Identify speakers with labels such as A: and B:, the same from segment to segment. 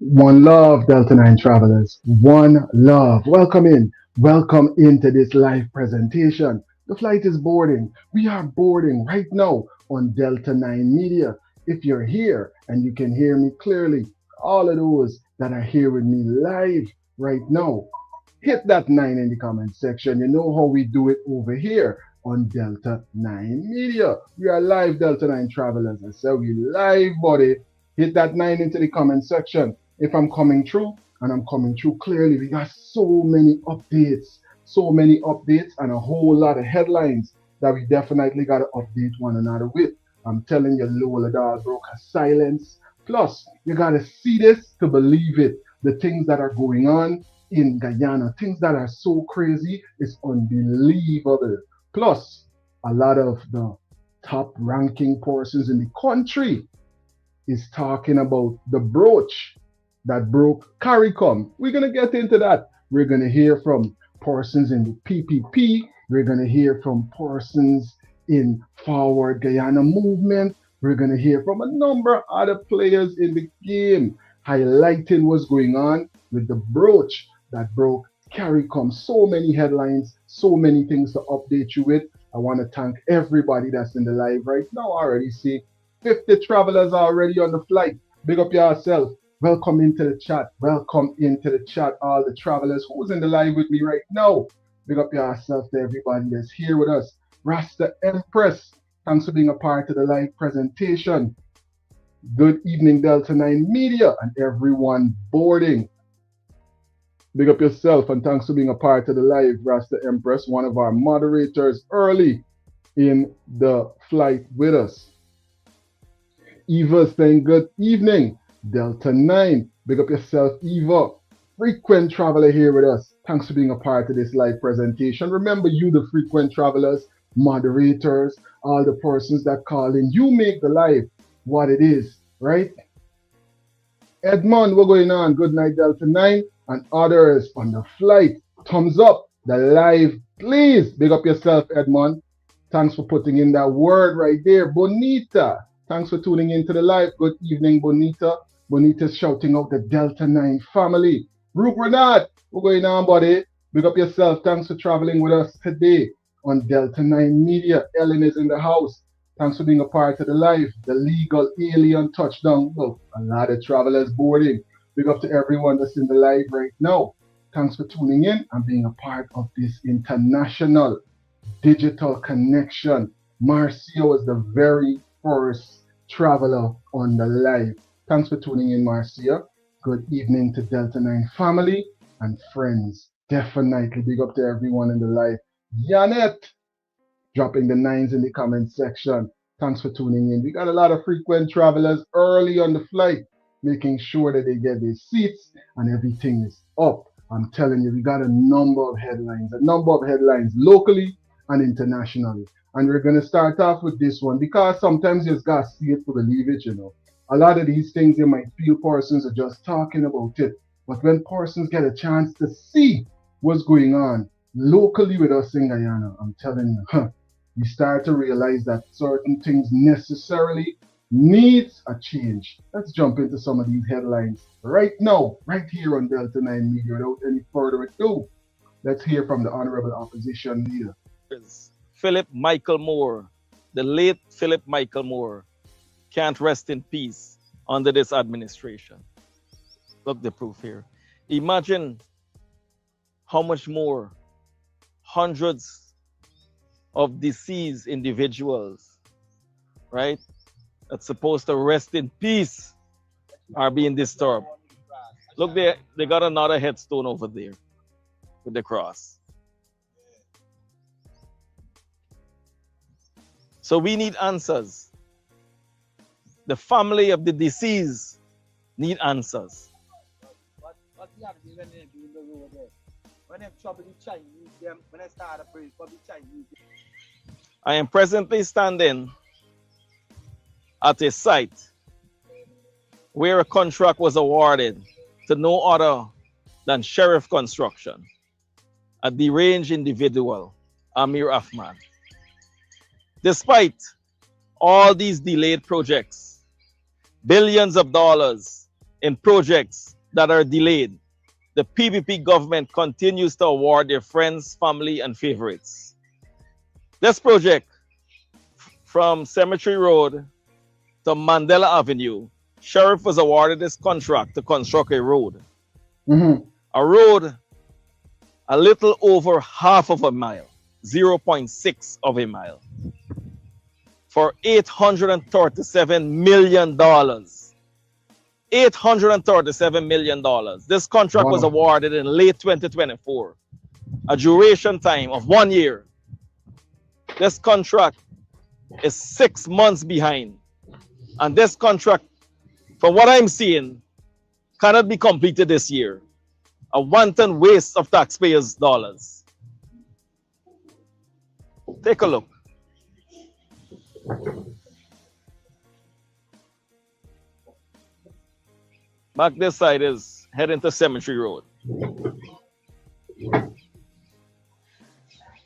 A: One love, Delta 9 travelers. One love. Welcome in. Welcome into this live presentation. The flight is boarding. We are boarding right now on Delta 9 Media. If you're here and you can hear me clearly, all of those that are here with me live right now, hit that 9 in the comment section. You know how we do it over here on Delta 9 Media. We are live, Delta 9 travelers. I said we live, buddy. Hit that 9 into the comment section. If I'm coming through, and I'm coming through clearly, we got so many updates, and a whole lot of headlines that we definitely got to update one another with. I'm telling you, Lola Dal broke her silence. Plus, you got to see this to believe it. The things that are going on in Guyana, things that are so crazy, it's unbelievable. Plus, a lot of the top ranking persons in the country is talking about the brooch that broke CARICOM. We're going to get into that. We're going to hear from persons in the PPP. We're going to hear from persons in Forward Guyana Movement. We're going to hear from a number of other players in the game, highlighting what's going on with the brooch that broke CARICOM. So many headlines, so many things to update you with. I want to thank everybody that's in the live right now. I already see 50 travelers already on the flight. Big up yourself. Welcome into the chat. Welcome into the chat, all the travelers who's in the live with me right now. Big up yourself to everybody that's here with us. Rasta Empress, thanks for being a part of the live presentation. Good evening, Delta 9 Media, and everyone boarding. Big up yourself, and thanks for being a part of the live, Rasta Empress, one of our moderators early in the flight with us. Eva saying good evening. Delta 9. Big up yourself, Eva. Frequent traveler here with us. Thanks for being a part of this live presentation. Remember, you, the frequent travelers, moderators, all the persons that call in, you make the live what it is, right? Edmond, what's going on? Good night, Delta 9. And others on the flight. Thumbs up the live, please. Big up yourself, Edmond. Thanks for putting in that word right there. Bonita. Thanks for tuning into the live. Good evening, Bonita. Bonita's shouting out the Delta 9 family. Rook Renard, what's going on, buddy? Big up yourself. Thanks for traveling with us today on Delta 9 Media. Ellen is in the house. Thanks for being a part of the live. The legal alien touchdown. Look, a lot of travelers boarding. Big up to everyone that's in the live right now. Thanks for tuning in and being a part of this international digital connection. Marcia was the very first traveler on the live. Thanks for tuning in, Marcia. Good evening to Delta 9 family and friends. Definitely big up to everyone in the live. Janet, dropping the nines in the comment section. Thanks for tuning in. We got a lot of frequent travelers early on the flight, making sure that they get their seats and everything is up. I'm telling you, we got a number of headlines locally and internationally. And we're going to start off with this one because sometimes you just got to see it to believe it, you know. A lot of these things you might feel persons are just talking about it. But when persons get a chance to see what's going on locally with us in Guyana, I'm telling you, you start to realize that certain things necessarily needs a change. Let's jump into some of these headlines right now, right here on Delta 9 Media. Without any further ado, let's hear from the Honorable Opposition Leader.
B: Philip Michael Moore, the late Philip Michael Moore, can't rest in peace under this administration. Look the proof here. Imagine how much more hundreds of deceased individuals, right, that's supposed to rest in peace are being disturbed. Look there, they got another headstone over there with the cross. So we need answers. The family of the deceased need answers.
C: What you have to do when they do the road there? When they trouble the Chinese, when they start a praise for the Chinese.
B: I am presently standing at a site where a contract was awarded to no other than Sheriff Construction, a deranged individual, Amir Ahmad. Despite all these delayed projects, billions of dollars in projects that are delayed, the PPP government continues to award their friends, family, and favorites. This project from Cemetery Road to Mandela Avenue, Sheriff was awarded this contract to construct a road. A road a little over half of a mile, 0.6 of a mile, for $837 million. $837 million. This contract was awarded in late 2024, a duration time of 1 year. This contract is 6 months behind. And this contract, from what I'm seeing, cannot be completed this year. A wanton waste of taxpayers' dollars. Take a look. Back this side is heading to Cemetery Road.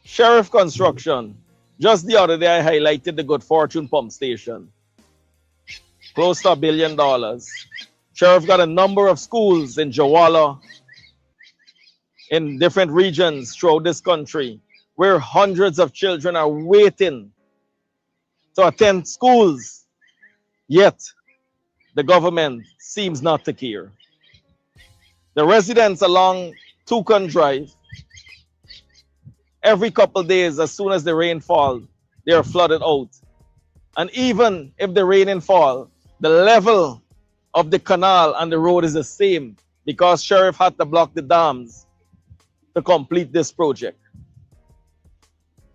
B: Sheriff Construction. Just the other day, I highlighted the Good Fortune Pump Station. Close to $1 billion. Sheriff got a number of schools in Jawala, in different regions throughout this country, where hundreds of children are waiting to attend schools. Yet, the government seems not to care. The residents along Toucan Drive, every couple days, as soon as the rain falls, they are flooded out. And even if the rain fall, the level of the canal and the road is the same because Sheriff had to block the dams to complete this project.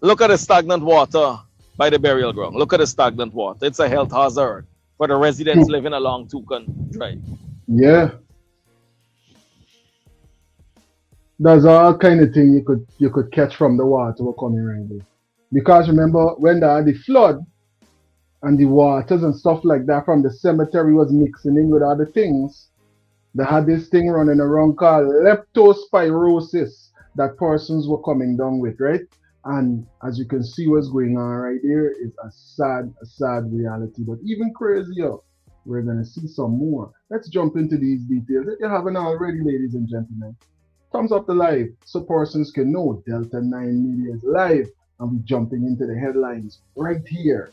B: Look at the stagnant water by the burial ground. Look at the stagnant water. It's a health hazard for the residents living along Toucan Drive.
A: Yeah. There's all kind of thing you could catch from the water coming right there. Because remember when they had the flood and the waters and stuff like that from the cemetery was mixing in with other things, they had this thing running around called leptospirosis that persons were coming down with, right? And as you can see what's going on right here is a sad reality. But even crazier, we're going to see some more. Let's jump into these details. If you haven't already, ladies and gentlemen, thumbs up the live so persons can know Delta 9 Media is live and we're jumping into the headlines right here.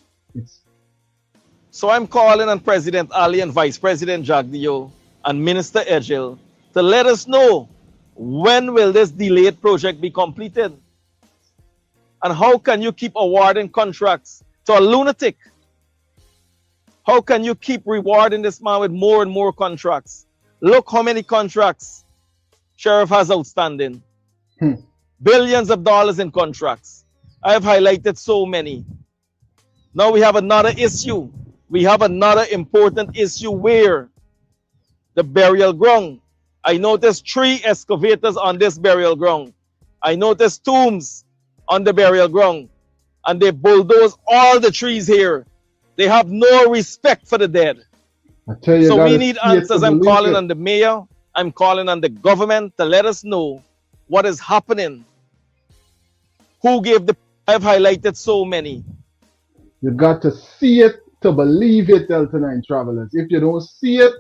B: So I'm calling on President Ali and Vice President Jagdio and Minister Ejil to let us know when will this delayed project be completed? And how can you keep awarding contracts to a lunatic? How can you keep rewarding this man with more and more contracts? Look how many contracts Sheriff has outstanding. Billions of dollars in contracts. I have highlighted so many. Now we have another issue. We have another important issue where the burial ground. I noticed 3 excavators on this burial ground. I noticed tombs on the burial ground. And they bulldoze all the trees here. They have no respect for the dead.
A: I tell you,
B: so we need answers. I'm calling on the mayor. I'm calling on the government to let us know what is happening. Who gave the... I've highlighted so many.
A: You got to see it to believe it, Delta 9 travelers. If you don't see it,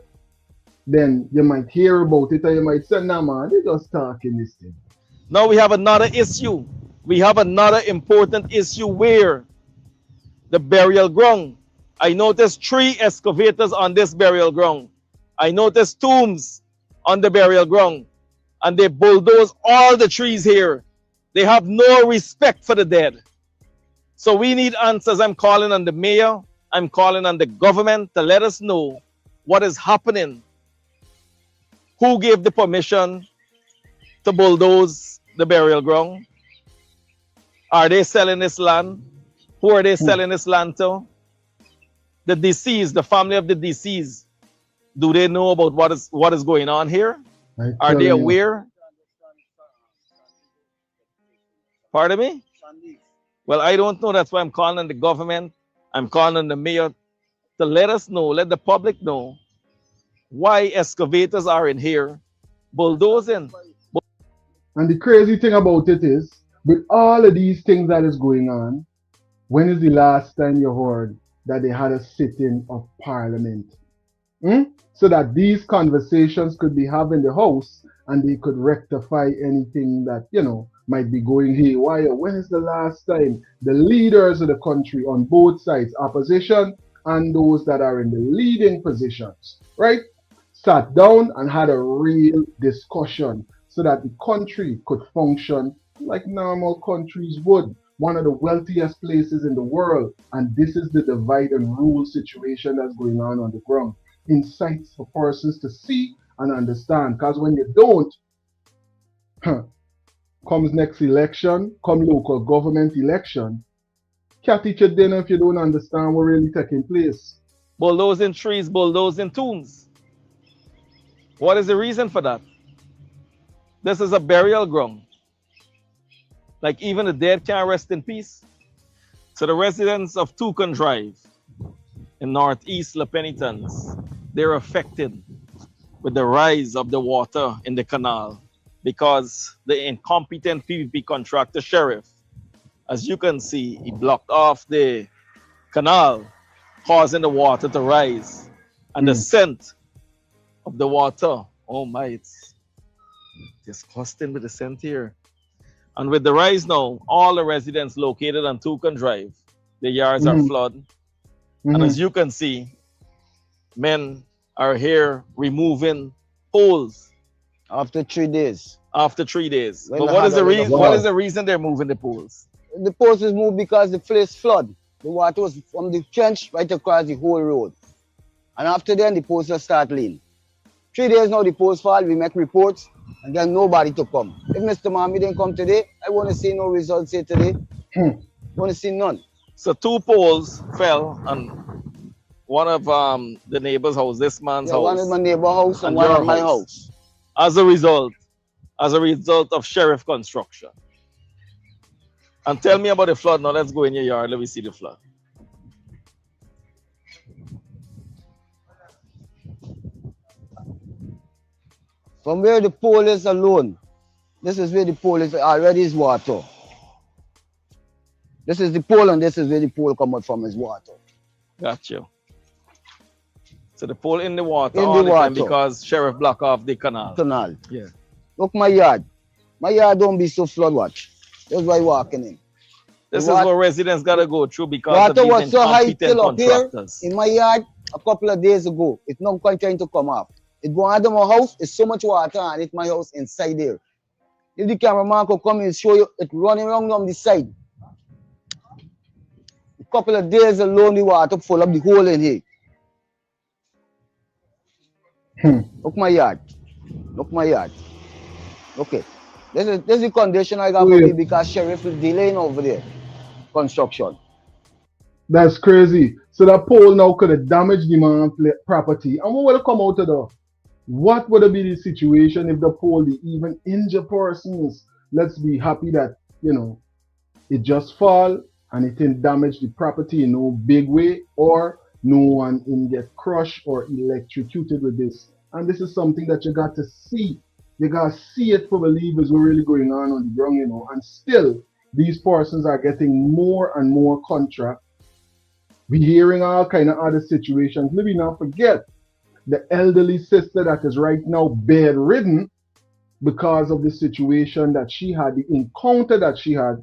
A: then you might hear about it or you might say, nah man, they're just talking this thing.
B: Now we have another issue. We have another important issue where the burial ground. I noticed 3 excavators on this burial ground. I noticed tombs on the burial ground. And they bulldoze all the trees here. They have no respect for the dead. So we need answers. I'm calling on the mayor. I'm calling on the government to let us know what is happening. Who gave the permission to bulldoze the burial ground? Are they selling this land? Who are they selling this land to? The deceased, the family of the deceased. Do they know about what is going on here? Are they aware? Pardon me? Well, I don't know. That's why I'm calling on the government. I'm calling on the mayor to let us know, let the public know why excavators are in here bulldozing.
A: And the crazy thing about it is, with all of these things that is going on, when is the last time you heard that they had a sitting of parliament? so that these conversations could be had in the house and they could rectify anything that, might be going haywire. When is the last time the leaders of the country on both sides, opposition and those that are in the leading positions, right, sat down and had a real discussion so that the country could function like normal countries would? One of the wealthiest places in the world, and this is the divide and rule situation that's going on the ground. Insights for persons to see and understand. Because when you don't, huh, comes next election, come local government election, can't eat your dinner if you don't understand what really taking place.
B: Bulldozing trees, bulldozing tombs. What is the reason for that? This is a burial ground. Like even the dead can't rest in peace. So the residents of Toucan Drive in northeast La Penitence, they're affected with the rise of the water in the canal because the incompetent PVP contractor sheriff, as you can see, he blocked off the canal, causing the water to rise. And the scent of the water, oh my, it's disgusting with the scent here. And with the rise now, all the residents located on Toucan Drive, the yards are flooded. And as you can see, men are here removing poles.
D: After 3 days.
B: After 3 days.
D: When
B: But
D: the
B: what is the
D: hard weather
B: reason? What is the reason they're moving the poles?
D: The post is moved because the place flood. The water was from the trench right across the whole road. And after then, the posts will start lean. 3 days now, the posts fall, we make reports, and then nobody to come. If Mr. Mami didn't come today, I want to see no results here today. I want to see none.
B: So 2 poles fell on one of the neighbor's house, this man's house.
D: One is my neighbor's house and one is my house.
B: As a result of sheriff construction. And tell me about the flood. Now let's go in your yard. Let me see the flood.
D: From where the pole is alone, this is where the pole is already is water. This is the pole and this is where the pole come out from is water.
B: Got you. So the pole in the water
D: In
B: all
D: the
B: the time
D: water.
B: because sheriff block off the canal.
D: Canal.
B: Yeah.
D: Look my yard. My yard don't be so flood watch. That's why walking in.
B: This is what residents gotta go through because
D: water
B: of these
D: was so high
B: incompetent
D: till up here
B: contractors.
D: in my yard a couple of days ago. It's not continuing to come up. It go under my house, it's so much water and it's my house inside there. If the cameraman could come and show you it running around on the side. A couple of days alone the water full up the hole in here. Look my yard. Look my yard. Okay. This is the condition I got for me because sheriff is delaying over there. Construction.
A: That's crazy. So that pole now could have damaged the man's property. And what would have come out of that? What would have been the situation if the pole even injure persons? Let's be happy that, it just fall and it didn't damage the property in no big way, or no one in get crushed or electrocuted with this. And this is something that you got to see. You got to see it for believers what's really going on the ground, and still these persons are getting more and more contract. We're hearing all kind of other situations. Maybe not forget the elderly sister that is right now bedridden because of the situation that she had, the encounter that she had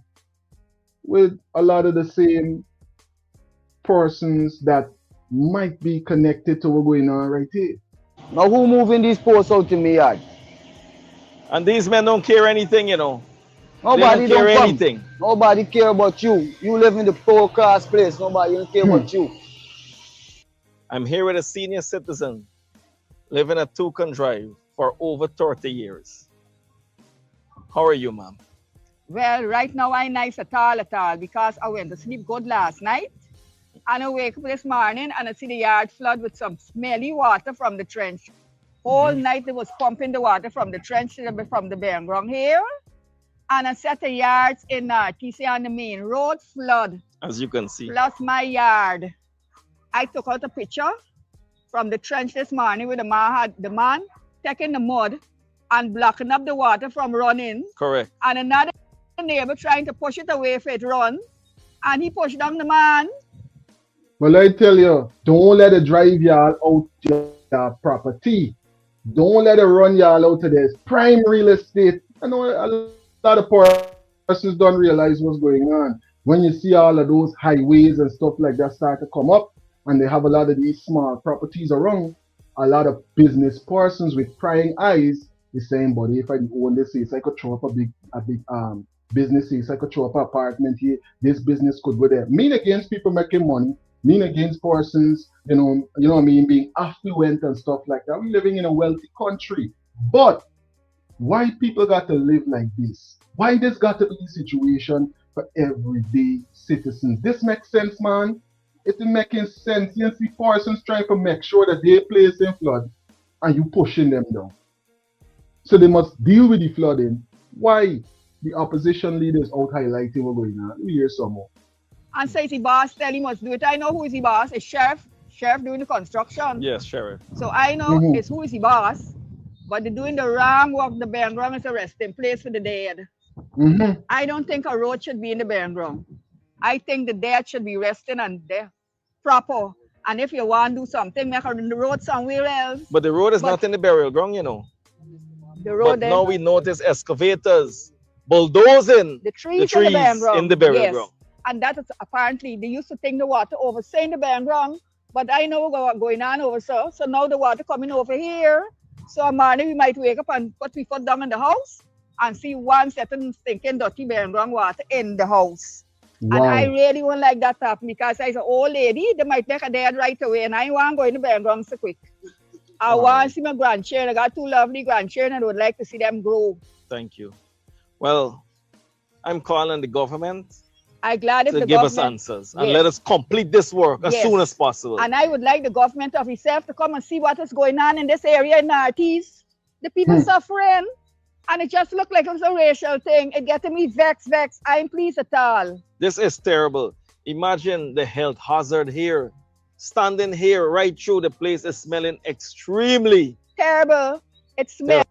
A: with a lot of the same persons that might be connected to what's going on right here.
D: Now who moving these posts out in my yard?
B: And these men don't care anything,
D: Nobody
B: they don't care
D: come.
B: anything.
D: Nobody care about you. You live in the poor class place. Nobody don't care about you.
B: I'm here with a senior citizen living at Toucan Drive for over 30 years. How are you, ma'am?
E: Well, right now I'm nice at all because I went to sleep good last night and I wake up this morning and I see the yard flood with some smelly water from the trench. Whole night they was pumping the water from the trench from the bare ground here. And a set of yards in TC on the main road flood.
B: As you can see.
E: Plus my yard. I took out a picture from the trench this morning with the man taking the mud and blocking up the water from running.
B: Correct.
E: And another neighbor trying to push it away if it run. And he pushed down the man.
A: Well, I tell you, don't let it drive y'all out your property. Don't let it run y'all out of this. Prime real estate. I know a lot of persons don't realize what's going on. When you see all of those highways and stuff like that start to come up, and they have a lot of these small properties around, a lot of business persons with prying eyes is saying, buddy, if I own this place, I could throw up a big business here, so I could throw up an apartment here. This business could go there. Mean against people making money, mean against persons, you know what I mean, being affluent and stuff like that. We're living in a wealthy country. But why people got to live like this? Why this got to be a situation for everyday citizens? This makes sense, man. It's making sense. You see persons trying to make sure that they place in flood and you pushing them down. So they must deal with the flooding. Why? The opposition leaders out highlighting what's going on. Let me hear some more.
E: And says the boss tell him must do it. I know who is the boss. It's sheriff. Sheriff doing the construction.
B: Yes, Sheriff.
E: So I know it's who is the boss. But they're doing the wrong work. The burn ground is a resting place for the dead. I don't think a road should be in the burn ground. I think the dead should be resting and there proper. And if you want to do something, make a road somewhere else.
B: But the road is not in the burial ground, you know.
E: The road
B: but now we notice excavators bulldozing
E: the trees
B: in the burial ground.
E: And that is apparently they used to think the water over in the burn ground. But I know what's going on over so. So now the water coming over here. So morning we might wake up and put we foot down in the house and see one certain stinking dirty burn ground water in the house. Wow. And I really won't like that happen because as an old lady, they might make a dead right away and I want to go in the burn ground so quick. I want to see my grandchildren. I got two lovely grandchildren and I would like to see them grow.
B: Thank you. Well, I'm calling the government
E: I'm glad if
B: to
E: the
B: give
E: government,
B: us answers and let us complete this work as soon as possible.
E: And I would like the government of itself to come and see what is going on in this area in Northeast. The people suffering. And it just looked like it was a racial thing. It getting me vexed. I ain't pleased at all.
B: This is terrible. Imagine the health hazard here. Standing here right through the place is smelling extremely
E: terrible. It smells.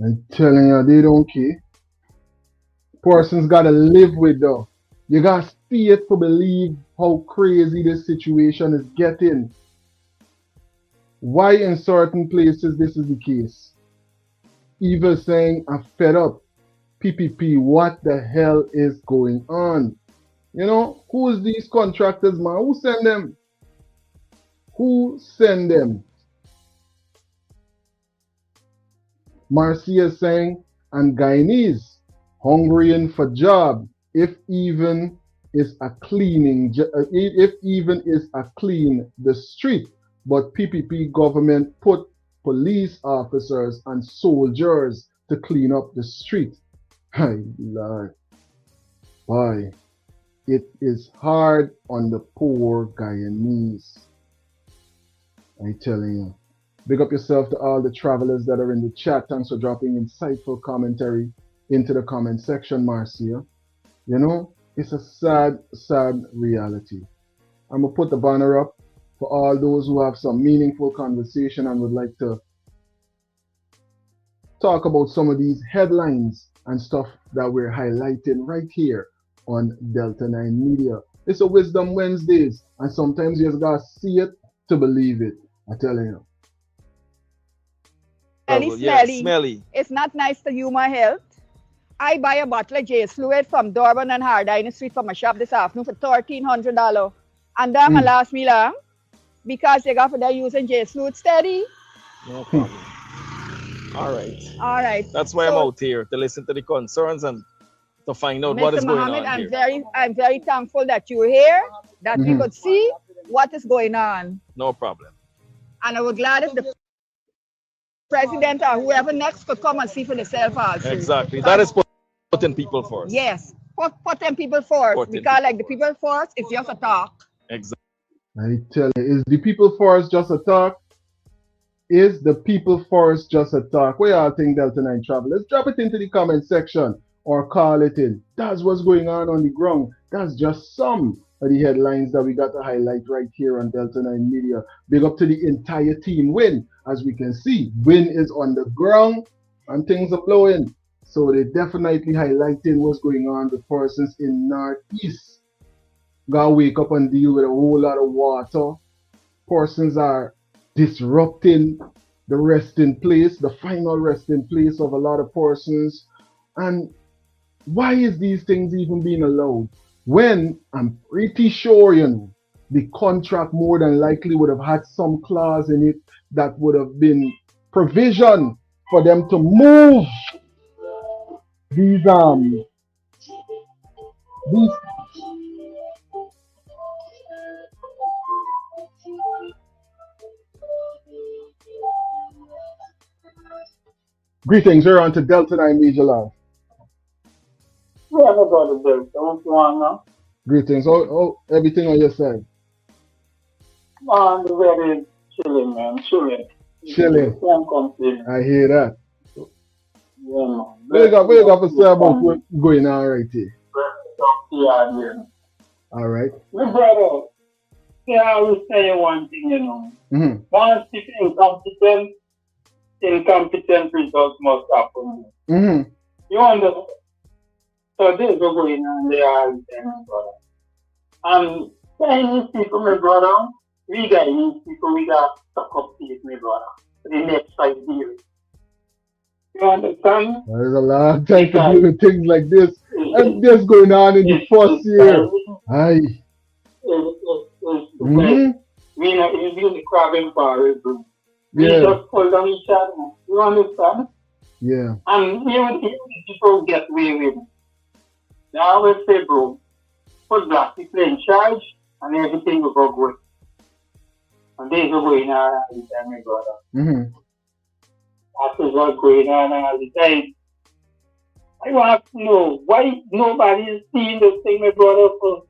A: I'm telling you, they don't care. Persons gotta live with though. You gotta see it to believe how crazy this situation is getting. Why in certain places this is the case? Even saying I'm fed up. PPP, what the hell is going on? You know, who's these contractors, man? Who send them? Who send them? Marcia saying, and Guyanese, hungrying for job, if even is a cleaning, if even is a clean the street. But PPP government put police officers and soldiers to clean up the street. Hey, Lord. Boy, it is hard on the poor Guyanese. I'm telling you. Big up yourself to all the travelers that are in the chat. Thanks for dropping insightful commentary into the comment section, Marcia. You know, it's a sad, sad reality. I'm going to put the banner up for all those who have some meaningful conversation and would like to talk about some of these headlines and stuff that we're highlighting right here on Delta 9 Media. It's a Wisdom Wednesdays, and sometimes you just gotta see it to believe it. I tell you.
E: Smelly. It's not nice to you, my health. I buy a bottle of J fluid from Durban and Hardine Street from a shop this afternoon for $1,300. And that will last me long because they got for they're using J fluid steady.
B: No problem. All right. That's why I'm out here, to listen to the concerns and to find out what is going on here.
E: I'm very thankful that you're here, that we could see what is going on.
B: No problem.
E: And I would glad if the president or whoever next could come and see for themselves also.
B: Exactly. That is putting people first.
E: Yes. Put them people first. Because like the people first, it's just a talk.
B: Exactly.
A: I tell you, is the people first just a talk? Is the people first just a talk? What y'all think, Delta 9 travelers? Drop it into the comment section or call it in. That's what's going on the ground. That's just some of the headlines that we got to highlight right here on Delta 9 Media. Big up to the entire team Win. As we can see, Win is on the ground and things are blowing. So they definitely highlighting what's going on with persons in Northeast. Gotta wake up and deal with a whole lot of water. Persons are disrupting the resting place, the final resting place of a lot of persons. And why is these things even being allowed? When I'm pretty sure, the contract more than likely would have had some clause in it that would have been provision for them to move these these greetings. You're on to Delta 9 Media Live.
F: Yeah, I got the bill. So what's going on?
A: Greetings. Oh, everything on your side.
F: Man, the weather is chilling, man. Chilling.
A: Chilling.
F: Can't complain.
A: I hear that.
F: Yeah, man.
A: What you got to say about what's going on right here?
F: Yeah, yeah.
A: All right.
F: My brother, yeah, I will tell you one thing,
A: Mm-hmm.
F: Once if incompetent results must happen.
A: Mm-hmm.
F: You understand? So this is what's going on there all the time, my brother. And Chinese people, my brother, we got these people, we got stuck up these, my brother, for the next 5 years. You understand?
A: There's a lot of time to deal with things like this. And this going on in the first year. Aye. Mm-hmm.
F: We know it's been the crabbing bar, bro. We
A: Yeah.
F: just pull on each other. You understand?
A: Yeah.
F: And even people get away with it. They always say, bro, put black people in charge and everything will go good. And this is what's going on all the time, my brother.
A: Mm-hmm.
F: That is what's going on all the time. I want to know why nobody is seeing this thing, my brother, for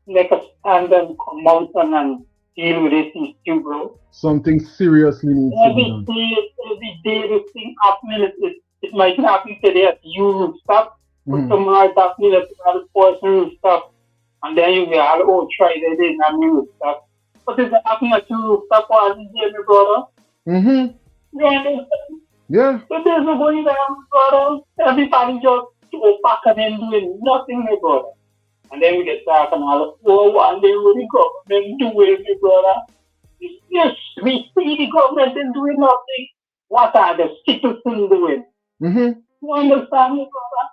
F: like a stand and come out and deal with this issue, bro.
A: Something seriously needs to be done.
F: Every day this thing happening, it might happen today at you stop, but
A: Mm-hmm.
F: tomorrow it happening at another person stop. And then you will all try that in and you stop. But it's happening at you stop all the day, my brother.
A: Mm-hmm.
F: You understand?
A: Yeah.
F: So there's no going on, brother. Everybody just go back and then doing nothing, my brother. And then we get talking all, oh, one day with the government doing, my brother. Yes, we see the government is doing nothing. What are the citizens doing?
A: Mm-hmm.
F: You understand me, brother?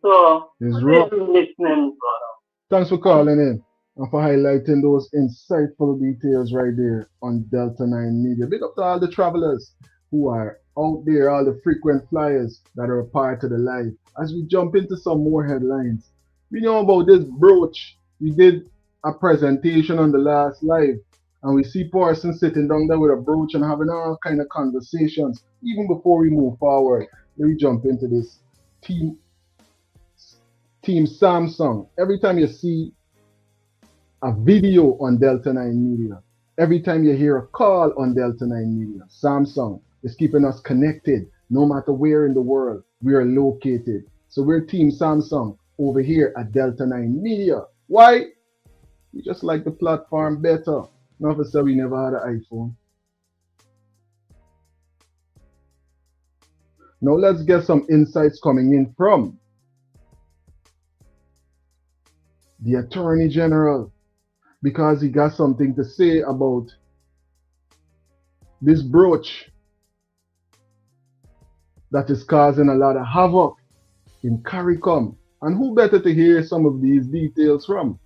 F: So,
A: It's
F: I'm
A: rough.
F: listening, brother.
A: Thanks for calling in and for highlighting those insightful details right there on Delta 9 Media. Big up to all the travelers who are out there, all the frequent flyers that are a part of the live. As we jump into some more headlines, we know about this brooch. We did a presentation on the last live, and we see persons sitting down there with a brooch and having all kind of conversations. Even before we move forward, let me jump into this team Samsung. Every time you see a video on Delta 9 Media, every time you hear a call on Delta 9 Media, Samsung is keeping us connected no matter where in the world we are located. So we're Team Samsung over here at Delta 9 Media. Why? We just like the platform better. Not to say we never had an iPhone. Now let's get some insights coming in from the Attorney General, because he got something to say about this brooch that is causing a lot of havoc in CARICOM. And who better to hear some of these details from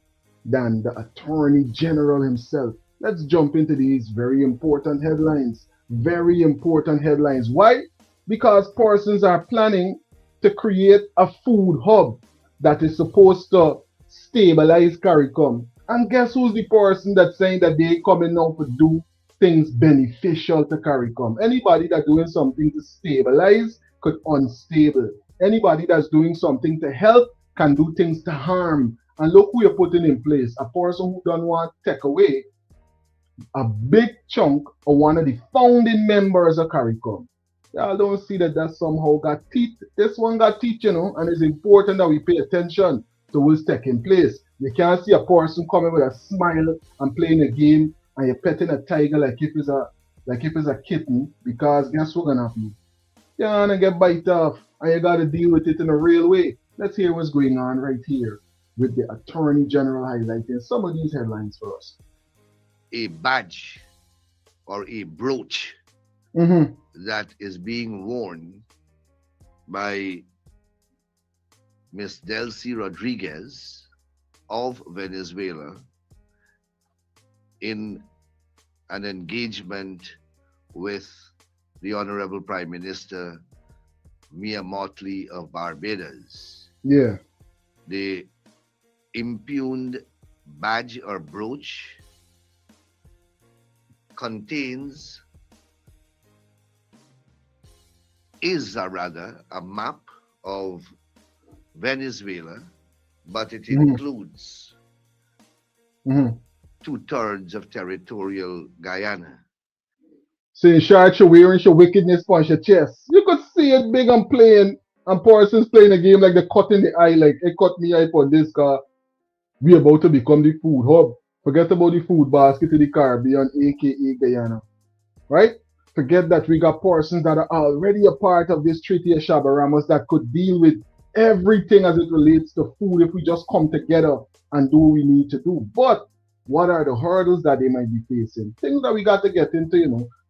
A: than the Attorney General himself? Let's jump into these very important headlines. Very important headlines. Why? Because persons are planning to create a food hub that is supposed to stabilize CARICOM. And guess who's the person that's saying that they coming now to do things beneficial to CARICOM? Anybody that's doing something to stabilize could unstable. Anybody that's doing something to help can do things to harm. And look who you're putting in place. A person who don't want to take away a big chunk of one of the founding members of CARICOM. Y'all don't see that somehow got teeth. This one got teeth, and it's important that we pay attention to what's taking place. You can't see a person coming with a smile and playing a game and you're petting a tiger like if it's a kitten, because guess what's gonna happen? You're gonna get bite off and you gotta deal with it in a real way. Let's hear what's going on right here with the Attorney General highlighting some of these headlines for us.
G: A badge or a brooch
A: Mm-hmm.
G: that is being worn by Miss Delcy Rodriguez of Venezuela in an engagement with the Honorable Prime Minister Mia Motley of Barbados.
A: Yeah.
G: The impugned badge or brooch contains is a rather a map of Venezuela, but it
A: Mm-hmm.
G: includes
A: Mm-hmm.
G: two-thirds of territorial Guyana.
A: So in short, she wearing she wickedness on her chest. You could see it big and plain. And Parsons playing a game like the cut in the eye, like it cut me eye for this car. We about to become the food hub. Forget about the food basket of the Caribbean, aka Guyana. Right? Forget that we got persons that are already a part of this treaty of Shabaramas that could deal with everything as it relates to food if we just come together and do what we need to do. But what are the hurdles that they might be facing? Things that we got to get into,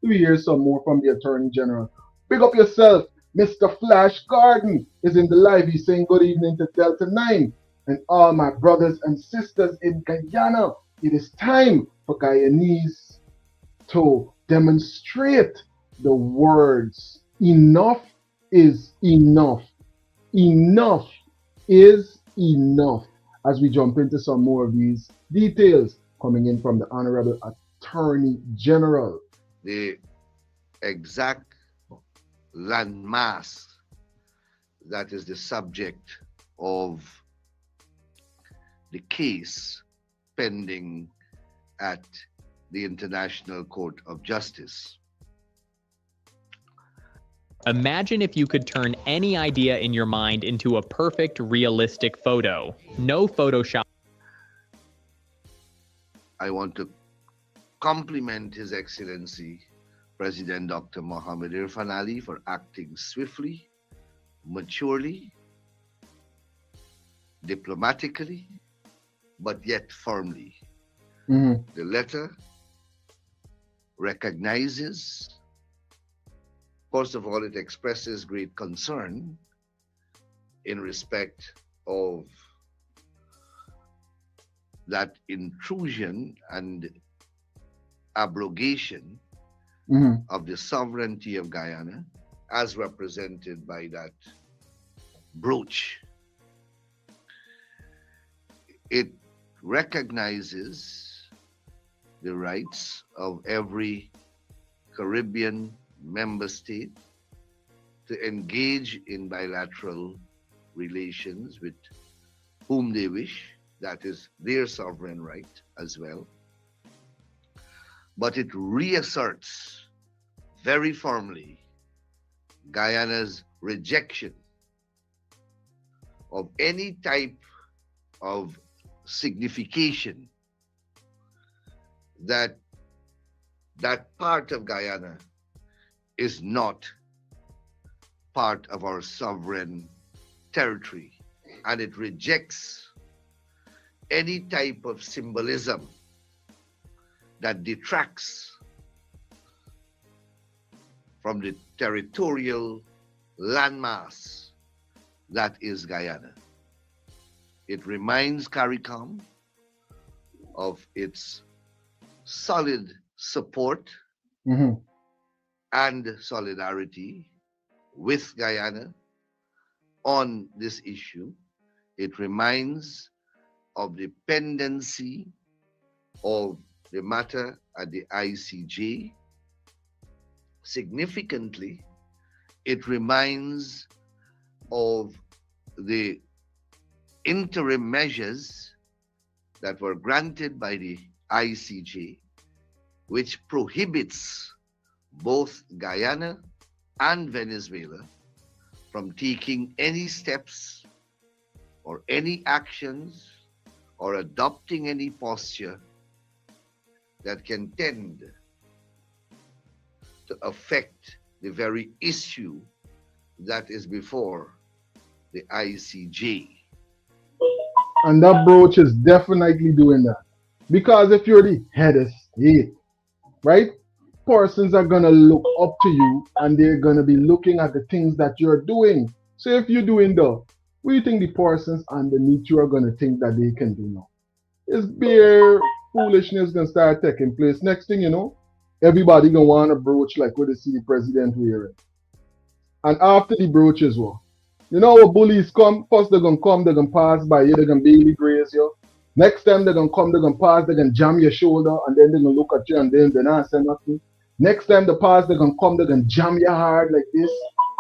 A: Do we hear some more from the Attorney General? Big up yourself. Mr. Flash Garden is in the live. He's saying good evening to Delta 9 and all my brothers and sisters in Guyana. It is time for Guyanese to demonstrate the words enough is enough. Enough is enough. As we jump into some more of these details coming in from the Honorable Attorney General.
G: The exact landmass that is the subject of the case pending at the International Court of Justice.
H: Imagine if you could turn any idea in your mind into a perfect, realistic photo. No Photoshop.
G: I want to compliment His Excellency President Dr. Mohammed Irfan Ali for acting swiftly, maturely, diplomatically, but yet firmly.
A: Mm-hmm.
G: The letter recognizes, first of all, it expresses great concern in respect of that intrusion and abrogation
A: Mm-hmm.
G: of the sovereignty of Guyana as represented by that brooch. It recognizes the rights of every Caribbean member state to engage in bilateral relations with whom they wish. That is their sovereign right as well. But it reasserts very firmly Guyana's rejection of any type of signification that that part of Guyana is not part of our sovereign territory, and it rejects any type of symbolism that detracts from the territorial landmass that is Guyana. It reminds CARICOM of its solid support
A: Mm-hmm.
G: and solidarity with Guyana on this issue. It reminds of the pendency of the matter at the ICJ. Significantly, it reminds of the interim measures that were granted by the ICJ, which prohibits both Guyana and Venezuela from taking any steps or any actions or adopting any posture that can tend to affect the very issue that is before the ICJ.
A: And that brooch is definitely doing that. Because if you're the head of state, right? persons are gonna look up to you and they're gonna be looking at the things that you're doing. So if you're doing what do you think the persons underneath you are gonna think that they can do now? It's bare foolishness gonna start taking place. Next thing you know, everybody gonna want a brooch like what they see the president wearing. And after the brooches, what? You know what bullies come? First they're gonna pass by you, they're gonna barely graze you. Next time they're gonna come, they're gonna pass, they're gonna jam your shoulder, and then they're gonna look at you and then they're not say nothing. Next time they pass, they're gonna come, they're gonna jam you hard like this.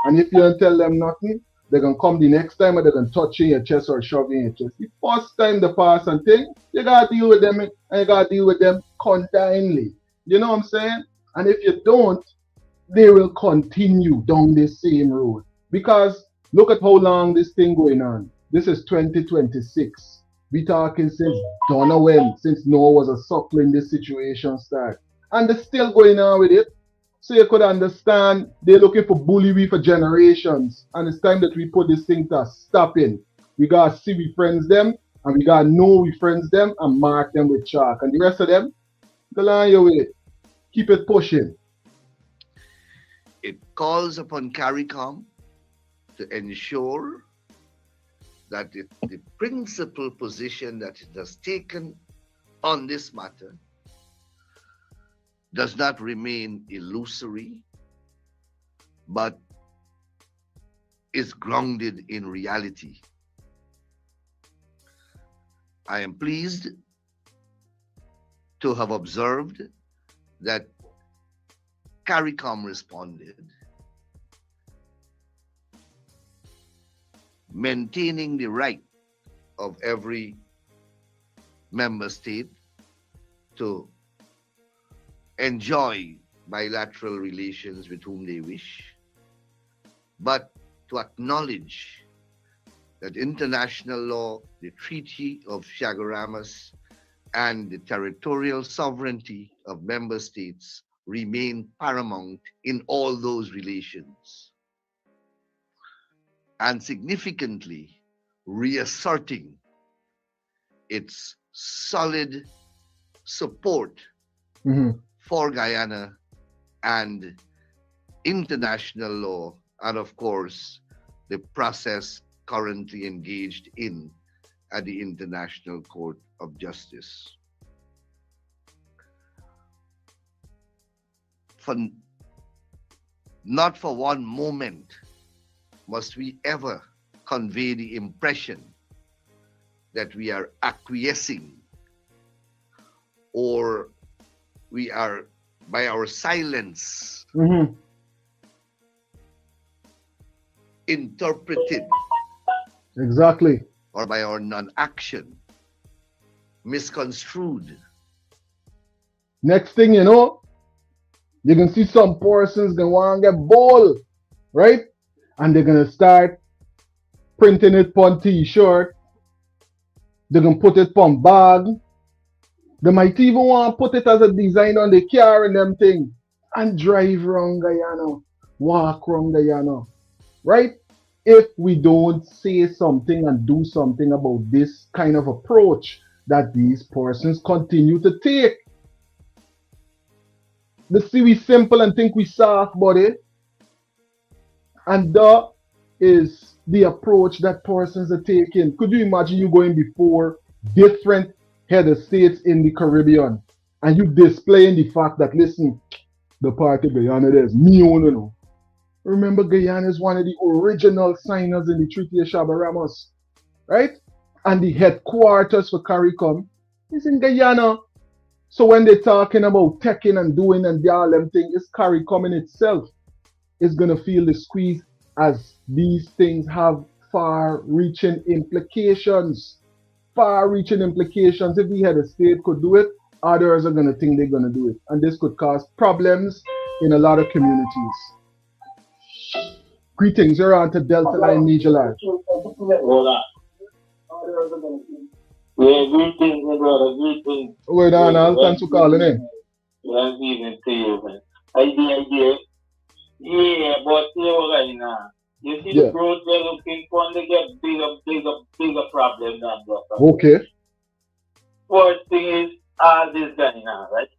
A: And if you don't tell them nothing, they're gonna come the next time and they're gonna touch you in your chest or shove you in your chest. The first time they pass and thing, you gotta deal with them and you gotta deal with them continually. You know what I'm saying? And if you don't, they will continue down this same road. Because look at how long this thing going on. This is 2026. We talking since don't know when, since Noah was a suckling this situation start. And they're still going on with it. So you could understand they're looking for bully for generations. And it's time that we put this thing to stop in. We gotta see we friends them and we gotta know we friends them and mark them with chalk. And the rest of them, go on your way. Keep it pushing.
G: It calls upon CARICOM to ensure that the principal position that it has taken on this matter does not remain illusory, but is grounded in reality. I am pleased to have observed that CARICOM responded, maintaining the right of every member state to enjoy bilateral relations with whom they wish, but to acknowledge that international law, the Treaty of Chaguaramas, and the territorial sovereignty of member states remain paramount in all those relations. And significantly reasserting its solid support for Guyana and international law, and of course, the process currently engaged in at the International Court of Justice. Not for one moment must we ever convey the impression that we are acquiescing or we are, by our silence, interpreted.
A: Exactly.
G: Or by our non-action, misconstrued.
A: Next thing you know, you can see some persons gonna want to get bold, right? And they're gonna start printing it on t-shirt. They're gonna put it on bag. They might even want to put it as a design on the car and them thing. And drive around Guyana. Walk around Guyana. Right? If we don't say something and do something about this kind of approach that these persons continue to take. They see we simple and think we soft, buddy. And that is the approach that persons are taking. Could you imagine you going before different head of states in the Caribbean and you displaying the fact that, listen, the part of Guyana there's me only know. Remember, Guyana is one of the original signers in the Treaty of Chaguaramas, right? And the headquarters for CARICOM is in Guyana. So when they're talking about taking and doing and all them things, it's CARICOM in itself is going to feel the squeeze as these things have far-reaching implications. Far-reaching implications. If the head of state could do it, others are going to think they're going to do it. And this could cause problems in a lot of communities. Greetings, you're on to Delta Line Major Live.
F: Yeah, greetings, my brother, greetings.
A: Wait on, Al. Thanks for calling in.
F: Yeah, evening to you, man. Idea. Yeah, but you know, right now, you see the growth they're looking for, and they get bigger problem than that.
A: Okay.
F: First thing is all this Guyana, right?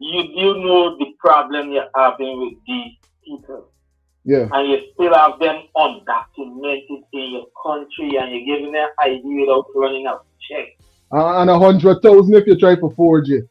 F: you know the problem you're having with these people.
A: Yeah.
F: And you still have them undocumented in your country and you're giving them ID without running a check.
A: And 100,000 if you try for forge it.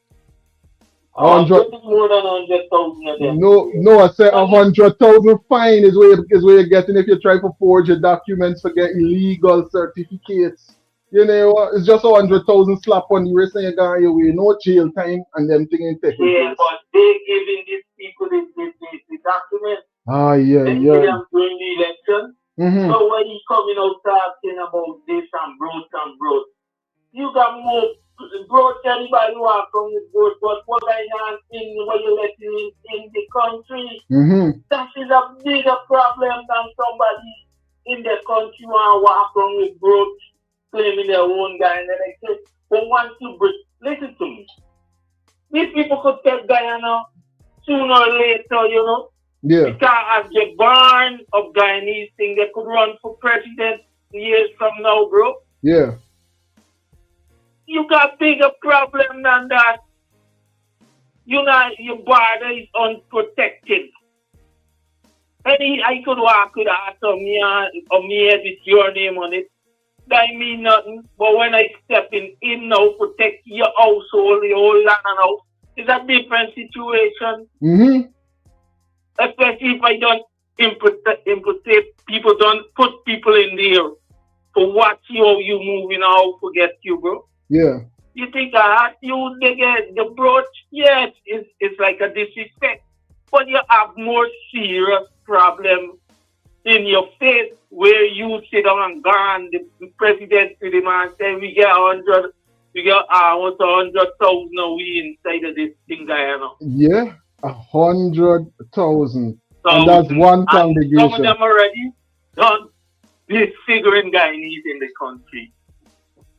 F: I'm getting more than 100,000 of them.
A: No, I said 100,000 fine is where you're getting if you try to forge your documents to get illegal certificates. You know, it's just 100,000 slap on the wrist and you got your way. No jail time and them things taking
F: Yeah,
A: place.
F: but they giving these people the documents.
A: Ah, yeah,
F: They
A: yeah.
F: them during the election.
A: Mm-hmm.
F: So when you coming out talking about this and bros, you got more bros. Anybody who are from the bros, but what I am in what you letting in the country,
A: Mm-hmm.
F: that is a bigger problem than somebody in the country who walk on with bros claiming their own guy and they say, but once you listen to me, these people could take Guyana sooner or later, you know.
A: Yeah.
F: Because as the barn of Guyanese thing, they could run for president years from now, bro.
A: Yeah.
F: You got bigger problem than that. You know, your border is unprotected. I could walk with a hat on me head with your name on it. That mean nothing. But when I step in now, protect your household, your whole land and house, it's a different situation.
A: Mm-hmm.
F: Especially if I don't imputate people, don't put people in there for watch you how you moving, how forget you, bro.
A: Yeah.
F: You think I had you, they get the brooch? Yes, it's like a disrespect. But you have more serious problem in your face where you sit down and gone, the president to the man say we get 100, we get almost 100,000 we inside of this thing, Guyana.
A: Yeah. 100,000. And that's one congregation.
F: Some of them already done disfiguring Guyanese in the country.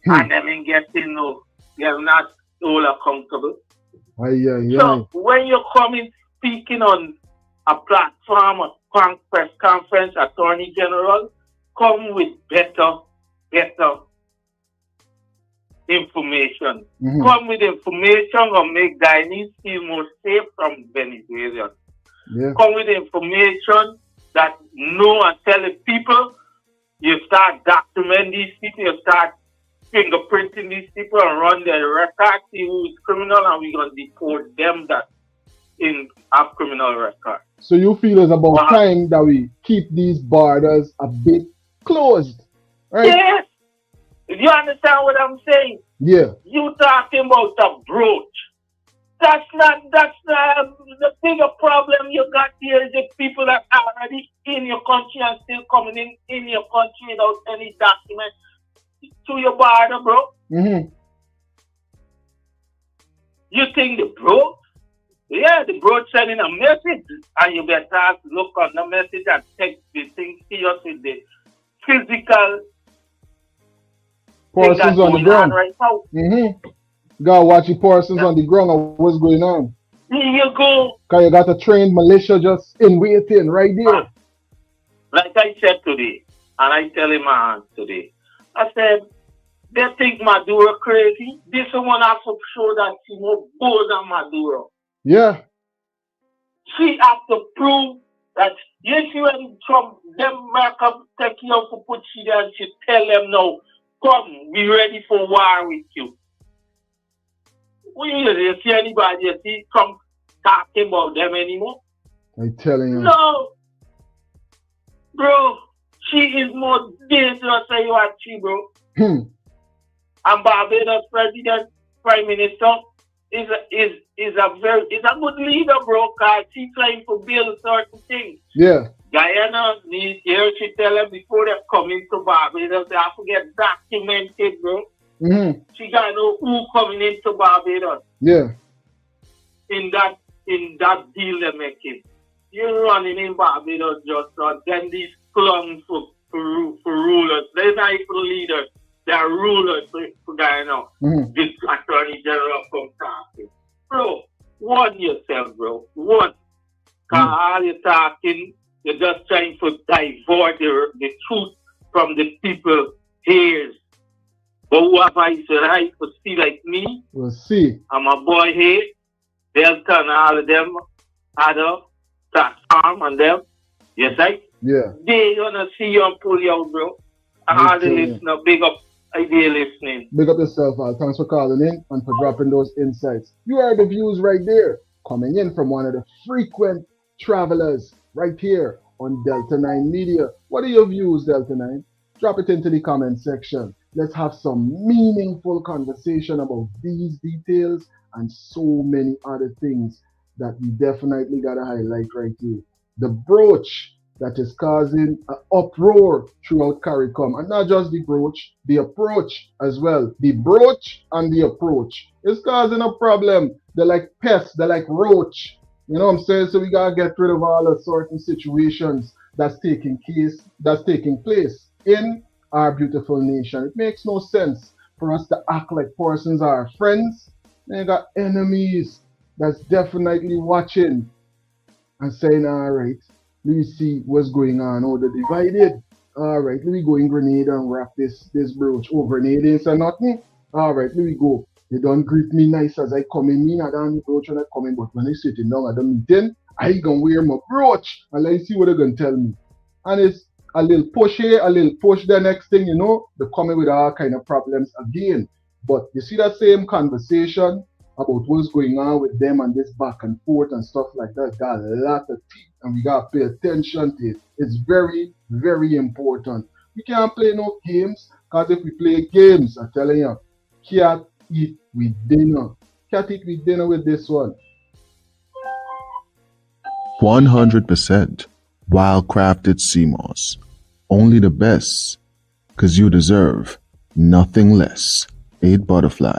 F: And them ain't getting they're not all accountable. So when you're coming speaking on a platform, a press conference, Attorney General, come with better information.
A: Mm-hmm.
F: Come with information or make Guyanese feel more safe from Venezuelans.
A: Yeah.
F: Come with information that know and tell the people, you start documenting these people, you start fingerprinting these people and run their record, see who is criminal, and we're going to deport them that have criminal record.
A: So you feel it's about time that we keep these borders a bit closed, right?
F: Yes. You understand what I'm saying?
A: Yeah.
F: You talking about a brooch. That's not the bigger problem you got here is the people that are already in your country and still coming in your country without any document to your border, bro.
A: Mm-hmm.
F: You think the brooch? Yeah, the brooch sending a message and you better look on the message and take the thing serious with the physical
A: persons on the ground.
F: Right now.
A: Mm-hmm. Gotta watch the persons on the ground and what's going on.
F: Here you go.
A: Because you got a trained militia just in waiting right there.
F: Like I said today, and I tell him today, I said, they think Maduro crazy. This one has to show that she more bold than Maduro.
A: Yeah.
F: She has to prove that you see when Trump, them America take you out to put she there and she tell them no, come, we ready for war with you. You see anybody you see Trump talking about them anymore?
A: I'm telling you.
F: No. Bro, she is more dangerous than you are, she, bro. And Barbados president, prime minister, is a good leader, bro, because she's trying to build certain things.
A: Yeah.
F: Guyana needs, she tell them before they come into Barbados, they have to get documented, bro.
A: Mm-hmm.
F: She got to know who coming into Barbados.
A: Yeah.
F: In that deal they're making. You're running in Barbados just then these clumps for rulers. They're not even leaders. They're rulers for Guyana.
A: Mm-hmm.
F: This attorney general from talking. Bro, warn yourself, bro. Warn. Because all you're talking, you're just trying to divert the truth from the people's ears. But who have eyes to right to see like me?
A: We'll see.
F: I'm a boy here. Delta and all of them, other, Platform and them. Yes, right?
A: Yeah.
F: They gonna see you and pull you out, bro. All the listener, big up idea listening.
A: Big up yourself, Al. Thanks for calling in and for dropping those insights. You are the views right there, coming in from one of the frequent travelers right here on Delta 9 Media. What are your views, Delta 9? Drop it into the comment section. Let's have some meaningful conversation about these details and so many other things that we definitely got to highlight right here. The brooch that is causing an uproar throughout CARICOM. And not just the brooch, the approach as well. The brooch and the approach is causing a problem. They're like pests, they're like roach. You know what I'm saying? So we gotta get rid of all the certain situations that's taking place in our beautiful nation. It makes no sense for us to act like persons are friends. They got enemies that's definitely watching and saying, all right, let me see what's going on. Oh, they're divided. All right, let me go in Grenada and wrap this brooch. Oh, Grenada ain't say nothing. All right, let me go. They don't greet me nice as I come in. Me, I don't brooch when I come in, but when I sitting down at the meeting, I gonna wear my brooch and let's see what they're gonna tell me. And it's a little push here, a little push there. Next thing you know, they're coming with all kind of problems again. But you see that same conversation about what's going on with them and this back and forth and stuff like that. Got a lot of teeth and we gotta pay attention to it. It's very, very important. We can't play no games because if we play games, I'm telling you, can't eat with dinner. Can't eat with dinner with this one.
I: 100% wild-crafted CMOS. Only the best, because you deserve nothing less. 8 Butterfly.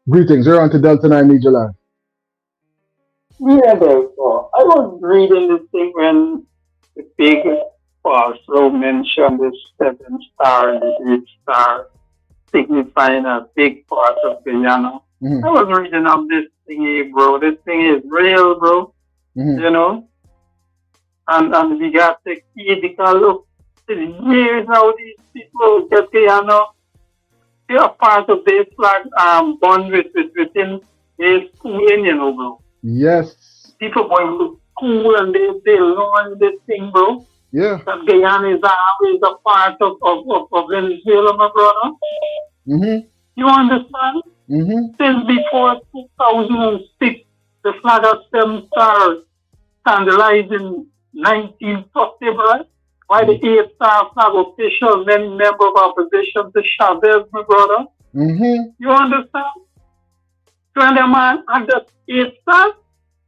A: Greetings, you're on to Delta 9 Media Live.
F: Yeah, therefore, I was reading this thing when the big Paul mentioned the 7 star and the 8 star signifying a big part of Guyana. I was reading up this thingy, bro. This thing is real, bro. You know? And we got to critical look. Years now, these people get Guyana. They are part of this flag bond within their schooling, you know, bro.
A: Yes.
F: People going to school and they learn this thing, bro.
A: Yeah.
F: That Guyana is always a part of Venezuela, my brother. You understand? Since before 2006, the flag of 7 stars standardized in 1940, bro. Why the 8 star flag official, then member of opposition to Chavez, my brother? You understand? So when the man had the 8 star,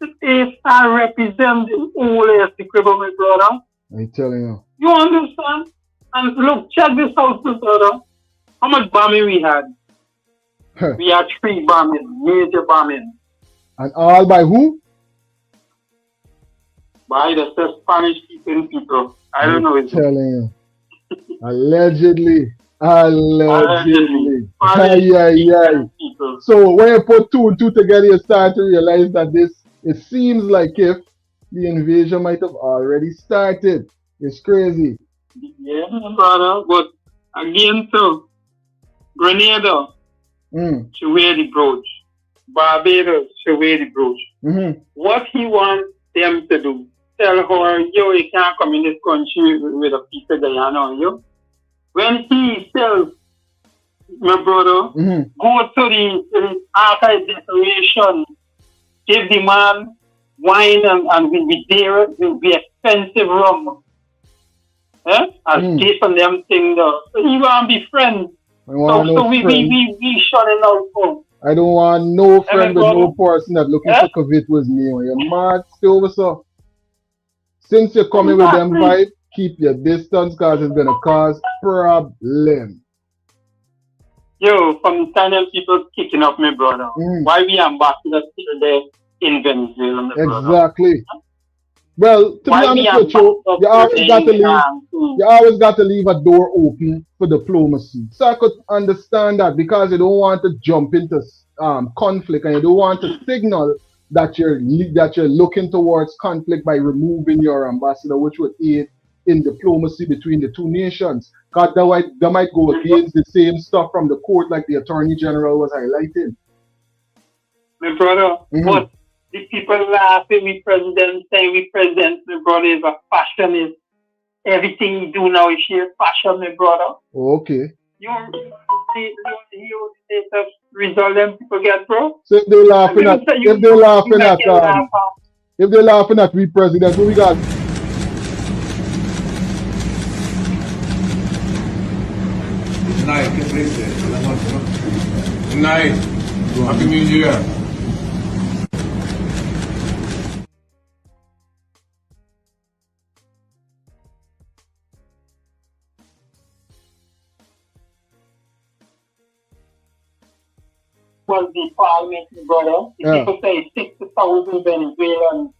F: the 8 star represents the whole equipment, my brother.
A: I'm telling you.
F: You understand? And look, check this out, my brother. How much bombing we had? We had 3 bombing, major bombing.
A: And all by who?
F: By the Spanish speaking people. I don't know.
A: I'm telling you. Allegedly. So when you put 2 and 2 together, you start to realize that it seems like if the invasion might have already started. It's crazy.
F: Yeah, brother. But again, so Grenada should wear the brooch. Barbados should wear the brooch. What he wants them to do, tell her, yo, you can't come in this country with a piece of Guyana on you. When he tells my brother, go to the archive declaration, give the man wine and will be there, will be expensive rum. I'll pay for them thing though. So he want to be friends. So we shutting out for.
A: I don't want no friend with no person that looking to covet with me. You're mad still, what's up? Since you're coming with them vibe, keep your distance because it's gonna cause problem.
F: Yo, from the time people kicking up me, brother. Why we ambassadors still there in Venezuela,
A: exactly.
F: Brother?
A: Well, to be honest with you, you always got to leave a door open for diplomacy. So I could understand that because you don't want to jump into conflict and you don't want to signal that you're looking towards conflict by removing your ambassador, which would aid in diplomacy between the two nations. Because that might go against the same stuff from the court like the Attorney General was highlighting.
F: My brother, but the people laughing, we president, saying we president, my brother, is a fashionist. Everything he do now is sheer fashion, my brother.
A: Okay.
F: You result them people get, bro.
A: So if they're laughing at if they're laughing at we president, what we got?
J: Night, night. Happy New Year.
F: Was the parliamentary, brother. The people say 60,000 Venezuelans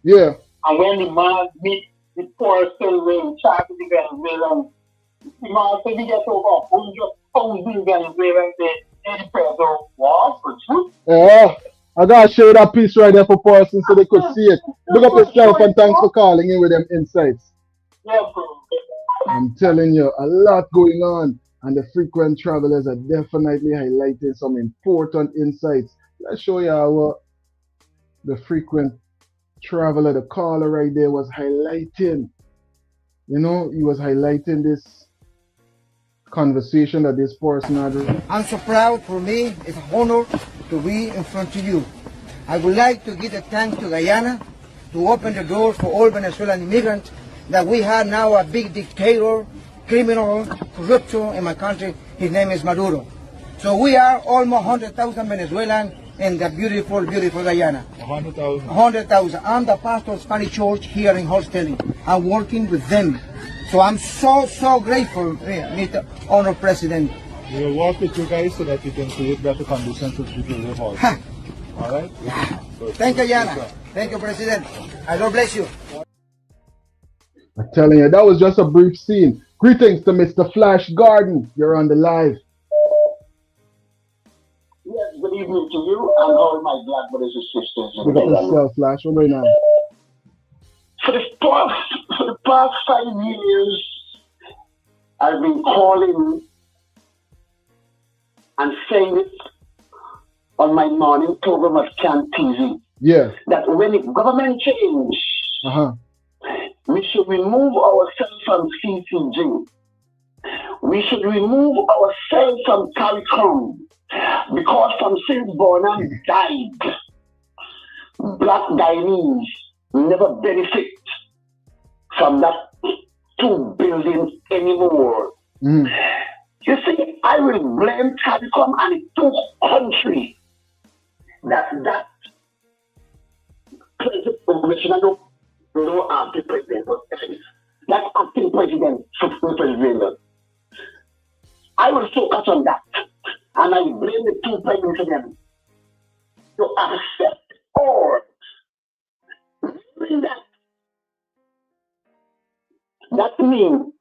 A: yeah.
F: And when the man meet the poor soldier in charge of the Venezuelans, the man said he gets over 100,000 Venezuelans in the president. What? For truth?
A: Yeah. I gotta share that piece right there for person so they could see it. Big up yourself and thanks for calling in with them insights.
F: Yeah, bro.
A: I'm telling you, a lot going on. And the frequent travelers are definitely highlighting some important insights. Let's show you how the frequent traveler, the caller right there, was highlighting. You know, he was highlighting this conversation that this person had.
K: I'm so proud. For me, it's an honor to be in front of you. I would like to give a thanks to Guyana to open the doors for all Venezuelan immigrants, that we have now a big dictator, criminal, corruption in my country. His name is Maduro. So we are almost 100,000 Venezuelans in the beautiful, beautiful Guyana.
J: 100,000.
K: 100,000. I'm the pastor of Spanish church here in Holstein. I'm working with them. So I'm so grateful, Mr. Honor President.
J: We will work with you guys so that we can create better conditions for people to live also. All right? So
K: thank you, Guyana. Thank you, President. I God bless you.
A: I'm telling you, that was just a brief scene. Greetings to Mr. Flash Garden. You're on the live.
F: Yes, good evening to you and all my black brothers and sisters.
A: Look at yourself, Flash. What's going on?
F: For the past 5 years, I've been calling and saying it on my morning program of Can TV.
A: Yeah.
F: That when the government change, we should remove ourselves from CCG. We should remove ourselves from CARICOM. Because from since Bonham died, black Guyanese never benefit from that 2 billion anymore. You see, I will blame CARICOM and the 2 countries that president, no acting president, that acting president for Venezuela. I will focus on that. And I blame the 2 presidents of them to accept or that means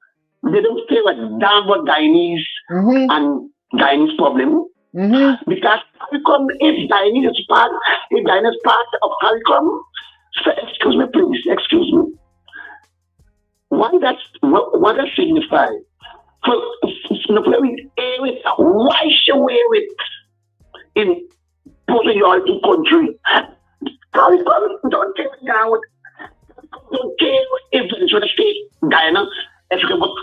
F: they don't care what damn what Guyanese and Guyanese problem. Because CARICOM, if Guyanese is part of CARICOM, so excuse me, please, excuse me. What that signify? Why should we in both of your 2 countries? Don't take it down. Don't care if Venezuela state Guyana if you can go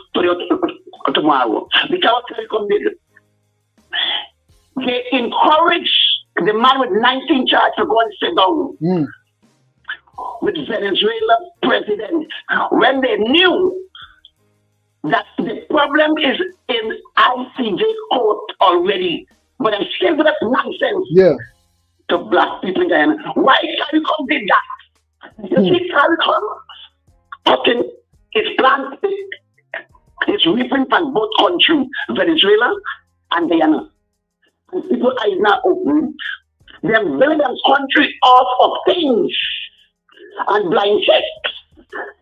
F: tomorrow. Because they encourage the man with 19 charges to go and sit down with Venezuela president when they knew that the problem is in ICJ court already. But I'm still with that nonsense to black people in Guyana. Why CARICOM did that? You see, CARICOM cutting its plant, it's reaping from both countries, Venezuela and Guyana. And people are now open. They're building them country off of things and blind checks.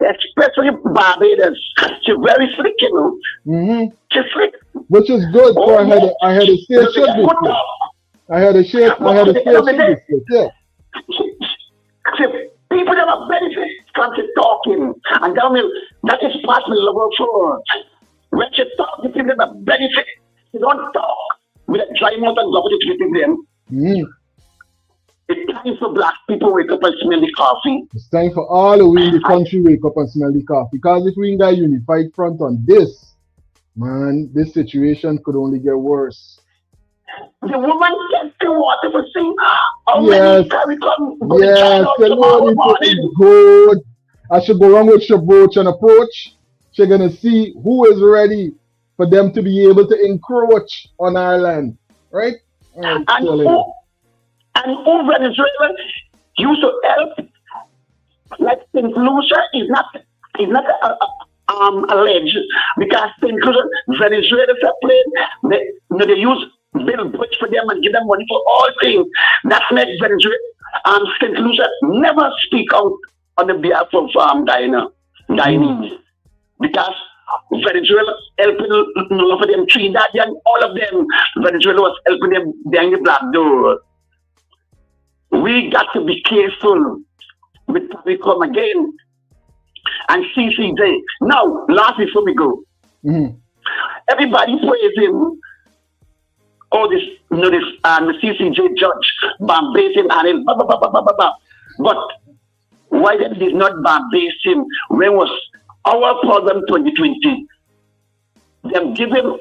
F: Especially Barbados. She's very slick, you know. She's slick.
A: Which is good. So I had a station district. I had a station district. Yeah.
F: People have a benefit country talking. And that is part of the love for. When she talk, you give them a benefit. She don't talk with a dry mouth and gobble it with them. It's time for black people wake up and smell the coffee.
A: It's time for all the way in the country wake up and smell the coffee. Because if we ain't got a unified front on this, man, this situation could only get worse.
F: The woman gets the water for saying, oh,
A: yes, yes, you know, it's good. I should go wrong with your brooch and approach. She's gonna see who is ready for them to be able to encroach on our land, right?
F: And who Venezuela used to help, like St. Lucia is not alleged because St. Lucia, Venezuela separate, they use build bridge for them and give them money for all things. That makes Venezuela St. Lucia never speak out on the behalf of Guyanese. Because Venezuela helping for them, Trinidad and all of them, Venezuela was helping them behind the black door. We got to be careful with we come again and CCJ. Now, last before we go, everybody praising all this, the CCJ judge, Bambasing and but why that did not Bambasing when was our problem 2020? Them give him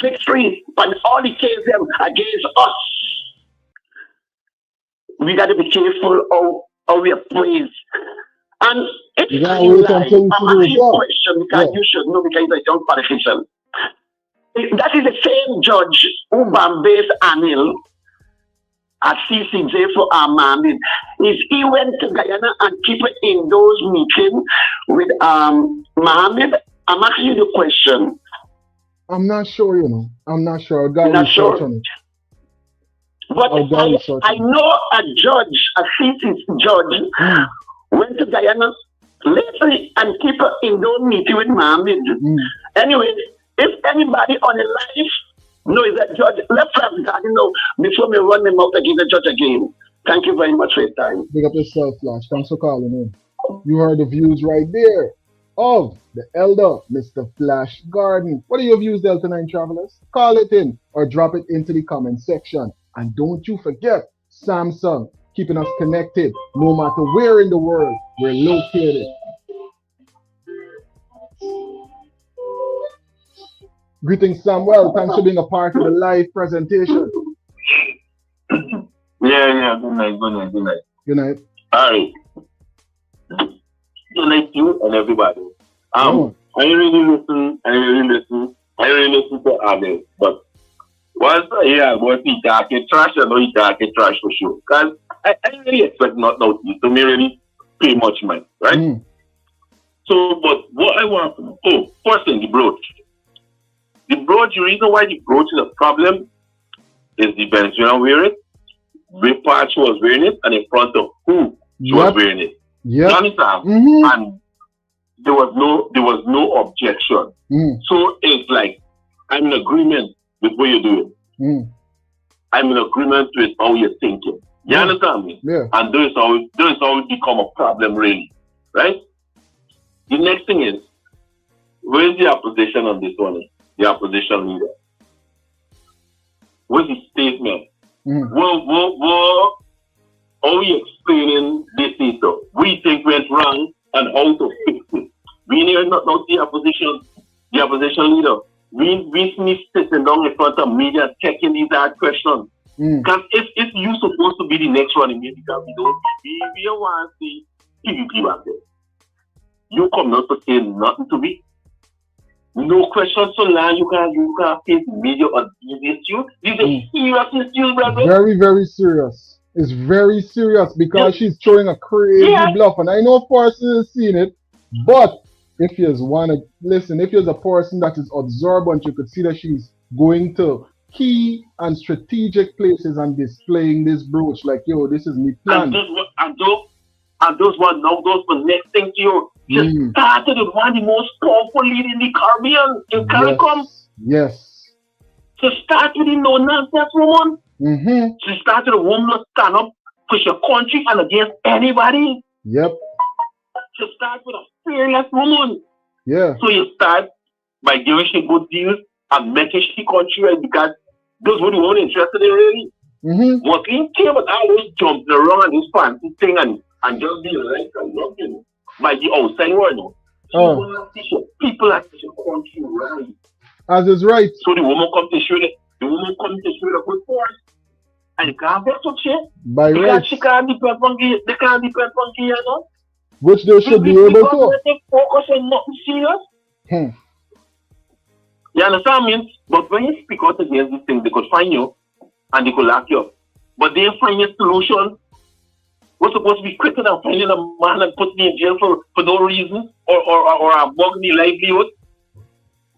F: victory, but all the case them against us. We got to be careful how we are praised. And it's I'm asking you a question because you should know because you're a young politician. That is the same judge who Bambas Anil at CCJ for Armandin. Is he went to Guyana and keep it in those meetings with Mohammed? I'm asking you the question.
A: I'm not sure, you know. I'm not sure.
F: Not sure. On it. But I know a judge, a CCJ judge, went to Guyana lately and keep it in those meetings with Mohammed. Anyway, if anybody on the life knows that judge, let's have that, before we run them out against the judge again. Thank you very much for your time.
A: Big up yourself, Flash. Thanks for calling in. You heard the views right there of the elder, Mr. Flash Garden. What are your views, Delta 9 travelers? Call it in or drop it into the comment section. And don't you forget, Samsung, keeping us connected no matter where in the world we're located. Greetings, Samuel. Thanks for being a part of the live presentation.
L: Yeah. Good night.
A: Good night.
L: All right. Good night to you and everybody. I really listen to others, but once I hear about he talking trash, I know he talking trash for sure. Because I really expect not to me really pay much money, right? So, but what I want to first thing, the brooch. The brooch, the reason why the brooch is a problem is the Venezuelan wear it, which part she was wearing it, and in front of who she was wearing it. You understand? And there was no objection. So it's like I'm in agreement with what you're doing. I'm in agreement with how you're thinking. You understand me?
A: Yeah.
L: And this always become a problem really. Right? The next thing is, where's the opposition on this one? The opposition leader. What's his statement? How are you explaining this issue? We think went wrong and how to fix it. We need not know the opposition leader. We need sitting down in front of media checking these hard questions. Because if you're supposed to be the next running mate, because we don't want to see PvP back there. You come not to say nothing to me. No questions to land. You can face media on these issues. These are serious issues, brother.
A: Very, very serious. It's very serious because she's throwing a crazy bluff. And I know Forces has seen it, but if you want to listen, if you're a person that is observant, you could see that she's going to key and strategic places and displaying this brooch like, yo, this is me plan.
L: And those were next thing to you. She started with one of the most powerful lead in the Caribbean, in CARICOM.
A: Yes.
L: She started with the no-nonsense woman. She started a woman to stand up for your country and against anybody.
A: Yep.
L: You start with a fearless woman.
A: Yeah.
L: So you start by giving she good deals and making she country right because those were the one interested in really. What he came but always jumping around this fancy thing and just being like and nothing by the outside world. People are teaching country right.
A: As is right.
L: So the woman comes to show the good force. And you can't get to shit.
A: By
L: because
A: right.
L: She can't depend on they can't depend on you know.
A: Which they should be able to.
L: They focus on nothing serious. You understand me? But when you speak out against these things, they could find you and they could lock you up. But they find a solution. We're supposed to be quicker than finding a man and putting me in jail for no reason or a bug me livelihood.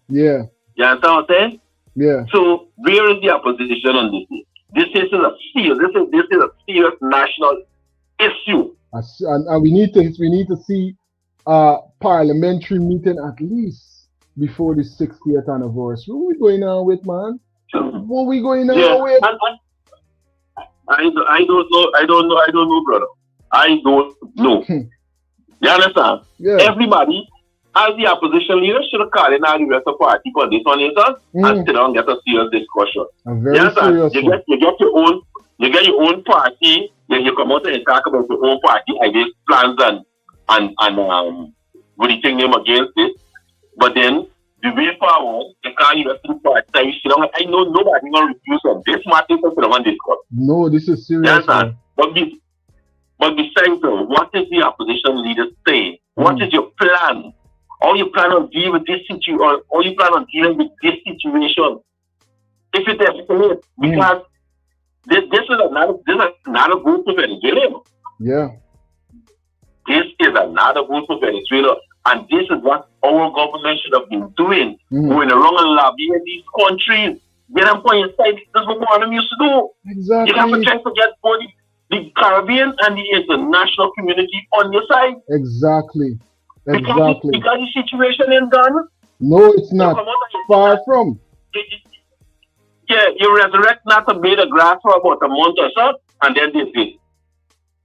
A: Yeah. You
L: understand what I'm saying?
A: Yeah.
L: So where is the opposition on this? This is a serious national issue.
A: And we need to see a parliamentary meeting at least before the 60th anniversary. What are we going on with, man? What are we going on with?
L: I don't know, brother. I don't know. You understand?
A: Yeah.
L: Everybody, as the opposition leader, should have called in all the rest of the party for this one, and sit down and get a serious discussion.
A: A very serious one.
L: You get your own party, then you come out and talk about your own party ideas, plans and what do you think them against it. But then the way forward, you can't even see the party. I know nobody gonna refuse on this matter for the one discuss.
A: No, this is serious.
L: But besides that, what is the opposition leader saying? What is your plan? How you plan on dealing with this situation? How you plan on dealing with this situation? If it escalates, because this is another good for Venezuela.
A: Yeah.
L: This is another good for Venezuela. And this is what our government should have been doing. Going around and lobbying these countries. Get them on your side. That's what one of them used to do.
A: Exactly.
L: You have to try to get both the Caribbean and the international community on your side.
A: Exactly.
L: Because the situation ain't done.
A: No, it's not. Far from.
L: Yeah, you resurrect not to bathe the grass for about a month or so, and then this is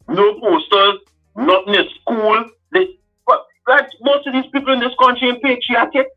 L: no posters, nothing in school. But most of these people in this country are patriotic.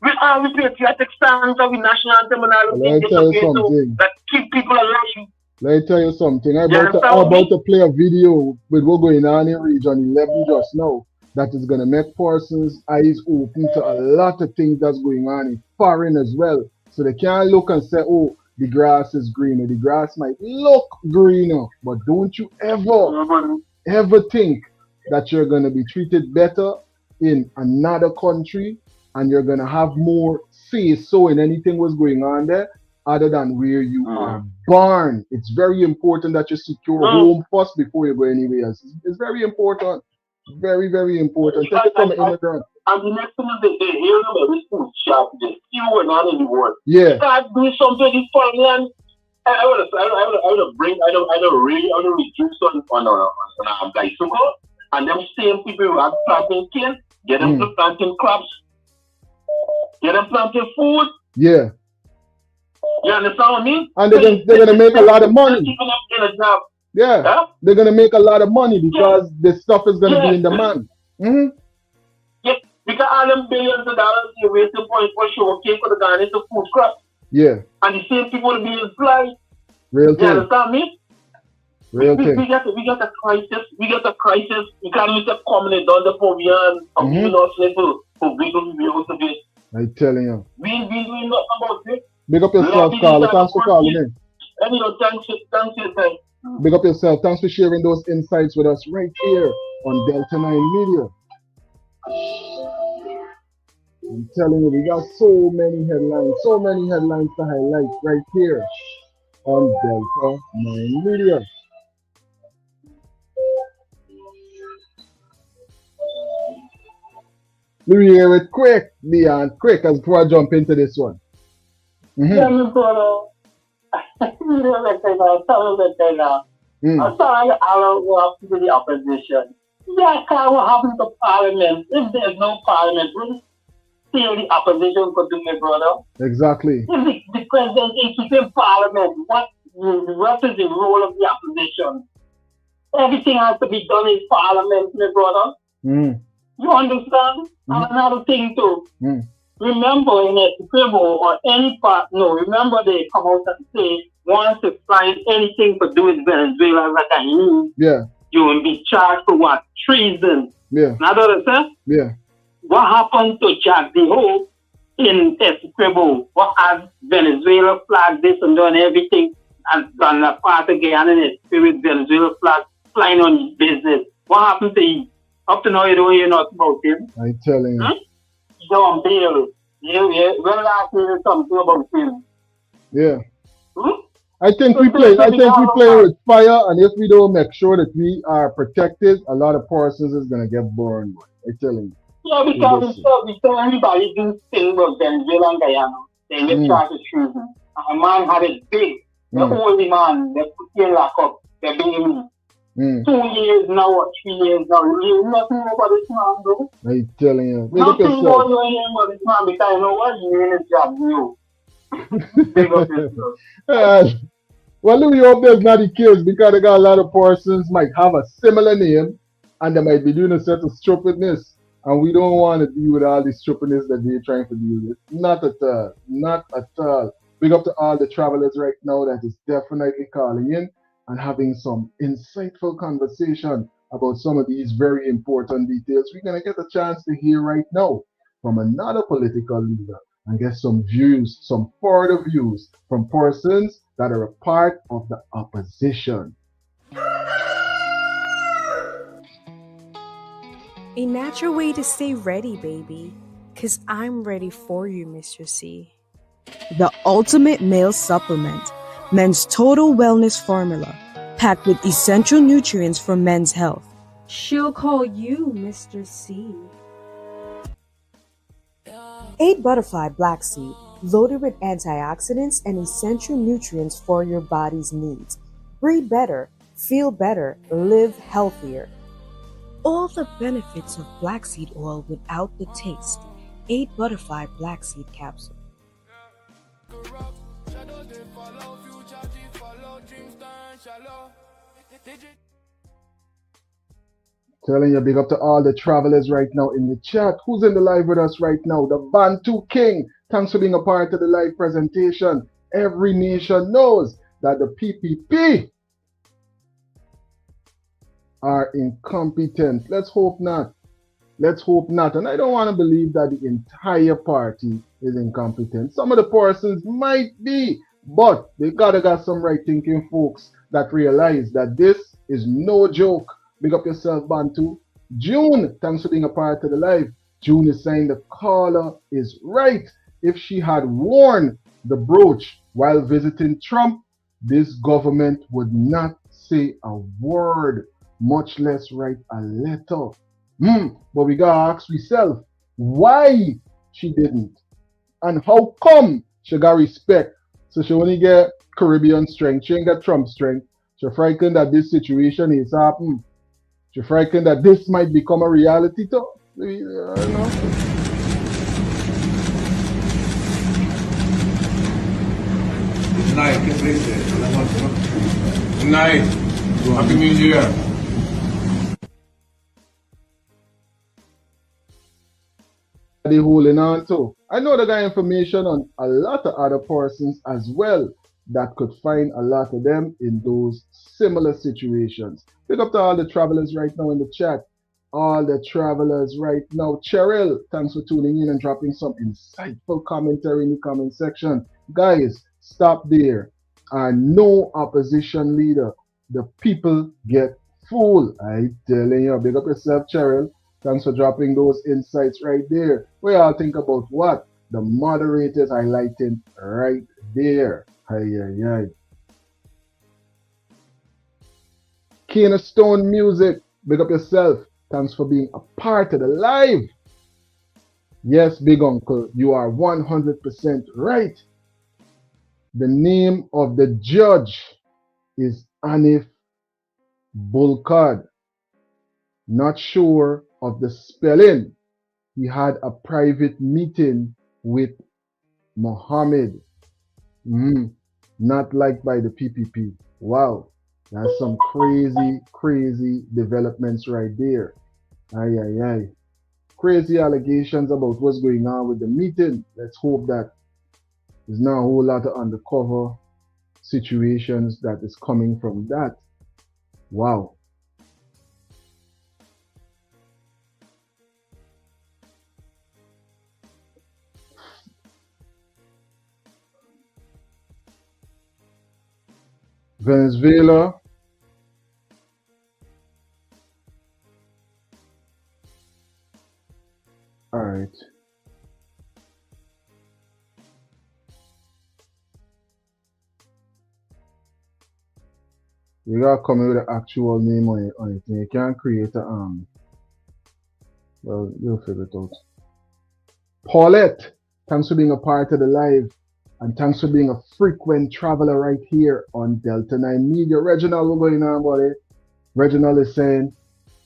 L: We are patriotic stands of the national anthem and all of
A: Let me tell you something.
L: That keep people alive.
A: Let me tell you something. I'm about to play a video with what's going on in Region 11 just now. That is going to make persons' eyes open to a lot of things that's going on in foreign as well. So they can't look and say, oh, the grass is greener. The grass might look greener, but don't you ever think that you're going to be treated better in another country and you're going to have more say-so in anything what's going on there other than where you are born. It's very important that you secure home first before you go anywhere else. It's very important. Very, very important. Take it from an immigrant.
L: And the next thing is they hear about this food shop, they see what's on in the world.
A: Yeah.
L: Start doing something in Finland. I would reduce on bicycle, and them same people who are planting cane, get them planting crops, get them planting food.
A: Yeah.
L: You understand what I mean?
A: And they're gonna make a lot of money. Yeah. Huh? They're gonna make a lot of money because the stuff is gonna be in demand.
L: Yeah, because all them billions of dollars you wasting for sure came for the guy into food crops.
A: Yeah.
L: And the same people will be employed.
A: Real thing.
L: You understand me?
A: Real thing.
L: We got a crisis. We got a crisis. You can't even coming down the phobia and giving us level for people to be able to be.
A: I'm telling you.
L: We ain't been doing nothing about it.
A: Big up yourself, Carl. Thanks for calling in.
L: Anyway, thanks.
A: Big up yourself. Thanks for sharing those insights with us right here on Delta 9 Media. I'm telling you, we got so many headlines to highlight right here on Delta 9 Media. Let me hear it quick, Leon, quick, as before I jump into this one.
F: Yeah, my brother. I'm sorry, I don't go up to the opposition. Yeah, what happened to Parliament? If there's no Parliament, what the opposition could do, my brother?
A: Exactly.
F: If the president is keeping Parliament, what is the role of the opposition? everything has to be done in Parliament, my brother.
A: Mm.
F: You understand? And another thing too. Remember in a Ecuador or any part, no, remember they come out and say, once you find anything to do with Venezuela like I need, you will be charged for what? Treason.
A: Yeah.
F: Now, understand?
A: Yeah.
F: What happened to Jack the Hope in Essequibo? What has Venezuela flag this and done everything and done a part again in his spirit, Venezuela flag flying on his business? What happened to him? Up to now, you don't hear nothing about him.
A: I'm telling you.
F: He's on bail. Yeah. When last year something about him?
A: Yeah. I think we play with fire, and if we don't make sure that we are protected, a lot of persons is gonna get burned. I'm telling you.
F: Yeah, because we saw everybody do things about Venezuela and Guyana. They get charged with treason. A man had it big. The only man, they put him lock up. They beat him. 2 years now or 3 years now. You nothing about this man, bro.
A: I'm telling you.
F: Nothing about you about this man because you know what? You're in his job, you. Big up yourself.
A: Well, Louis, hope that's not the case because they got a lot of persons might have a similar name and they might be doing a set of stupidness. And we don't want to deal with all the stupidness that they're trying to deal with. Not at all. Not at all. Big up to all the travelers right now that is definitely calling in and having some insightful conversation about some of these very important details. We're going to get a chance to hear right now from another political leader and get some views, some further views from persons that are a part of the opposition.
M: A natural way to stay ready, baby. 'Cause I'm ready for you, Mr. C. The ultimate male supplement. Men's total wellness formula. Packed with essential nutrients for men's health. She'll call you Mr. C. 8 Butterfly Black Seed. Loaded with antioxidants and essential nutrients for your body's needs. Breathe better, feel better, live healthier. All the benefits of black seed oil without the taste. 8 Butterfly Black Seed Capsule.
A: Telling you, big up to all the travelers right now in the chat. Who's in the live with us right now? The Bantu King. Thanks for being a part of the live presentation. Every nation knows that the PPP are incompetent. Let's hope not. Let's hope not. And I don't want to believe that the entire party is incompetent. Some of the persons might be, but they gotta got some right thinking folks that realize that this is no joke. Big up yourself, Bantu. June, thanks for being a part of the live. June is saying the caller is right. If she had worn the brooch while visiting Trump, this government would not say a word, much less write a letter. But we gotta ask ourselves why she didn't and how come she got respect. So she only get Caribbean strength, she ain't got Trump strength. She frightened that this situation is happening. She frightened that this might become a reality too. I don't know.
N: Good night. Happy New Year.
A: They holding on to. I know they got information on a lot of other persons as well that could find a lot of them in those similar situations. Pick up to all the travelers right now in the chat. All the travelers right now. Cheryl, thanks for tuning in and dropping some insightful commentary in the comment section. Guys, stop there. No opposition leader. The people get fooled. I telling you, big up yourself, Cheryl. Thanks for dropping those insights right there. We all think about what? The moderators highlighting right there. Ay. Keystone Music, big up yourself. Thanks for being a part of the live. Yes, big uncle, you are 100% right. The name of the judge is Anif Bulkad. Not sure of the spelling. He had a private meeting with Mohammed. Not liked by the PPP. Wow. That's some crazy developments right there. Aye, aye, aye. Crazy allegations about what's going on with the meeting. Let's hope that there's not a whole lot of undercover situations that is coming from that. Wow. Venezuela. All right. You gotta come in with an actual name on it. You can't create a well, you'll figure it out. Paulette, thanks for being a part of the live. And thanks for being a frequent traveler right here on Delta 9 Media. Reginald, what's going on, buddy? Reginald is saying,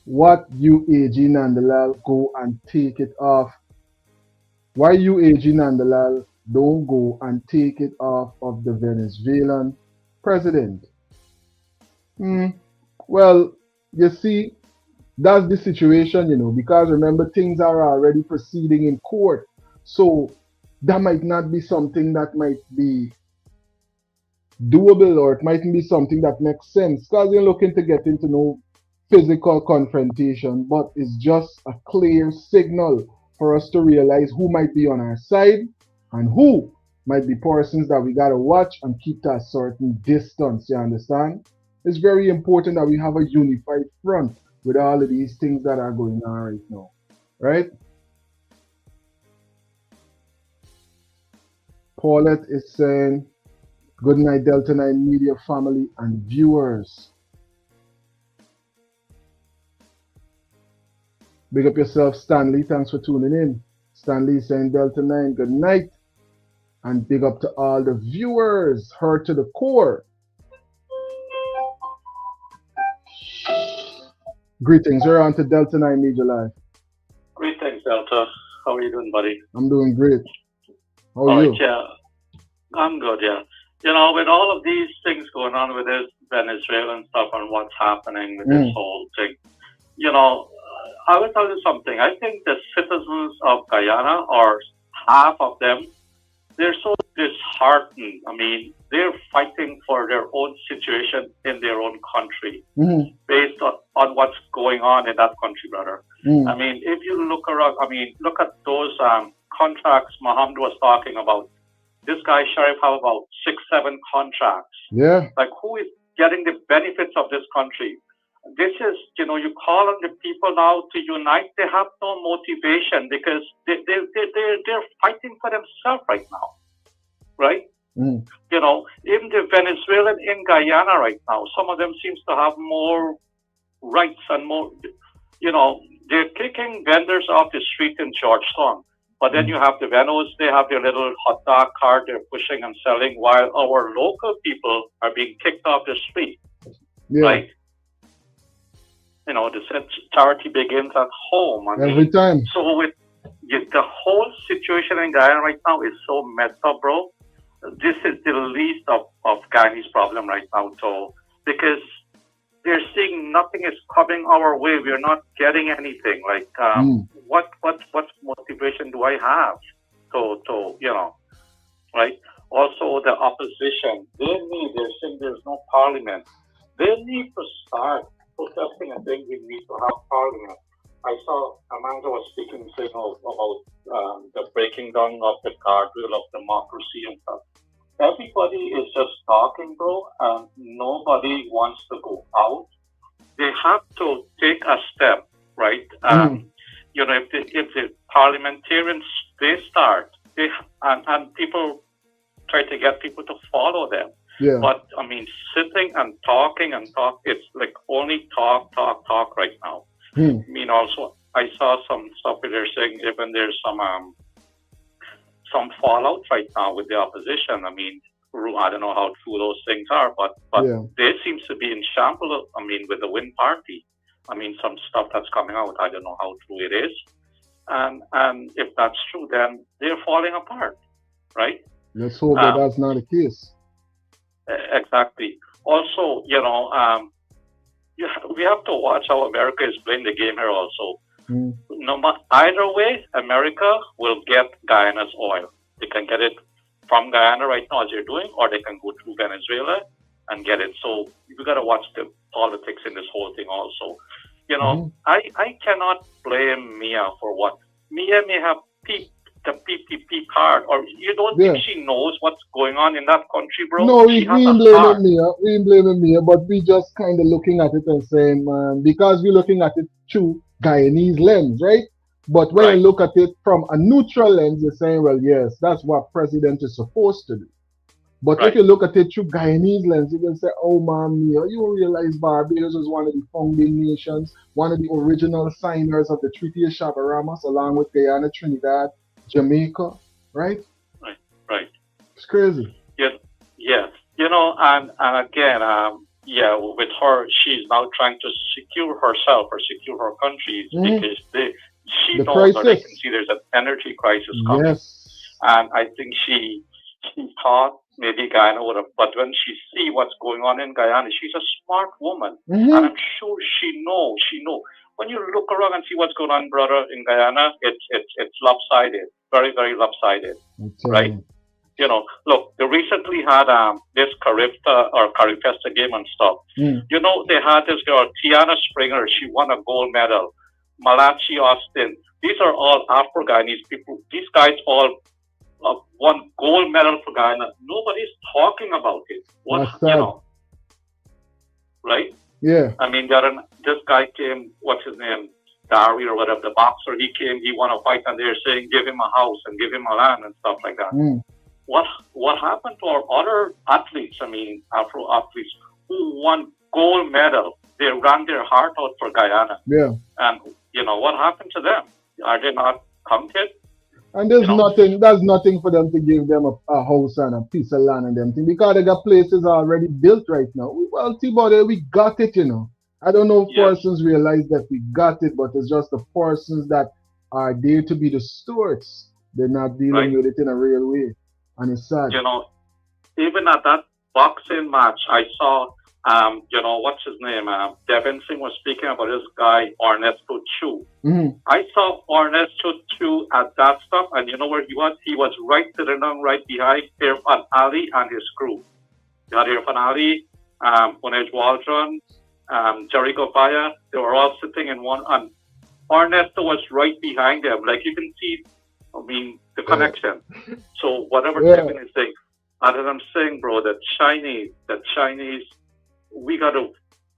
A: what you, AG Nandalal, go and take it off? Why you, AG Nandalal, don't go and take it off of the Venezuelan president? Well, you see, that's the situation, because remember, things are already proceeding in court. So that might not be something that might be doable, or it mightn't be something that makes sense because you're looking to get into no physical confrontation, but it's just a clear signal for us to realize who might be on our side and who might be persons that we gotta watch and keep to a certain distance. You understand? It's very important that we have a unified front with all of these things that are going on right now, right? Paulette is saying, good night, Delta 9 Media family and viewers. Big up yourself, Stanley. Thanks for tuning in. Stanley saying Delta 9, good night. And big up to all the viewers, heard to the core. Greetings. You're on to Delta 9 Media Live.
O: Greetings, Delta. How are you doing, buddy?
A: I'm doing great. How are you?
O: Yeah. I'm good, yeah. With all of these things going on with this Venezuelan stuff and what's happening with this whole thing, I will tell you something. I think the citizens of Guyana, or half of them, they're so disheartened. I mean, they're fighting for their own situation in their own country based on what's going on in that country, brother. I mean, if you look around, look at those contracts Mohammed was talking about. This guy, Sharif, have about 6-7 contracts.
A: Yeah.
O: Like, who is getting the benefits of this country? This is, you call on the people now to unite. They have no motivation because they're fighting for themselves right now, right? Even the Venezuelan in Guyana right now, some of them seems to have more rights and more, they're kicking vendors off the street in Georgetown. But then you have the Venos, they have their little hot dog cart they're pushing and selling, while our local people are being kicked off the street, right? The charity begins at home.
A: Every time.
O: So with the whole situation in Guyana right now is so messed up, bro. This is the least of Guyanese problem right now, so because they're seeing nothing is coming our way. We're not getting anything. Like, what motivation do I have to right? Also, the opposition, they're saying there's no parliament. They need to start protesting and saying we need to have parliament. I saw Amanda was speaking, saying about the breaking down of the guardrail of democracy and stuff. Everybody is just talking, bro, and nobody wants to go out. They have to take a step, right? If the parliamentarians, they start, and people try to get people to follow them.
A: Yeah.
O: But, sitting and talking, it's like only talk right now. Also, I saw some stuff where they're saying even there's some fallout right now with the opposition. I don't know how true those things are, but they seems to be in shambles. With the Win Party. Some stuff that's coming out, I don't know how true it is. And if that's true, then they're falling apart, right?
A: Let's hope that that's not the case.
O: Exactly. also, we have to watch how America is playing the game here also. No matter either way, America will get Guyana's oil. They can get it from Guyana right now as they're doing, or they can go through Venezuela and get it. So we got to watch the politics in this whole thing also. I cannot blame Mia for what. Mia may have peeped the PPP card, or you don't think she knows what's going on in that country, bro?
A: No, we ain't blaming Mia. We ain't blaming Mia, but we just kind of looking at it and saying, man, because we're looking at it through Guyanese lens, right? But when you look at it from a neutral lens, you're saying, well, yes, that's what president is supposed to do. But if you look at it through Guyanese lens, you can say, oh, man, Mia, you realize Barbados was one of the founding nations, one of the original signers of the Treaty of Chavaramos, along with Guyana, Trinidad, Jamaica, right?
O: Right.
A: It's crazy.
O: Yeah. And again, with her, she's now trying to secure herself or secure her countries because she knows or they can see there's an energy crisis coming. And I think she thought maybe Guyana would have, but when she see what's going on in Guyana, she's a smart woman. And I'm sure she knows. When you look around and see what's going on, brother, in Guyana, it's lopsided. Very, very lopsided. Right? Look, they recently had this Carifesta game and stuff. They had this girl, Tiana Springer. She won a gold medal. Malachi Austin. These are all Afro-Guyanese people. These guys all won gold medal for Guyana. Nobody's talking about it. Right?
A: Yeah.
O: I mean, this guy came, what's his name? Dari or whatever, the boxer, he came, he won a fight, and they're saying, give him a house and give him a land and stuff like that. What happened to our other athletes, Afro athletes, who won gold medal? They ran their heart out for Guyana.
A: Yeah.
O: And, what happened to them? Are they not counted?
A: And there's nothing for them to give them a house and a piece of land and them thing, because they got places already built right now. Well, T-Body, we got it, I don't know if persons realize that we got it, but it's just the persons that are there to be the stewards. They're not dealing with it in a real way. And it's sad.
O: Even at that boxing match, I saw, what's his name? Devin Singh was speaking about this guy, Ernesto Chu. I saw Ernesto Chu at that stuff, and you know where he was? He was right sitting down right behind Irfan Ali and his crew. You had Irfan Ali, Unej Waldron, Jerry Gopaya. They were all sitting in one, and Ernesto was right behind them. Like you can see, the connection. So whatever Devin is saying, as I'm saying, bro, the Chinese,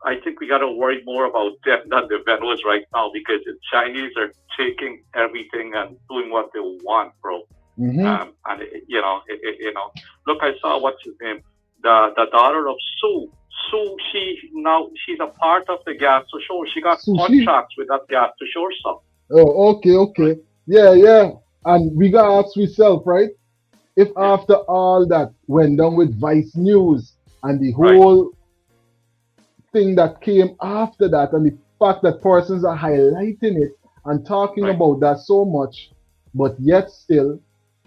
O: I think we gotta worry more about them than the Venezuelans right now, because the Chinese are taking everything and doing what they want, bro. Look, I saw what's his name, the daughter of Sue. Sue, she's a part of the gas to show. She got contracts with that gas to show stuff.
A: Oh, okay. Yeah. And we gotta ask ourselves, right? If after all that went down with Vice News and the whole thing that came after that, and the fact that persons are highlighting it and talking about that so much, but yet still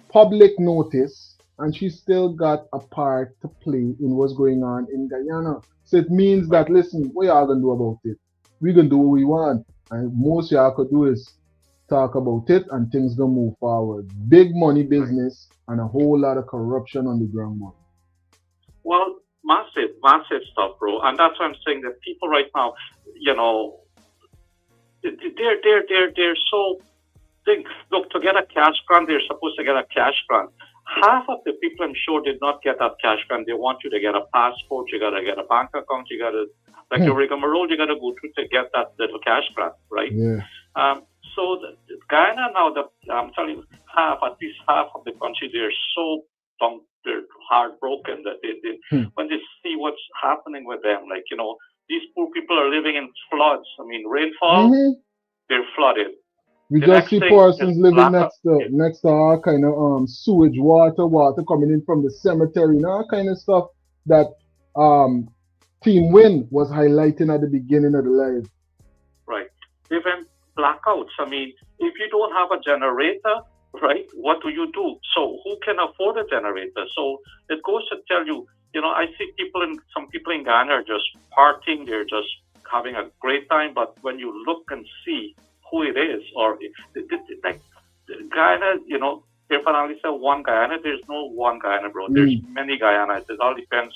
A: public notice, and she still got a part to play in what's going on in Guyana. So it means that, listen, what y'all gonna do about it? We gonna do what we want, and most y'all could do is talk about it, and things gonna move forward. Big money business and a whole lot of corruption on the ground.
O: Well, massive stuff, bro. And that's why I'm saying that people right now, they're so think. Look, to get a cash grant, they're supposed to get a cash grant. Half of the people, I'm sure, did not get that cash grant. They want you to get a passport, you gotta get a bank account, you gotta, like your rigmarole, you gotta go through to get that little cash grant, right?
A: Yeah.
O: So Guyana now, I'm telling you, at least half of the country, they're so dumb, they're heartbroken that they when they see what's happening with them, like, these poor people are living in floods. Rainfall, they're flooded.
A: We just see persons living next to all kind of sewage water coming in from the cemetery, and all kind of stuff that Team Win was highlighting at the beginning of the live.
O: Right. Even blackouts. If you don't have a generator right? What do you do? So who can afford a generator? So it goes to tell you, I see some people in Ghana are just partying, they're just having a great time, but when you look and see who it is, or like Guyana, if I only say one Guyana, there's no one Guyana, bro. There's many Guyanas. It all depends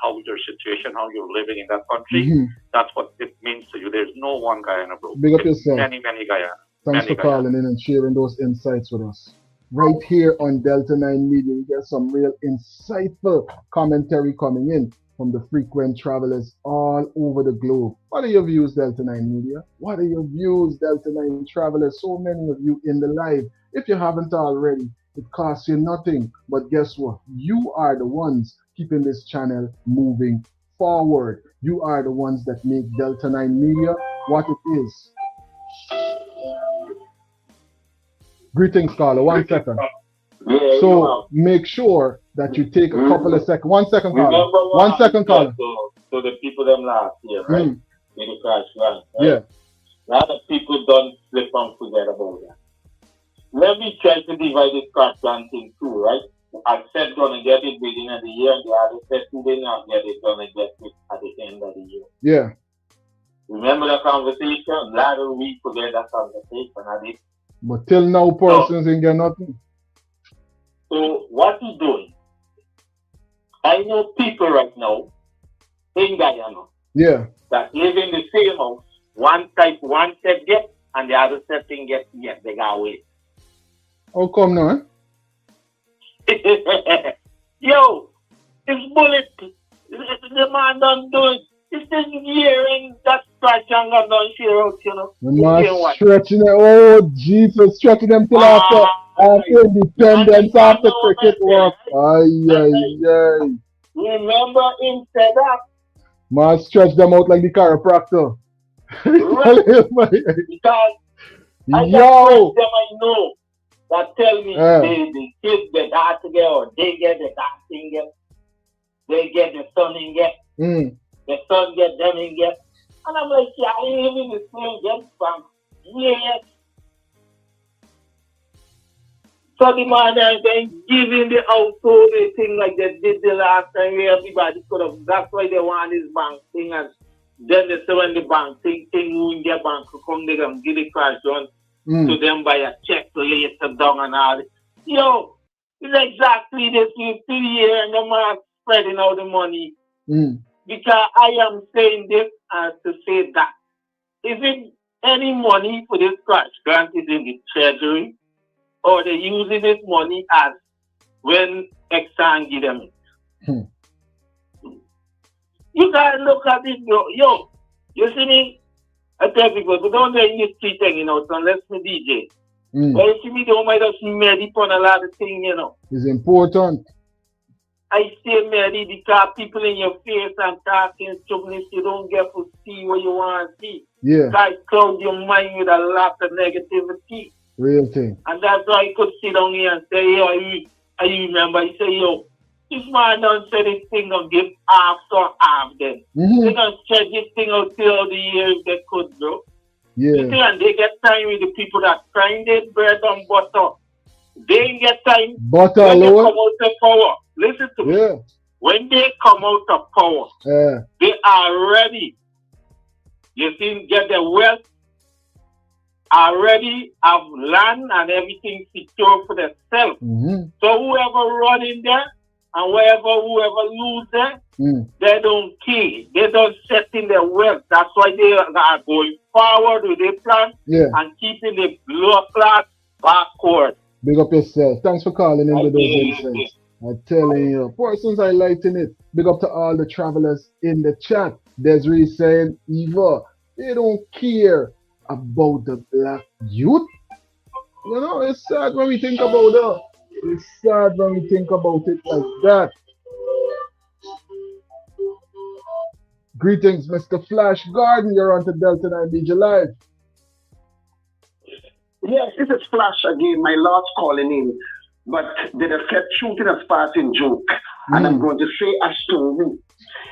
O: how your situation, how you're living in that country. That's what it means to you. There's no one Guyana, bro.
A: Big up yourself.
O: Many Guyana.
A: Thanks for calling in and sharing those insights with us. Right here on Delta 9 Media, we get some real insightful commentary coming in from the frequent travelers all over the globe. What are your views, Delta 9 Media? What are your views, Delta 9 travelers? So many of you in the live. If you haven't already, it costs you nothing. But guess what? You are the ones keeping this channel moving forward. You are the ones that make Delta 9 Media what it is. Greetings, caller. 1 second.
L: Yeah,
A: so make sure that you take a couple of seconds. 1 second, caller. 1 second, caller.
L: So the people them last year, right? In the crash land, right?
A: Yeah.
L: A lot of people don't slip and forget about that. Let me try to divide this crash land thing too, right? I said gonna get it beginning of the year, and the other said today not get it, gonna get it at the end of the year.
A: Yeah.
L: Remember the conversation? A lot of we forget that conversation, and it.
A: But till now, persons ain't get nothing.
L: So what he doing? I know people right now in Guyana that live in the same house. One set get, and the other set thing get. They got away.
A: How come now?
L: Yo, it's bullet. The man done do it. It's this year and that stretch and got done share out,
A: The man stretching it. Oh, Jesus, stretching them till after independence, after cricket work. Ay.
L: Remember him said that?
A: Man stretch them out like the chiropractor.
L: Because I got them I know that tell me the kids get that together, or they get the that thing get, they get the son in get, the son get them in get. And I'm like, yeah, I live in the same get from years. So the man then giving the household a thing like they did the last time where everybody could have, that's why they want this bank thing, and then they say when the bank thing who in their bank come, they can give the cash on to them by a check later down and all. Yo, it's exactly this 2 years and the man spreading out the money. Because I am saying this to say that. Is it any money for this crash grant is in the treasury, or they using this money as when Exxon give them it? You gotta look at it, yo. You see me? I tell people, but don't let you street thing, so unless me DJ. But you see me, don't mind us ready upon a lot of things,
A: It's important.
L: I say ready because people in your face and talking stupidness, you don't get to see what you want to see.
A: Yeah.
L: Guys cloud your mind with a lot of negativity.
A: Real thing.
L: And that's why I could sit down here and say, yo, I remember, I say, yo, this man done say this thing gonna give half to half then. They gonna stretch this thing out till the years they could, bro.
A: Yeah.
L: You see, and they get time with the people that trying their bread and butter. They ain't get time
A: butter
L: when they
A: alone.
L: come out of power. Listen to me. When they come out of power, they are ready. You see, get the wealth, already have land and everything secure for themselves. So whoever run in there and whoever lose there, they don't care. They don't set in their wealth. That's why they are going forward with their plan and keeping the lower class backward.
A: Big up yourself. Thanks for calling in with those insights. I'm telling you, persons highlighting it. Big up to all the travelers in the chat. Desiree saying, Eva, they don't care about the black youth. It's sad when we think about that. It's sad when we think about it like that. Greetings, Mr. Flash Garden. You're on to Delta 9 Media Live.
P: Yes, this is Flash again, my last calling in. But they have kept shooting a passing joke. And I'm going to say a story.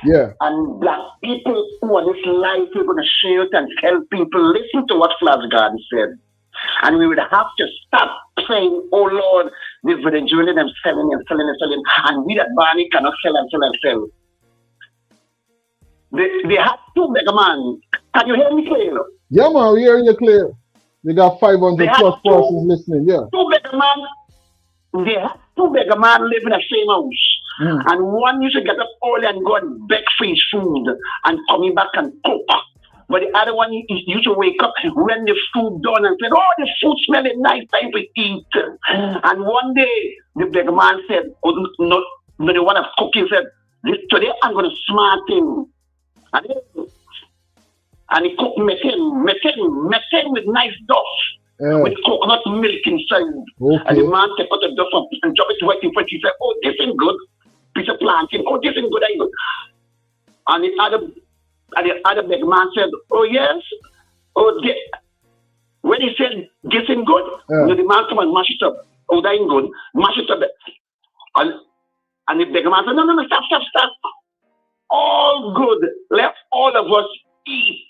A: Yeah.
P: And black people who are this life, we're going to share it and tell people, listen to what Flash Garden said. And we would have to stop saying, oh Lord, the Venezuelan them selling and selling and selling, and we that Barney cannot sell and sell and sell. They have two mega man. Can you hear me clear?
A: Yeah, man, we hearing you clear. They got 500
P: They
A: plus
P: have
A: persons listening, yeah.
P: Two mega man. They have two mega man live in the same house. And one used to get up early and go and beg for his food and coming back and cook. But the other one used to wake up when the food done and said, oh, the food smelling nice, time to eat. And one day, the big man said, oh, no, the one of cooking said, today I'm going to smart him. And he cooked methane with nice duff. With coconut milk inside.
A: Okay.
P: And the man took out the duff and drop it right in front. He said, oh, this is good. Piece of plantain. Oh, this is good. And the other big man said, oh, yes. Oh, when he said, this ain't good, the man come and mash it up. Oh, that ain't good. Mash it up. And the big man said, no, stop. All good. Let all of us eat.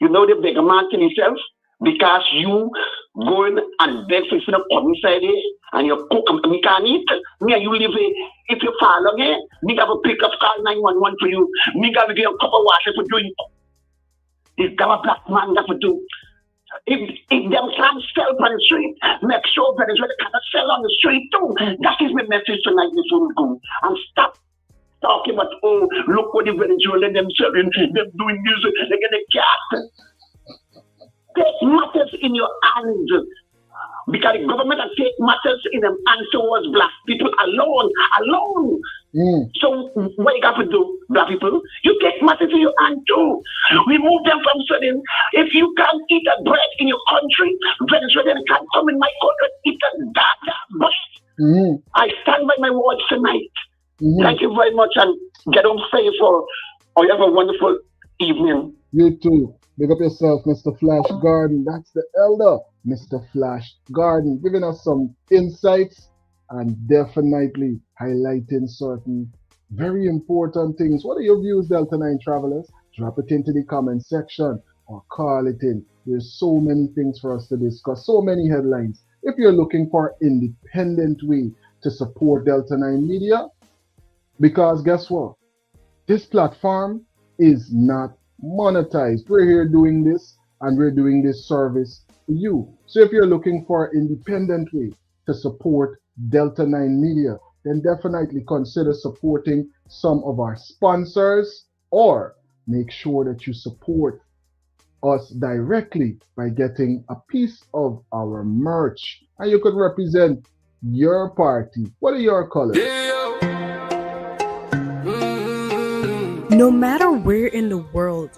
P: You know the big man to himself? Because you going and beg for instead of come inside here and you cook and me can't eat. Me and you live here. If you fall on here, me have a pick up call 911 for you. Me have to get a cup of water for doing. It's got a black man that for do. If them can't sell on the street, make sure Venezuela cannot sell on the street too. That is my message tonight before we go. And stop talking about, oh, look what the Venezuelan them selling, them doing this, they get a cat. Take matters in your hands. Because the government has taken matters in them hands towards black people alone. So what you got to do, black people? You take matters in your hand too. Remove them from sudden. If you can't eat a bread in your country, Venezuelan can't come in my country and eat a bread. I stand by my words tonight. Thank you very much and get on safe or you have a wonderful evening.
A: You too. Big up yourself, Mr. Flash Garden. That's the elder, Mr. Flash Garden, giving us some insights and definitely highlighting certain very important things. What are your views, Delta 9 travelers? Drop it into the comment section or call it in. There's so many things for us to discuss, so many headlines. If you're looking for an independent way to support Delta 9 Media, because guess what? This platform is not monetized. We're here doing this and we're doing this service for you. So if you're looking for an independent way to support Delta 9 Media, then definitely consider supporting some of our sponsors or make sure that you support us directly by getting a piece of our merch. And you could represent your party. What are your colors?
M: No matter where in the world,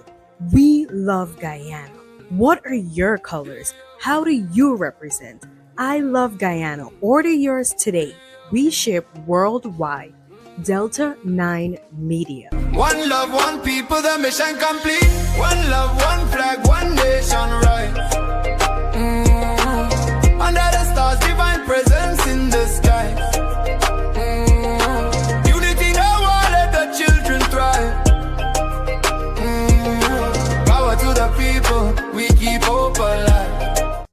M: we love Guyana. What are your colors? How do you represent? I love Guyana. Order yours today. We ship worldwide. Delta 9 Media.
Q: One love, one people, the mission complete. One love, one flag, one nation, right? Under the stars, divine presence in the sky. Unity, no war, let the children thrive. Power to the people, we keep hope alive.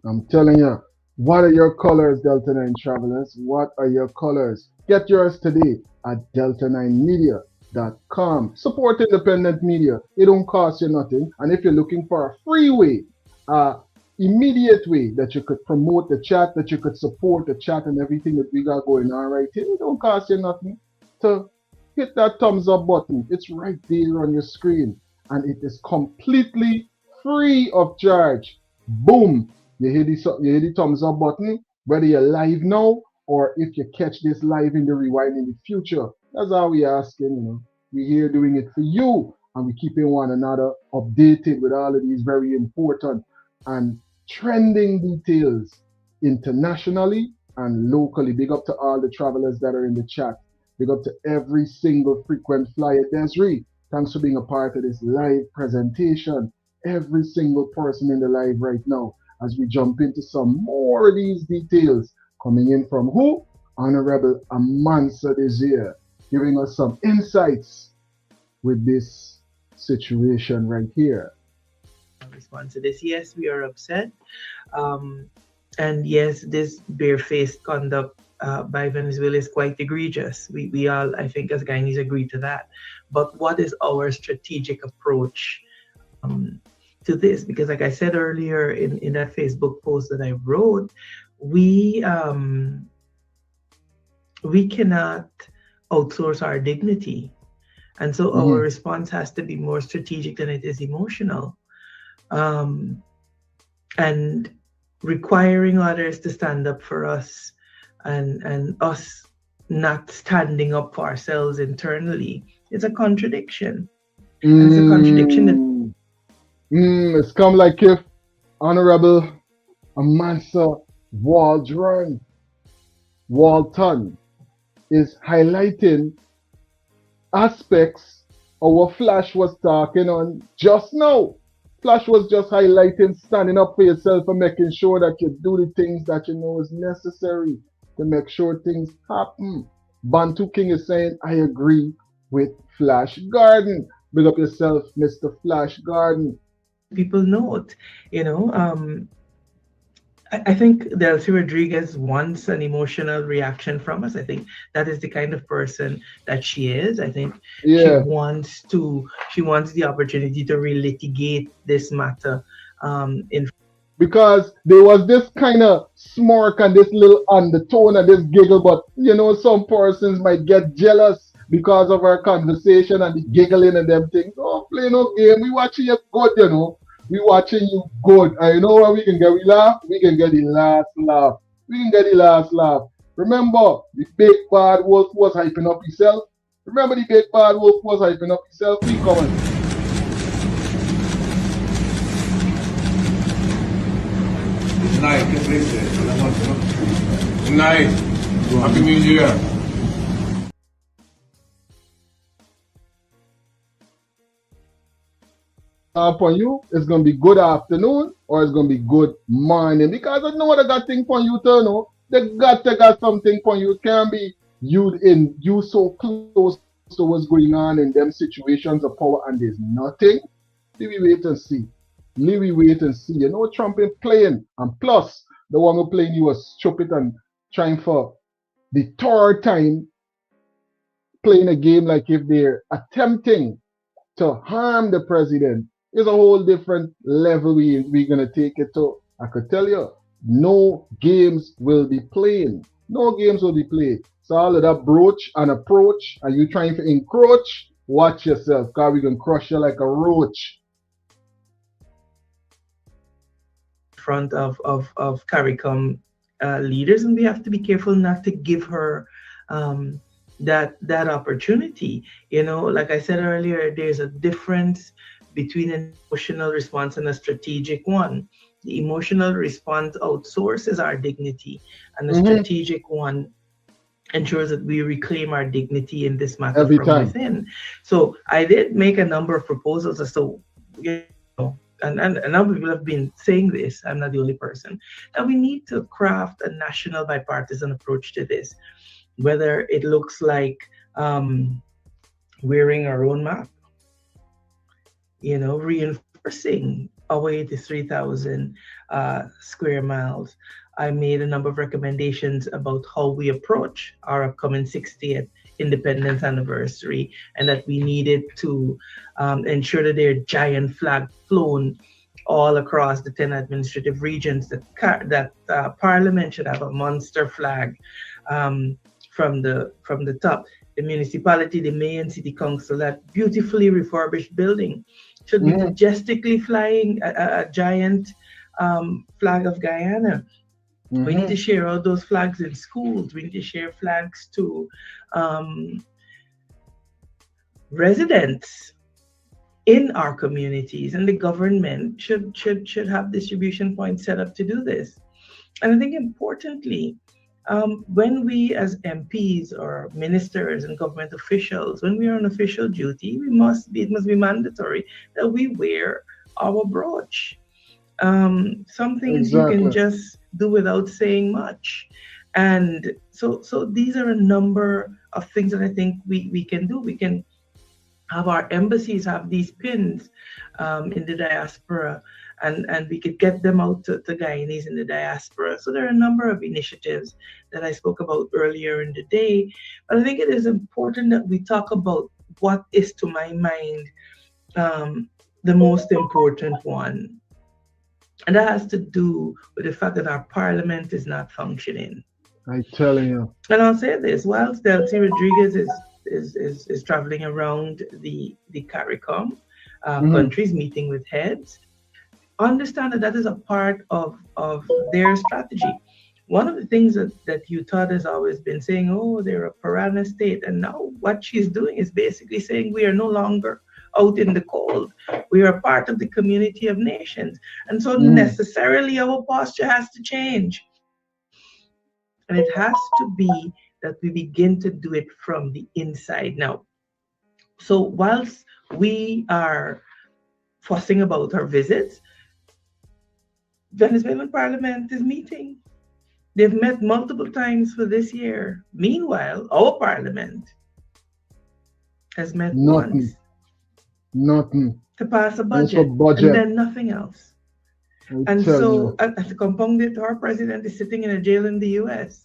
A: I'm telling you, what are your colors, Delta 9 travelers? What are your colors? Get yours today at delta9media.com. Support independent media. It don't cost you nothing. And if you're looking for a free way, immediate way that you could promote the chat, that you could support the chat and everything that we got going on right here, it don't cost you nothing to hit that thumbs up button. It's right there on your screen and it is completely free of charge. Boom. You hear the thumbs up button, whether you're live now or if you catch this live in the rewind in the future. That's how we asking, We're here doing it for you and we keeping one another updated with all of these very important and trending details internationally and locally. Big up to all the travelers that are in the chat. Big up to every single frequent flyer. Desiree, thanks for being a part of this live presentation. Every single person in the live right now. As we jump into some more of these details coming in from who? Honorable Amansa Desir, giving us some insights with this situation right here.
R: response to this. Yes, we are upset. And yes, this barefaced conduct by Venezuela is quite egregious. We all, I think, as Guyanese agree to that. But what is our strategic approach to this? Because, like I said earlier in that Facebook post that I wrote, we cannot outsource our dignity. And so our response has to be more strategic than it is emotional. And requiring others to stand up for us and us not standing up for ourselves internally is a contradiction. And it's a contradiction that
A: It's come like if Honorable Amasa Walton is highlighting aspects of what Flash was talking on just now. Flash was just highlighting standing up for yourself and making sure that you do the things that you know is necessary to make sure things happen. Bantu King is saying, I agree with Flash Garden. Big up yourself, Mr. Flash Garden.
R: people note, I think Delcy Rodriguez wants an emotional reaction from us. I think that is the kind of person that she is. I think she wants the opportunity to relitigate this matter
A: because there was this kind of smirk and this little undertone and this giggle, but some persons might get jealous because of our conversation and the giggling and them things. Oh, play no game. We watching you good, We watching you good. And you know what we can get? We laugh. We can get the last laugh. We can get the last laugh. Remember, the big bad wolf was hyping up himself. Remember the big bad wolf was hyping up himself. We coming.
N: Good night. Good night. Happy New Year.
A: For you, it's gonna be good afternoon or it's gonna be good morning, because I know they got thing for you to know. They got to got something for you. It can't be you so close to what's going on in them situations of power and there's nothing. Let me wait and see. Trump ain't playing, and plus the one who playing you was stupid and trying for the third time playing a game like if they're attempting to harm the president. Is a whole different level we're going to take it to. I could tell you, no games will be played. No games will be played. So all of that brooch and approach, and you trying to encroach, watch yourself, because we can crush you like a roach.
R: Front of CARICOM leaders, and we have to be careful not to give her that opportunity. Like I said earlier, there's a difference between an emotional response and a strategic one. The emotional response outsources our dignity, and the strategic one ensures that we reclaim our dignity in this matter from within. So I did make a number of proposals as to, and a number of people have been saying this, I'm not the only person, that we need to craft a national bipartisan approach to this, whether it looks like wearing our own map, reinforcing our 83,000 square miles. I made a number of recommendations about how we approach our upcoming 60th independence anniversary, and that we needed to ensure that there are giant flags flown all across the 10 administrative regions, that Parliament should have a monster flag from the top. The municipality, the mayor and city council, that beautifully refurbished building should be majestically flying a giant flag of Guyana. We need to share all those flags in schools. We need to share flags to residents in our communities, and the government should have distribution points set up to do this. And I think importantly, when we as MPs or ministers and government officials, when we are on official duty, it must be mandatory that we wear our brooch. Some things you can just do without saying much. And so these are a number of things that I think we can do. We can have our embassies have these pins in the diaspora, and we could get them out to Guyanese in the diaspora. So there are a number of initiatives that I spoke about earlier in the day. But I think it is important that we talk about what is, to my mind, the most important one. And that has to do with the fact that our parliament is not functioning.
A: I'm telling you.
R: And I'll say this, whilst Delcy Rodriguez is traveling around the CARICOM countries, meeting with heads, understand that that is a part of their strategy. One of the things that Utah has always been saying, oh, they're a piranha state. And now what she's doing is basically saying we are no longer out in the cold. We are part of the community of nations. And so necessarily our posture has to change. And it has to be that we begin to do it from the inside. Now, so whilst we are fussing about our visits, Venezuelan Parliament is meeting. They've met multiple times for this year. Meanwhile, our Parliament has met once.
A: Nothing.
R: To pass a budget. And then nothing else. And so, to compound it, our president is sitting in a jail in the US.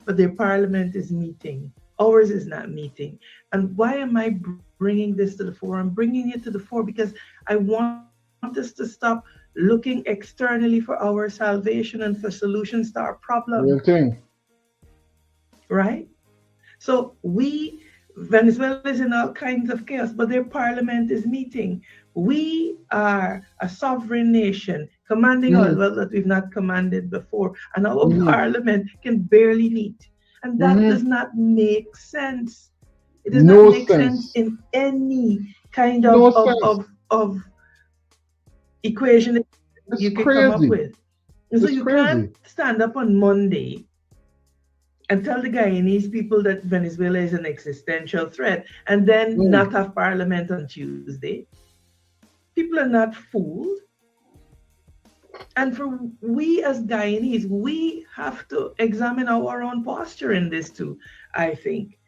R: But their parliament is meeting. Ours is not meeting. And why am I bringing this to the fore? I'm bringing it to the fore because I want us to stop looking externally for our salvation and for solutions to our problems.
A: Real thing.
R: Right? So Venezuela is in all kinds of chaos, but their parliament is meeting. We are a sovereign nation commanding oil well that we've not commanded before, and our parliament can barely meet. And that does not make sense. It does not make sense in any kind of equation that you can come up with. And so you can't stand up on Monday and tell the Guyanese people that Venezuela is an existential threat, and then not have parliament on Tuesday. People are not fooled. And for we as Guyanese, we have to examine our own posture in this too, I think.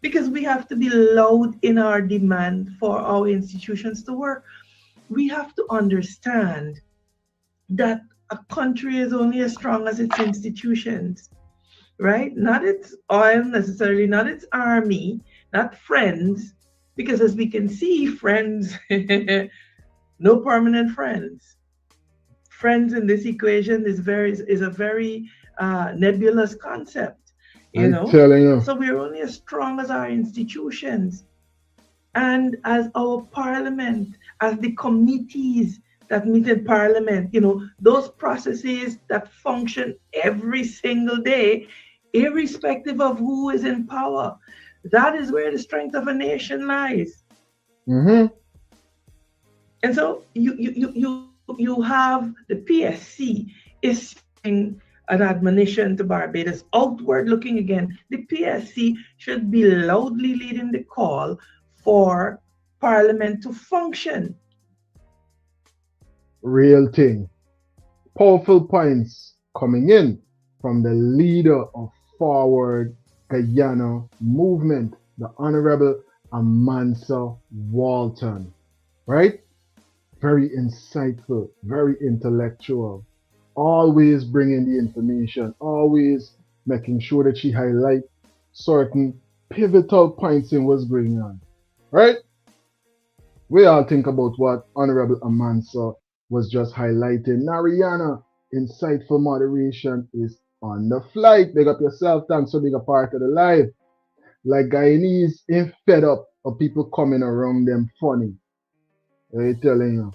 R: Because we have to be loud in our demand for our institutions to work. We have to understand that a country is only as strong as its institutions. Right? Not its oil necessarily, not its army, not friends, because as we can see, friends, no permanent friends. Friends in this equation is a very nebulous concept, you know?
A: Telling you.
R: So we're only as strong as our institutions and as our parliament, as the committees that meet in parliament, you know, those processes that function every single day, irrespective of who is in power. That is where the strength of a nation lies. And so you have the PSC issuing an admonition to Barbados, outward looking again. The PSC should be loudly leading the call for Parliament to function.
A: Real thing. Powerful points coming in from the leader of Forward Guyana movement, the Honorable Amansa Walton. Right? Very insightful, very intellectual, always bringing the information, always making sure that she highlight certain pivotal points in what's going on. Right? We all think about what Honorable Amansa was just highlighting. Nariana, insightful moderation is on the flight. Big up yourself, thanks for being a part of the live. Like Guyanese ain't fed up of people coming around them funny. I telling you,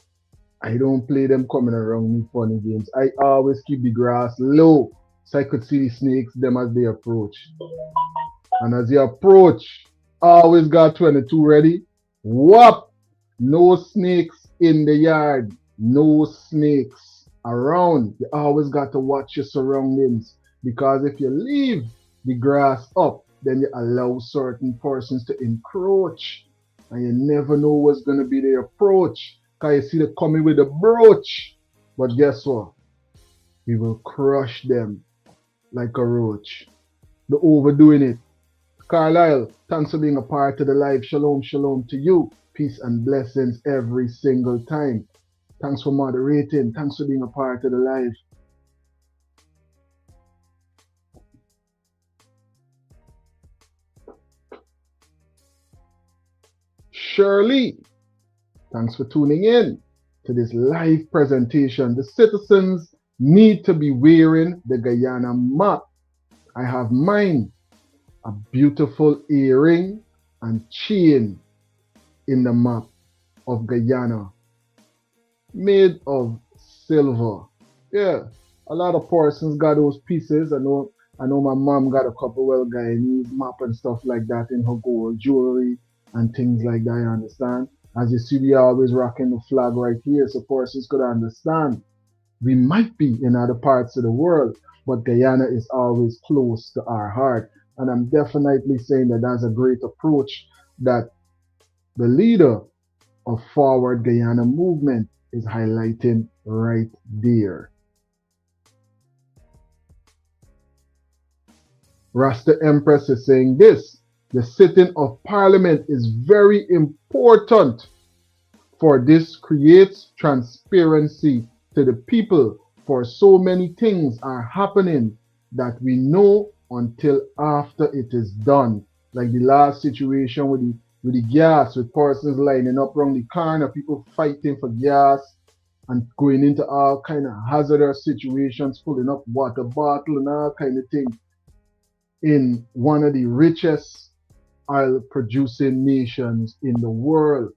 A: I don't play them coming around me funny games. I always keep the grass low so I could see the snakes them as they approach. And as they approach, always got 22 ready. Whop! No snakes in the yard. No snakes around. You always got to watch your surroundings, because if you leave the grass up, then you allow certain persons to encroach, and you never know what's going to be their approach, because you see them coming with a brooch. But guess what? We will crush them like a roach. They're overdoing it. Carlisle, thanks for being a part of the live. Shalom, shalom to you. Peace and blessings every single time. Thanks for moderating. Thanks for being a part of the live. Shirley, thanks for tuning in to this live presentation. The citizens need to be wearing the Guyana map. I have mine, a beautiful earring and chain in the map of Guyana, made of silver. Yeah, a lot of persons got those pieces. I know my mom got a couple well Guyanese map and stuff like that in her gold jewelry and things like that, you understand? As you see, we are always rocking the flag right here, so persons could understand. We might be in other parts of the world, but Guyana is always close to our heart. And I'm definitely saying that that's a great approach that the leader of Forward Guyana movement is highlighting right there. Rasta Empress is saying this: the sitting of Parliament is very important, for this creates transparency to the people, for so many things are happening that we know until after it is done. Like the last situation with the gas, with persons lining up around the corner, people fighting for gas and going into all kind of hazardous situations, pulling up water bottle and all kind of things in one of the richest oil producing nations in the world.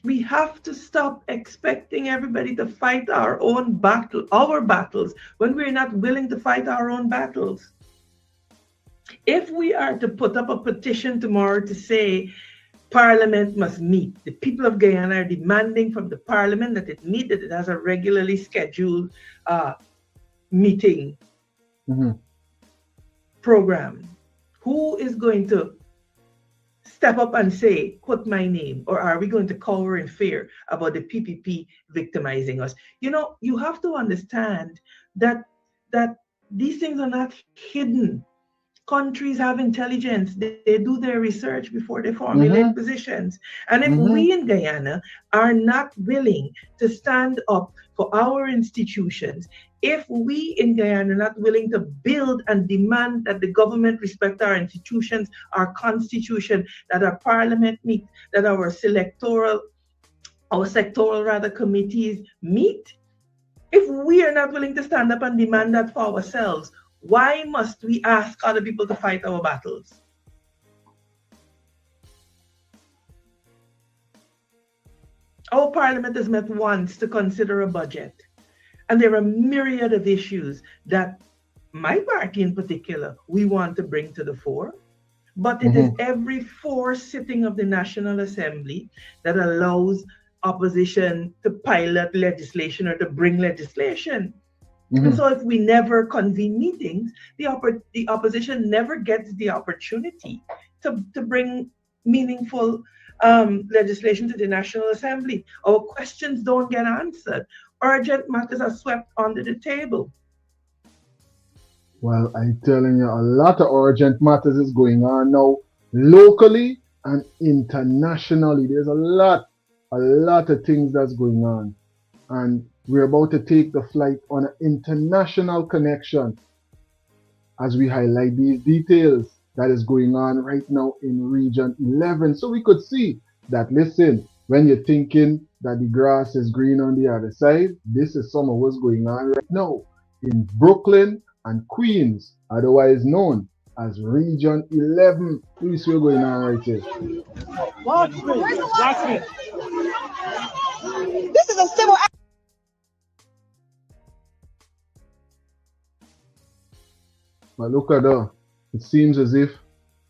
R: We have to stop expecting everybody to fight our battles, when we're not willing to fight our own battles. If we are to put up a petition tomorrow to say Parliament must meet, the people of Guyana are demanding from the Parliament that it meet, that it has a regularly scheduled meeting program. Who is going to step up and say, put my name? Or are we going to cower in fear about the PPP victimizing us? You know, you have to understand that these things are not hidden. Countries have intelligence. They do their research before they formulate positions. And if we in Guyana are not willing to stand up for our institutions, if we in Guyana are not willing to build and demand that the government respect our institutions, our constitution, that our parliament meet, that our sectoral committees meet, if we are not willing to stand up and demand that for ourselves, why must we ask other people to fight our battles? Our parliament has met once to consider a budget. And there are a myriad of issues that my party in particular, we want to bring to the fore. But it is every fourth sitting of the National Assembly that allows opposition to pilot legislation or to bring legislation. And so if we never convene meetings, the opposition never gets the opportunity to bring meaningful legislation to the National Assembly. Our questions don't get answered. Urgent matters are swept under the table.
A: Well, I'm telling you, a lot of urgent matters is going on now, locally and internationally. There's a lot of things that's going on. And we're about to take the flight on an international connection as we highlight these details that is going on right now in Region 11. So we could see that, listen, when you're thinking that the grass is green on the other side, this is some of what's going on right now in Brooklyn and Queens, otherwise known as Region 11. Please see what's going on right here.
S: This is a civil act.
A: But look at that. It seems as if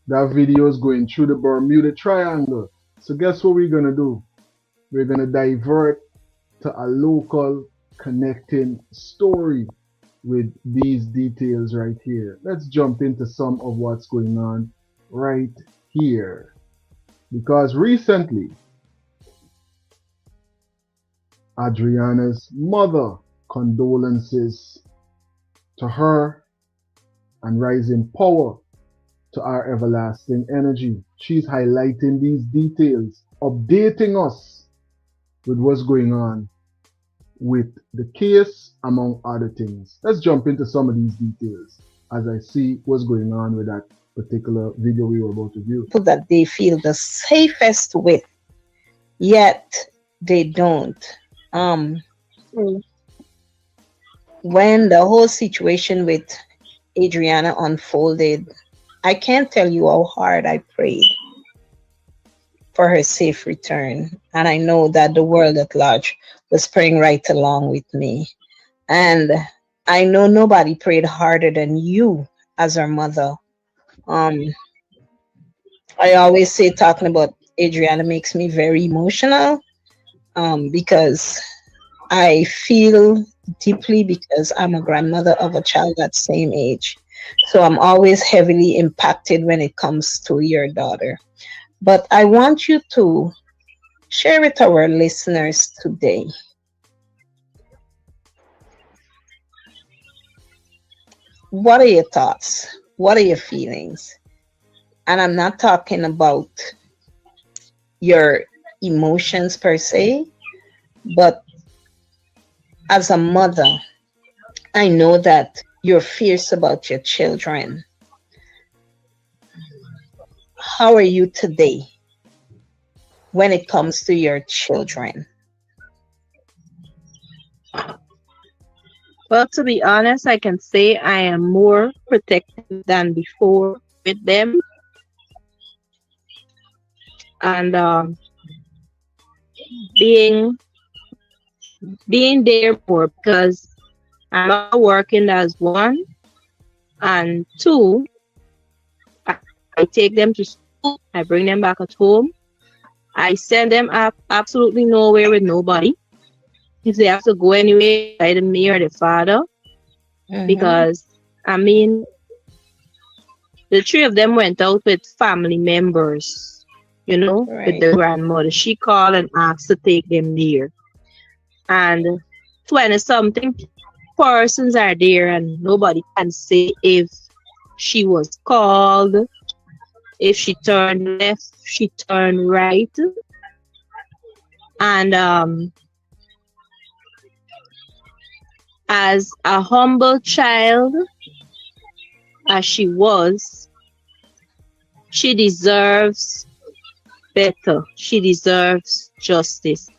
A: that video is going through the Bermuda Triangle. So guess what we're going to do? We're going to divert to a local connecting story with these details right here. Let's jump into some of what's going on right here. Because recently, Adriana's mother, condolences to her and rising power to our everlasting energy. She's highlighting these details, updating us with what's going on with the case, among other things. Let's jump into some of these details as I see what's going on with that particular video we were about to view.
S: That they feel the safest with, yet they don't. When the whole situation with Adriana unfolded, I can't tell you how hard I prayed for her safe return. And I know that the world at large was praying right along with me. And I know nobody prayed harder than you as her mother. I always say talking about Adriana makes me very emotional, because I feel deeply, because I'm a grandmother of a child that same age. So I'm always heavily impacted when it comes to your daughter. But I want you to share with our listeners today what are your thoughts? What are your feelings? And I'm not talking about your emotions per se, but as a mother, I know that you're fierce about your children. How are you today when it comes to your children?
T: Well, to be honest, I can say I am more protective than before with them. And being there more, because I'm not working as one, and two, I take them to school, I bring them back at home, I send them up absolutely nowhere with nobody. If they have to go anywhere, either me or the father, because I mean, the three of them went out with family members, you know, with the grandmother. She called and asked to take them there. And 20-something persons are there, and nobody can say if she was called, if she turned left, she turned right. And as a humble child as she was, she deserves better. She deserves justice,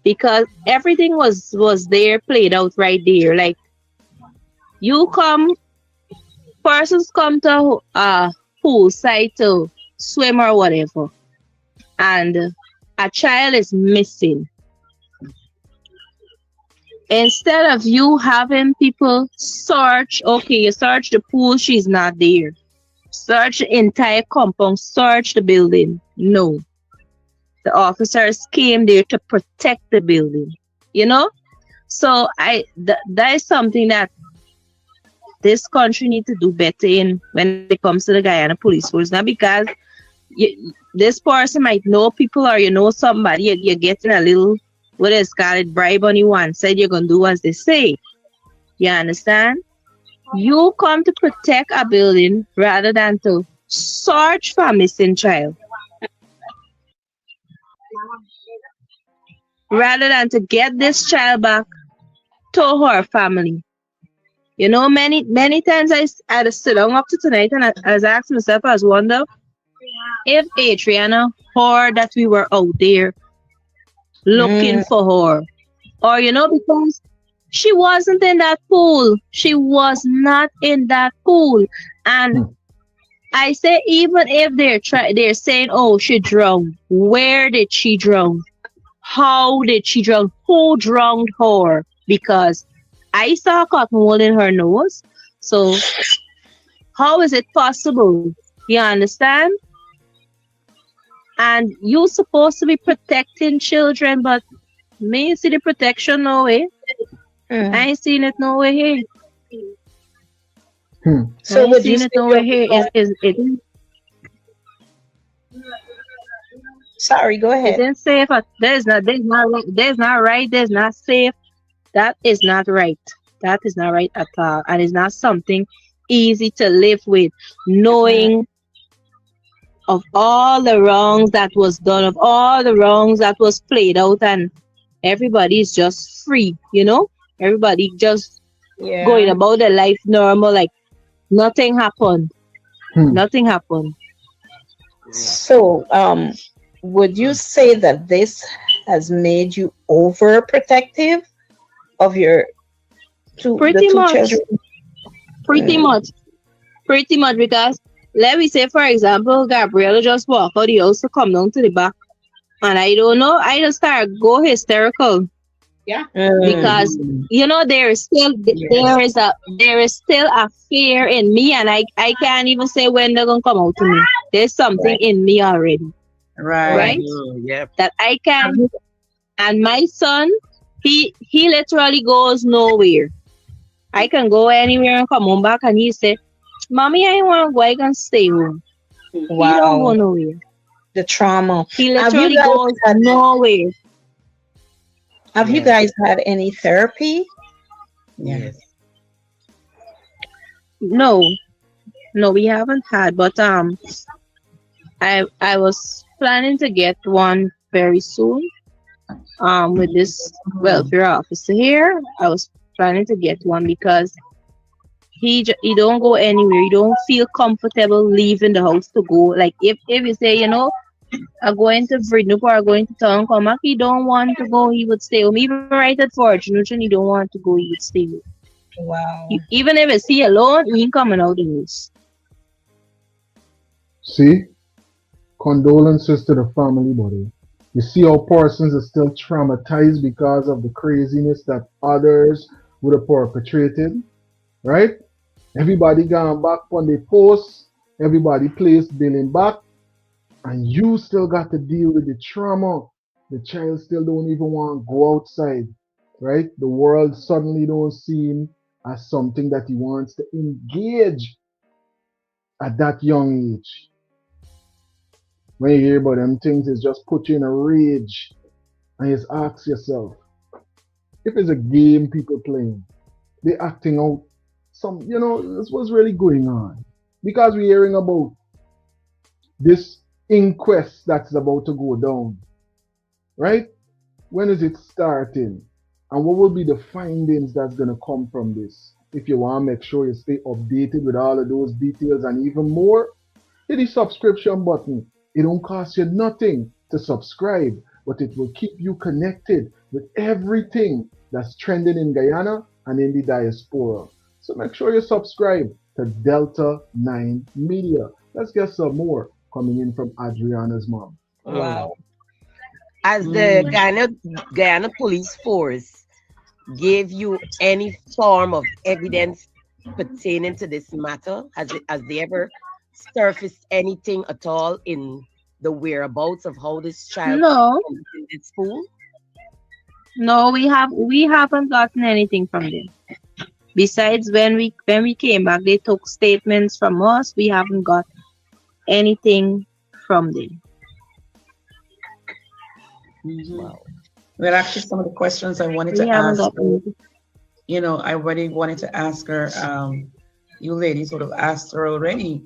T: because everything was there, played out right there. Like, persons come to poolside to swim or whatever, and a child is missing. Instead of you having people search, okay, you search the pool, she's not there. Search the entire compound, search the building. No. The officers came there to protect the building, you know? So that is something that this country needs to do better in when it comes to the Guyana police force. Not because this person might know people, or you know somebody, you're getting a little, what is called, bribe on you one side, you're going to do as they say. You understand? You come to protect a building rather than to search for a missing child. Rather than to get this child back to her family. You know, many times I sit down up to tonight and I was asking myself, I was wondering if Adriana heard that we were out there looking for her. Or, you know, because she wasn't in that pool. She was not in that pool. And I say, even if they're saying, oh, she drowned. Where did she drown? How did she drown? Who drowned her? Because I saw cotton wool in her nose. So how is it possible? You understand? And you're supposed to be protecting children, but me see the protection no way. I ain't seen it nowhere here.
S: So would you
T: seen it nowhere here?
S: Sorry, go ahead.
T: Isn't safe. There's not right. There's not safe. That is not right. That is not right at all, and it's not something easy to live with, knowing of all the wrongs that was done, of all the wrongs that was played out, and everybody's just free, you know? Everybody just going
S: Yeah.
T: about their life normal, like nothing happened. Nothing happened.
S: So, would you say that this has made you overprotective of your the
T: Pretty
S: two
T: much.
S: children?
T: Pretty much. Pretty much, because let me say, for example, Gabriella just walk out the house to come down to the back, and I don't know, I just start go hysterical.
S: Yeah.
T: Because you know there is still a fear in me, and I can't even say when they're gonna come out to me. There's something in me already, right?
U: Yep.
T: That I can. And my son, he literally goes nowhere. I can go anywhere and come on back, and he say, "Mommy, I want to go. I can stay home." He don't go nowhere.
S: The trauma.
T: He
S: Have you
T: literally
S: guys
T: goes
S: had
T: nowhere.
S: Have you guys had any therapy?
U: Yes.
T: No, we haven't had, but I was planning to get one very soon. With this welfare officer here, I was planning to get one because he don't go anywhere. He don't feel comfortable leaving the house to go. Like if you say, you know, I'm going to Vridnup or going to town, come back, he don't want to go. He would stay home. Even right at Fortune, he don't want to go. He would stay home.
S: Wow.
T: Even if it's he alone, he ain't coming out the house.
A: See? Condolences to the family, buddy. You see how persons are still traumatized because of the craziness that others would have perpetrated, right? Everybody gone back on their posts, everybody placed billing back, and you still got to deal with the trauma. The child still don't even want to go outside, right? The world suddenly don't see him as something that he wants to engage at that young age. When you hear about them things, it's just put you in a rage. And you just ask yourself, if it's a game people playing, they acting out some, this was really going on. Because we're hearing about this inquest that's about to go down, right? When is it starting? And what will be the findings that's going to come from this? If you want to make sure you stay updated with all of those details and even more, hit the subscription button. It don't cost you nothing to subscribe, but it will keep you connected with everything that's trending in Guyana and in the diaspora. So make sure you subscribe to Delta 9 Media. Let's get some more coming in from Adriana's mom.
U: Wow. As the Guyana Police Force gave you any form of evidence pertaining to this matter? Has they ever surfaced anything at all in the whereabouts of how this child was in this school?
T: No, we haven't gotten anything from them. Besides, when we came back, they took statements from us. We haven't got anything from them.
V: Wow. Well, actually, some of the questions I wanted to
T: We haven't
V: ask,
T: got anything.
V: I already wanted to ask her. You ladies sort of asked her already,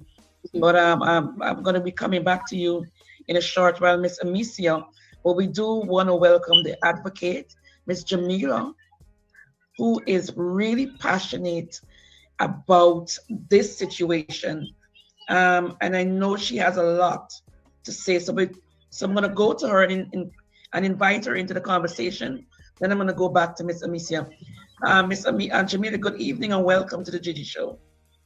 V: but I'm going to be coming back to you in a short while, Miss Amicia. But we do want to welcome the advocate, Miss Jamila, who is really passionate about this situation. And I know she has a lot to say. So I'm going to go to her and invite her into the conversation. Then I'm going to go back to Miss Amicia. Miss Jamila, good evening and welcome to the Gigi Show.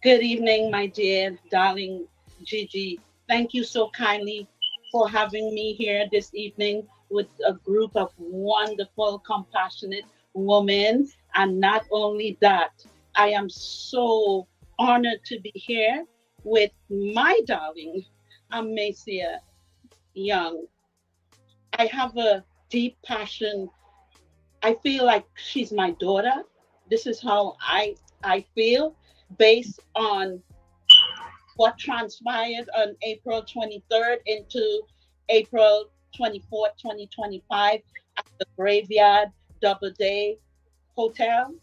W: Good evening, my dear, darling Gigi. Thank you so kindly for having me here this evening with a group of wonderful, compassionate women. And not only that, I am so honored to be here with my darling, Adriana Young. I have a deep passion. I feel like she's my daughter. This is how I feel based on what transpired on April 23rd into April 24th, 2025 at the Graveyard Double Day Hotel.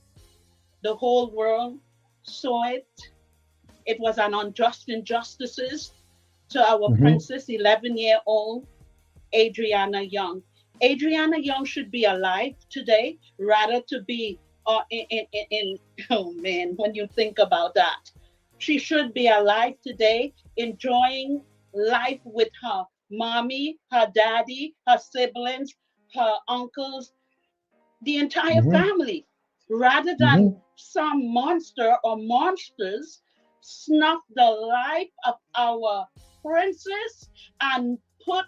W: The whole world saw it. it was an unjust injustices to our princess, 11-year-old Adriana Young. Adriana Young should be alive today rather to be oh man, when you think about that. She should be alive today, enjoying life with her mommy, her daddy, her siblings, her uncles, the entire family, rather than some monster or monsters snuff the life of our princess and put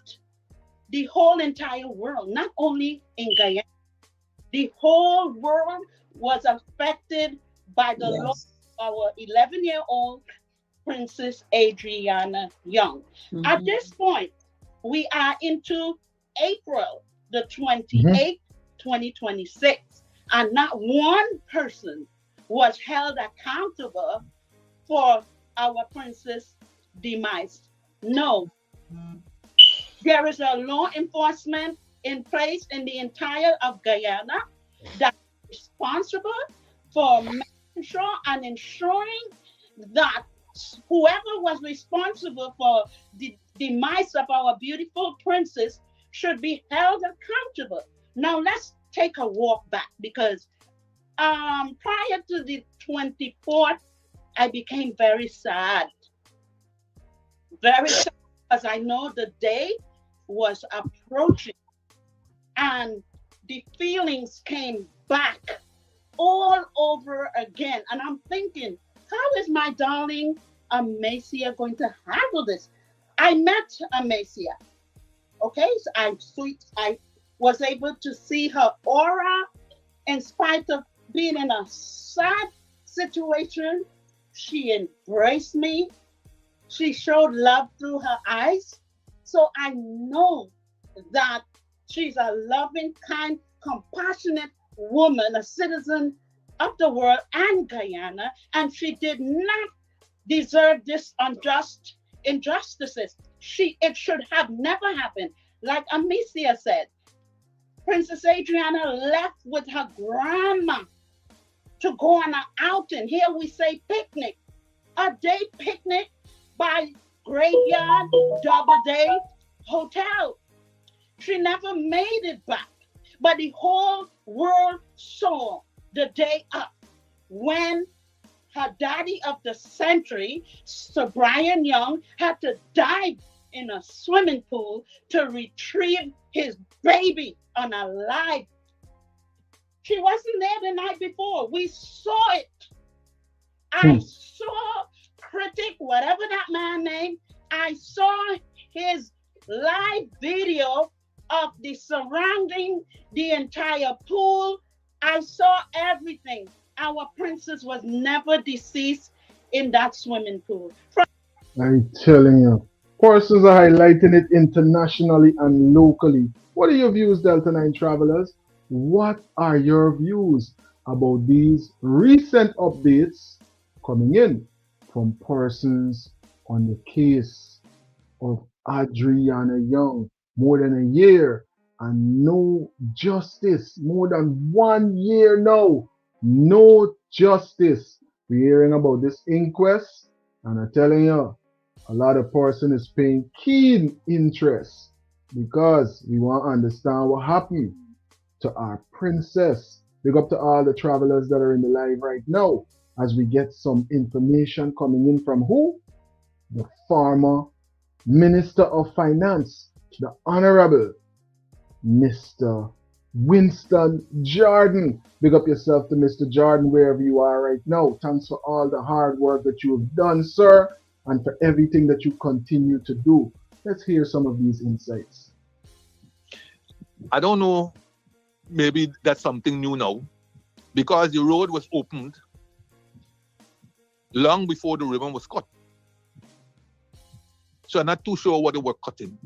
W: the whole entire world, not only in Guyana, the whole world was affected by the loss of our 11-year-old Princess Adriana Young. At this point, we are into April the 28th, 2026, and not one person was held accountable for our princess demise. No. There is a law enforcement in place in the entire of Guyana that is responsible for making sure and ensuring that whoever was responsible for the demise of our beautiful princess should be held accountable. Now let's take a walk back, because prior to the 24th, I became very sad. Very sad, because I know the day was approaching and the feelings came back all over again. And I'm thinking, how is my darling Amacia going to handle this? I met Amacia. Okay, so I was able to see her aura in spite of being in a sad situation. She embraced me. She showed love through her eyes. So I know that she's a loving, kind, compassionate woman, a citizen of the world and Guyana, and she did not deserve this unjust injustices. It should have never happened. Like Amicia said, Princess Adriana left with her grandma to go on an outing. Here we say picnic, a day picnic by Graveyard Double Day Hotel. She never made it back, but the whole world saw the day up when her daddy of the century, Sir Brian Young, had to dive in a swimming pool to retrieve his baby unalive. She wasn't there the night before. We saw it. I saw Critic, whatever that man named, I saw his live video of the surrounding the entire pool. I saw everything. Our princess was never deceased in that swimming pool.
A: I'm telling you, persons are highlighting it internationally and locally. What are your views, Delta 9 travelers? What are your views about these recent updates coming in from persons on the case of Adriana Young? More than a year and no justice. More than 1 year now. No justice. We're hearing about this inquest, and I'm telling you, a lot of person is paying keen interest because we want to understand what happened to our princess. Big up to all the travelers that are in the live right now as we get some information coming in from who? The former Minister of Finance, the Honorable Mr. Winston Jordan. Big up yourself to Mr. Jordan wherever you are right now. Thanks for all the hard work that you have done, sir, and for everything that you continue to do. Let's hear some of these insights.
C: I don't know, maybe that's something new now, because the road was opened long before the ribbon was cut. So I'm not too sure what they were cutting.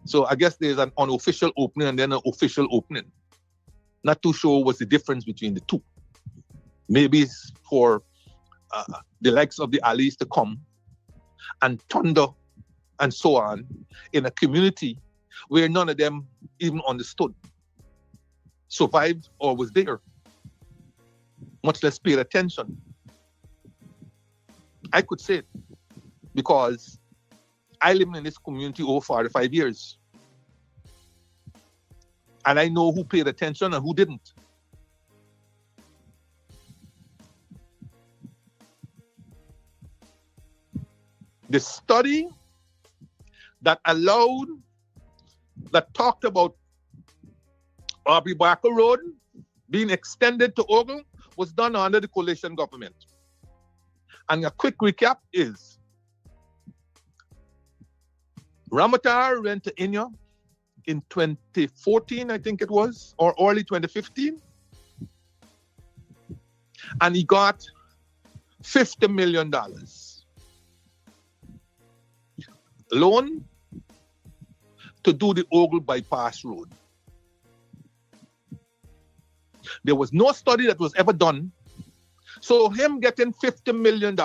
C: So I guess there's an unofficial opening and then an official opening. Not too sure what's the difference between the two. Maybe it's for the likes of the allies to come and thunder and so on in a community where none of them even understood, survived, or was there, much less paid attention. I could say it because I lived in this community over 45 years. And I know who paid attention and who didn't. The study that talked about Aubrey Barker Road being extended to Ogle was done under the coalition government. And a quick recap is, Ramatar went to Inyo in 2014, I think it was, or early 2015. And he got $50 million loan to do the Ogle Bypass Road. There was no study that was ever done. So him getting $50 million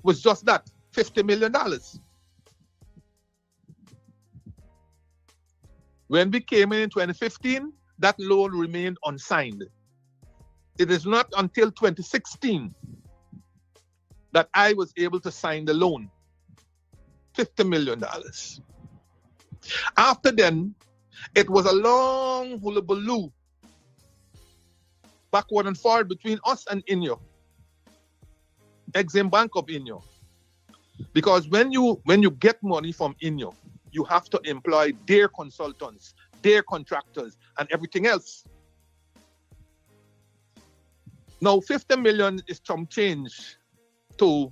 C: was just that, $50 million. When we came in 2015, that loan remained unsigned. It is not until 2016 that I was able to sign the loan, $50 million. After then, it was a long hullabaloo, backward and forward between us and Inyo, Exim Bank of Inyo. Because when you get money from Inyo, you have to employ their consultants, their contractors, and everything else. Now, 50 million is some change to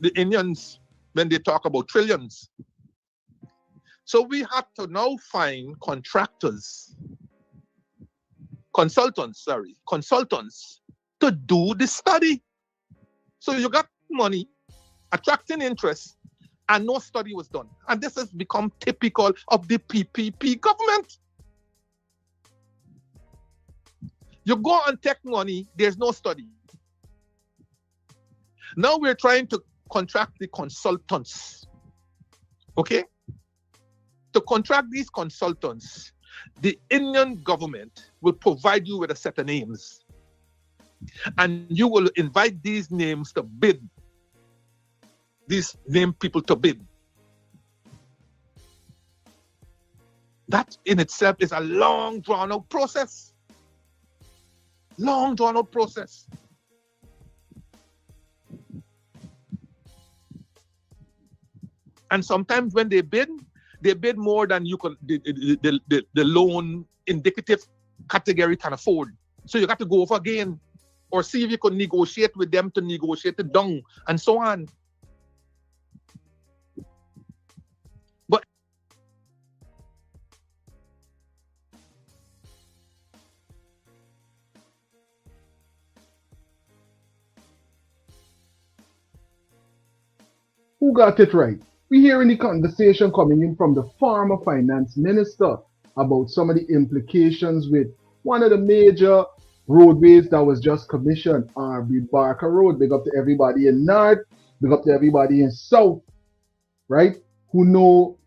C: the Indians when they talk about trillions. So we had to now find consultants to do the study. So you got money, attracting interest, and no study was done. And this has become typical of the PPP government. You go and take money, there's no study. Now we're trying to contract the consultants. Okay? To contract these consultants, the Indian government will provide you with a set of names. And you will invite these names to bid. These named people to bid. That in itself is a long drawn out process. Long drawn out process. And sometimes when they bid more than you can the loan indicative category can afford. So you got to go over again or see if you can negotiate with them to negotiate it down and so on. But
A: who got it right? We hearing the conversation coming in from the former finance minister about some of the implications with one of the major roadways that was just commissioned, R.B. Barker Road. Big up to everybody in North, big up to everybody in South, right? Who know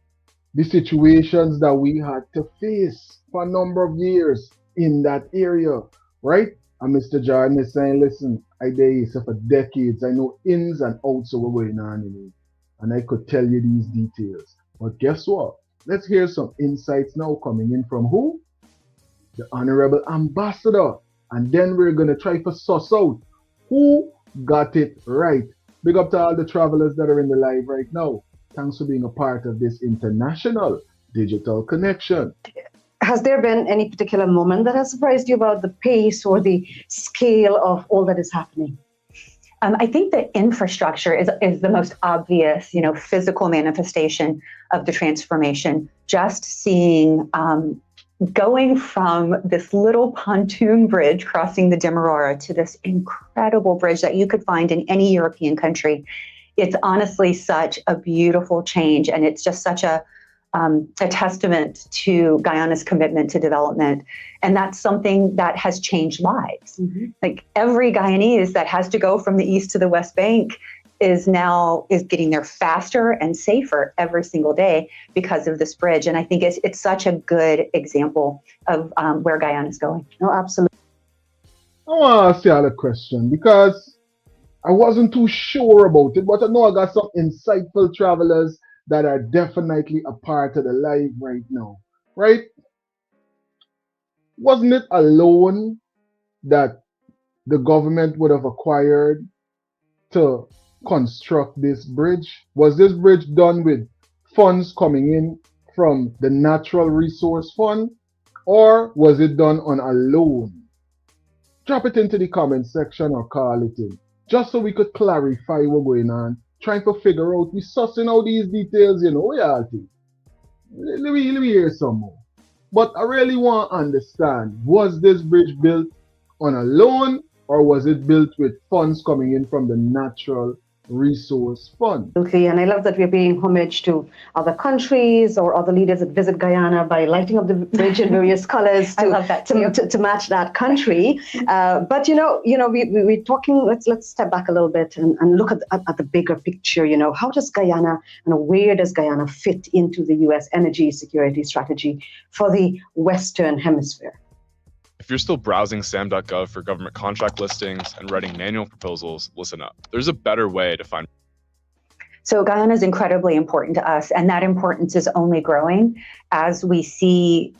A: the situations that we had to face for a number of years in that area, right? And Mr. Jordan is saying, listen, I dare you for decades. I know ins and outs of what going on in it. And I could tell you these details. But guess what? Let's hear some insights now coming in from who? The Honorable Ambassador. And then we're going to try to suss out who got it right. Big up to all the travelers that are in the live right now. Thanks for being a part of this international digital connection.
B: Has there been any particular moment that has surprised you about the pace or the scale of all that is happening?
D: I think the infrastructure is the most obvious, physical manifestation of the transformation. Just seeing going from this little pontoon bridge crossing the Demerara to this incredible bridge that you could find in any European country. It's honestly such a beautiful change, and it's just such a testament to Guyana's commitment to development. And that's something that has changed lives. Mm-hmm. Like every Guyanese that has to go from the east to the West Bank is getting there faster and safer every single day because of this bridge. And I think it's such a good example of where Guyana is going.
B: No, absolutely.
A: I want to ask you all a question because I wasn't too sure about it, but I know I got some insightful travelers that are definitely a part of the live right now. Right? Wasn't it a loan that the government would have acquired to construct this bridge? Was this bridge done with funds coming in from the Natural Resource Fund, or was it done on a loan? Drop it into the comment section or call it in, just so we could clarify what's going on, trying to figure out, we sussing out these details, royalty. Let me hear some more. But I really want to understand, was this bridge built on a loan, or was it built with funds coming in from the Natural Resource Fund?
B: Absolutely, and I love that we're paying homage to other countries or other leaders that visit Guyana by lighting up the bridge in various colors to,
D: I love that too.
B: to match that country. But we're talking. Let's step back a little bit and look at the bigger picture. How does Guyana and where does Guyana fit into the U.S. energy security strategy for the Western Hemisphere?
E: If you're still browsing sam.gov for government contract listings and writing manual proposals, listen up. There's a better way to find.
D: So Guyana is incredibly important to us, and that importance is only growing as we see,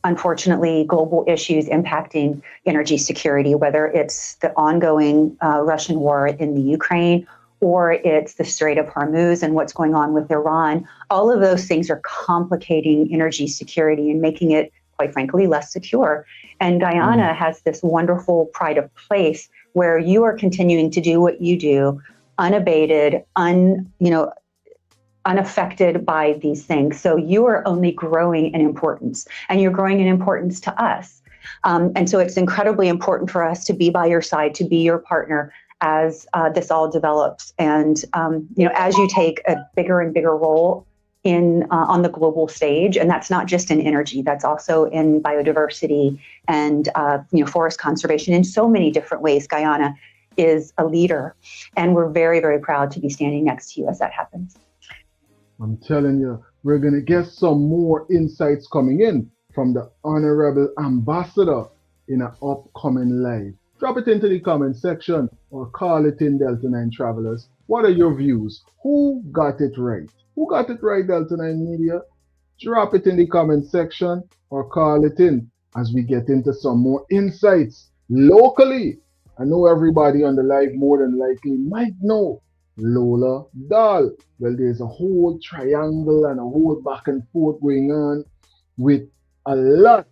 D: unfortunately, global issues impacting energy security, whether it's the ongoing Russian war in the Ukraine, or it's the Strait of Hormuz and what's going on with Iran. All of those things are complicating energy security and making it, quite frankly, less secure. And Guyana has this wonderful pride of place where you are continuing to do what you do, unabated, unaffected by these things. So you are only growing in importance, and you're growing in importance to us. And so it's incredibly important for us to be by your side, to be your partner as this all develops. And as you take a bigger and bigger role on the global stage, and that's not just in energy, that's also in biodiversity and forest conservation. In so many different ways, Guyana is a leader, and we're very, very proud to be standing next to you as that happens.
A: I'm telling you, we're gonna get some more insights coming in from the Honorable Ambassador in an upcoming live. Drop it into the comment section or call it in, Delta 9 travelers. What are your views? Who got it right? Who got it right, Delta 9 Media? Drop it in the comment section or call it in as we get into some more insights locally. I know everybody on the live more than likely might know Lola Dahl. Well, there's a whole triangle and a whole back and forth going on with a lot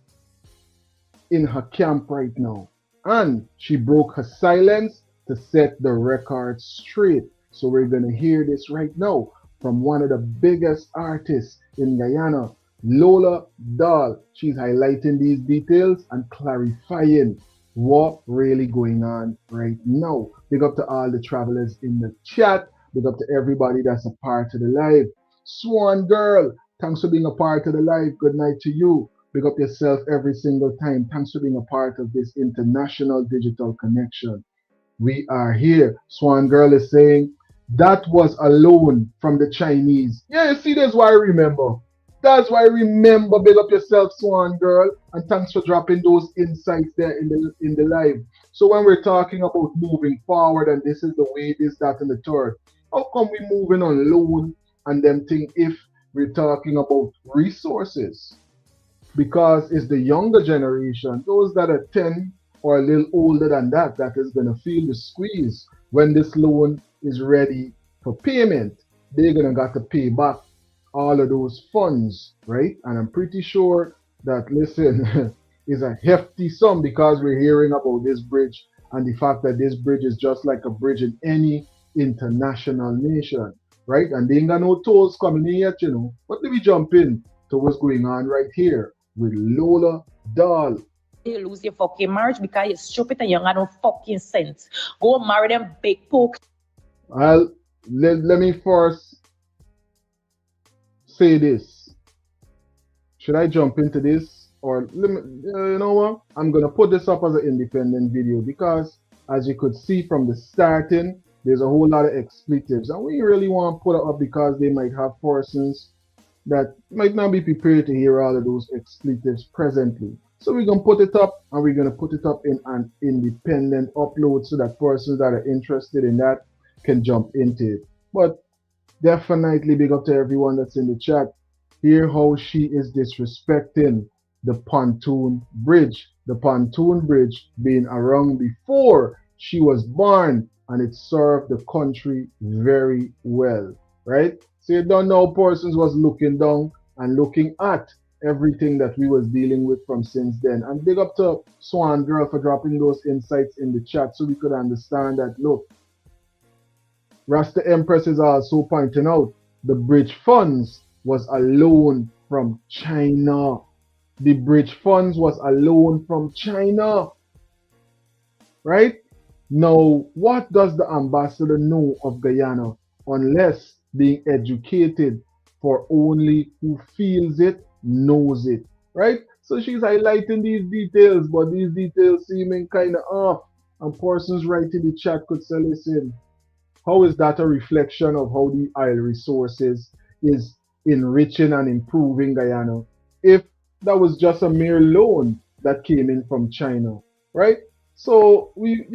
A: in her camp right now. And she broke her silence to set the record straight. So we're going to hear this right now from one of the biggest artists in Guyana, Lola Dahl. She's highlighting these details and clarifying what really going on right now. Big up to all the travelers in the chat. Big up to everybody that's a part of the live. Swan Girl, thanks for being a part of the live. Good night to you. Big up yourself every single time. Thanks for being a part of this international digital connection. We are here. Swan Girl is saying, that was a loan from the Chinese. Yeah, you see, that's why I remember. That's why I remember. Big up yourself, Swan Girl. And thanks for dropping those insights there in the live. So when we're talking about moving forward and this is the way, this, that, and the third, how come we moving on loan and them thing if we're talking about resources? Because it's the younger generation, those that are 10 or a little older than that, that is going to feel the squeeze when this loan is ready for payment. They're going to got to pay back all of those funds, right? And I'm pretty sure that, listen, is a hefty sum because we're hearing about this bridge and the fact that this bridge is just like a bridge in any international nation, right? And they ain't got no tolls coming in yet, But let me jump in to what's going on right here with Lola Dahl.
G: You lose your fucking marriage because you're stupid and you got no fucking sense. Go marry them big poke.
A: Let me first say this. Should I jump into this? Or, you know what? I'm going to put this up as an independent video because, as you could see from the starting, there's a whole lot of expletives. And we really want to put it up because they might have persons that might not be prepared to hear all of those expletives presently. So we're gonna put it up, and we're gonna put it up in an independent upload so that persons that are interested in that can jump into it. But definitely big up to everyone that's in the chat. Hear how she is disrespecting the pontoon bridge. The pontoon bridge being around before she was born, and it served the country very well, right? So you don't know persons was looking down and looking at everything that we was dealing with from since then. And big up to Swan Girl for dropping those insights in the chat so we could understand that, look, Rasta Empress is also pointing out the bridge funds was a loan from China. The bridge funds was a loan from China, right? Now, what does the ambassador know of Guyana unless being educated for only who feels it, knows it, right? So she's highlighting these details, but these details seeming kind of off. And persons writing the chat could say, listen, how is that a reflection of how the oil resources is enriching and improving Guyana if that was just a mere loan that came in from China, right? So we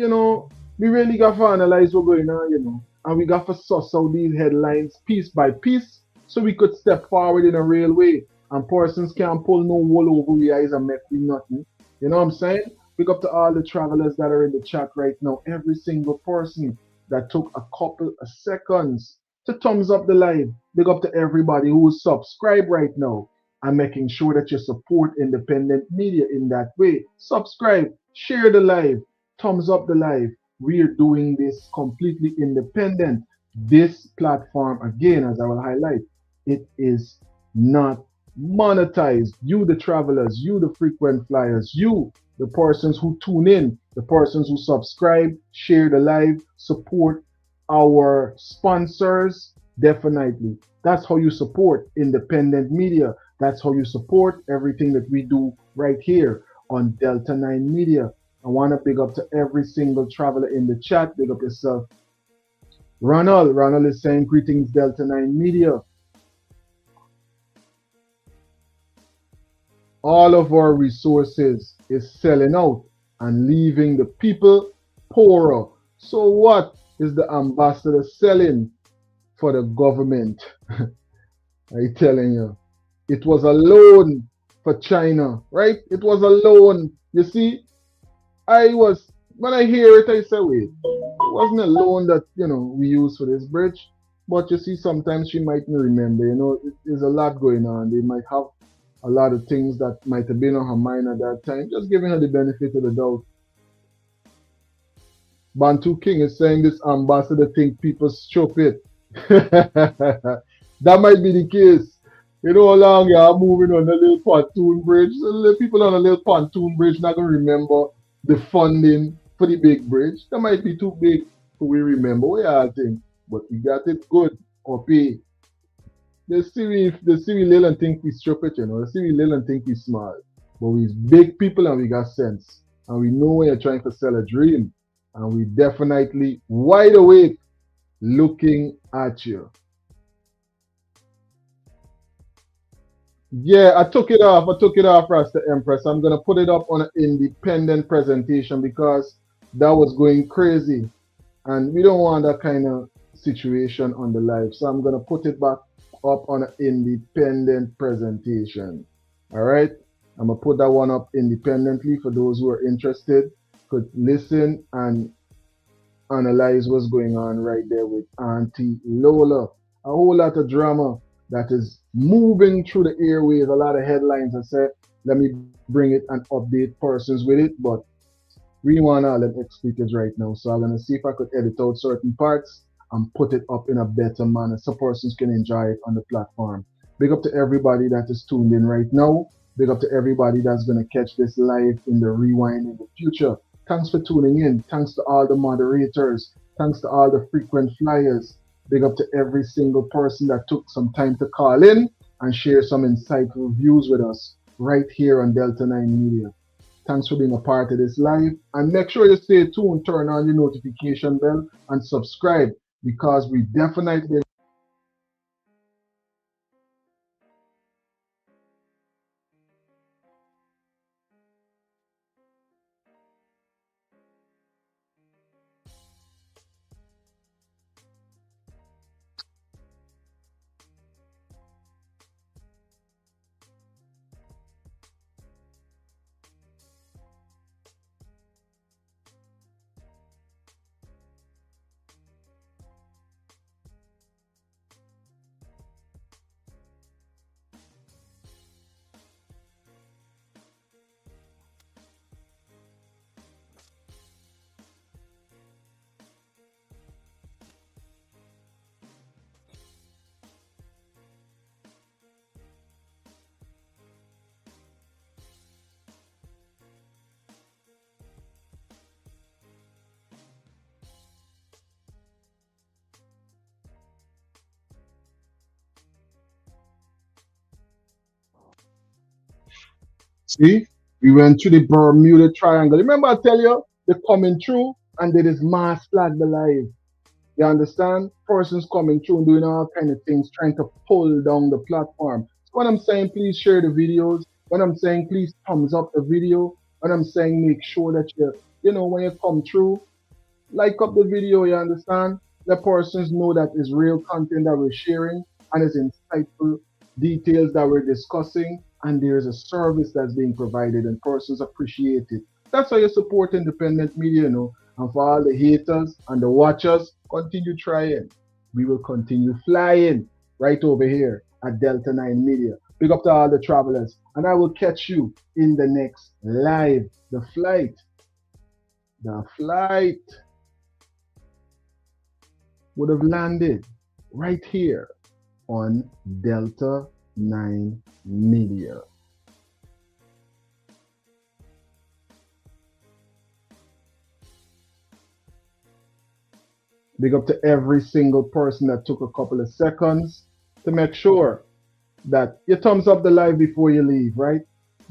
A: really got to analyze what's going on, and we got to suss out these headlines piece by piece so we could step forward in a real way. And persons can't pull no wool over the eyes and make me nothing. You know what I'm saying? Big up to all the travelers that are in the chat right now. Every single person that took a couple of seconds to thumbs up the live. Big up to everybody who's subscribed right now and making sure that you support independent media in that way. Subscribe, share the live, thumbs up the live. We're doing this completely independent. This platform, again, as I will highlight, it is not monetized. You, the travelers, you, the frequent flyers, you, the persons who tune in, the persons who subscribe, share the live, support our sponsors, definitely. That's how you support independent media. That's how you support everything that we do right here on Delta 9 Media. I want to big up to every single traveler in the chat. Big up yourself. Ronald is saying greetings, Delta 9 Media. All of our resources is selling out and leaving the people poorer. So what is the ambassador selling for the government? I'm telling you, it was a loan for China, right? It was a loan. You see, when I hear it, I say, wait, it wasn't a loan that, we use for this bridge. But you see, sometimes she mightn't remember, there's a lot going on. They might have a lot of things that might have been on her mind at that time, just giving her the benefit of the doubt. Bantu King is saying this ambassador think people stupid. That might be the case. You know how long you are moving on a little pontoon bridge. So the people on a little pontoon bridge not going to remember the funding for the big bridge. That might be too big for we remember. We all think. But we got it good or pay. They see we little and think we stupid, They see we little and think we smart. But we big people and we got sense. And we know when you're trying to sell a dream. And we definitely wide awake looking at you. Yeah, I took it off, Rasta Empress. I'm gonna put it up on an independent presentation because that was going crazy. And we don't want that kind of situation on the live. So I'm gonna put it back up on an independent presentation. All right, I'm gonna put that one up independently for those who are interested, could listen and analyze what's going on right there with Auntie Lola. A whole lot of drama that is moving through the airways, a lot of headlines. I said, let me bring it and update persons with it, but we want all them expletives right now. So I'm gonna see if I could edit out certain parts and put it up in a better manner so persons can enjoy it on the platform. Big up to everybody that is tuned in right now. Big up to everybody that's gonna catch this live in the rewind in the future. Thanks for tuning in. Thanks to all the moderators. Thanks to all the frequent flyers. Big up to every single person that took some time to call in and share some insightful views with us right here on Delta 9 Media. Thanks for being a part of this live. And make sure you stay tuned, turn on the notification bell, and subscribe because we definitely See, we went through the Bermuda Triangle. Remember I tell you, they're coming through and there is mass flag alive. You understand? Persons coming through and doing all kind of things, trying to pull down the platform. So when I'm saying please share the videos, when I'm saying please thumbs up the video, when I'm saying make sure that when you come through, like up the video, you understand? Let persons know that it's real content that we're sharing and it's insightful details that we're discussing and there's a service that's being provided and persons appreciate it. That's how you support independent media. And for all the haters and the watchers, continue trying. We will continue flying right over here at Delta 9 Media. Big up to all the travelers. And I will catch you in the next live. The flight would have landed right here on Delta 9 Media. Big up to every single person that took a couple of seconds to make sure that you thumbs up the live before you leave, right?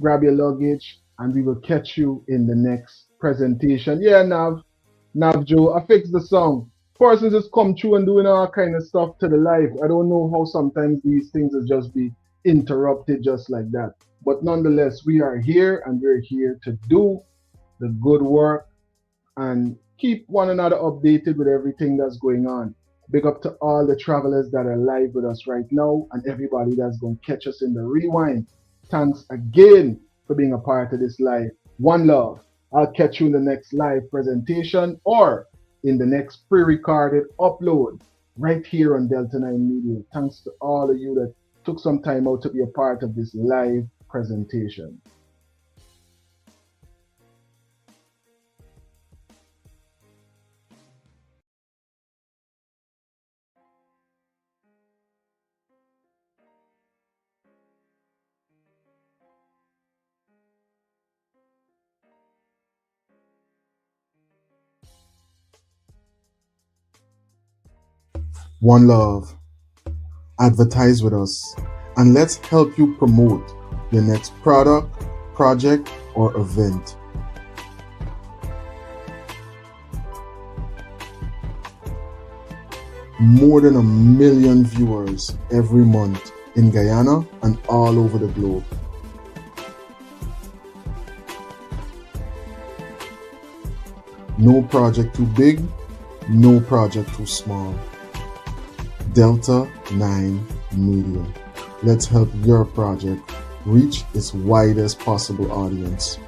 A: Grab your luggage and we will catch you in the next presentation. Yeah, Nav Joe, I fixed the song. Persons just come through and doing all kind of stuff to the live. I don't know how sometimes these things will just be interrupted just like that. But nonetheless, we are here and we're here to do the good work and keep one another updated with everything that's going on. Big up to all the travelers that are live with us right now and everybody that's going to catch us in the rewind. Thanks again for being a part of this live. One love. I'll catch you in the next live presentation or in the next pre-recorded upload right here on Delta 9 Media. Thanks to all of you that took some time out to be a part of this live presentation. One love. Advertise with us and let's help you promote your next product, project, or event. More than 1 million viewers every month in Guyana and all over the globe. No project too big, no project too small. Delta 9 Media. Let's help your project reach its widest possible audience.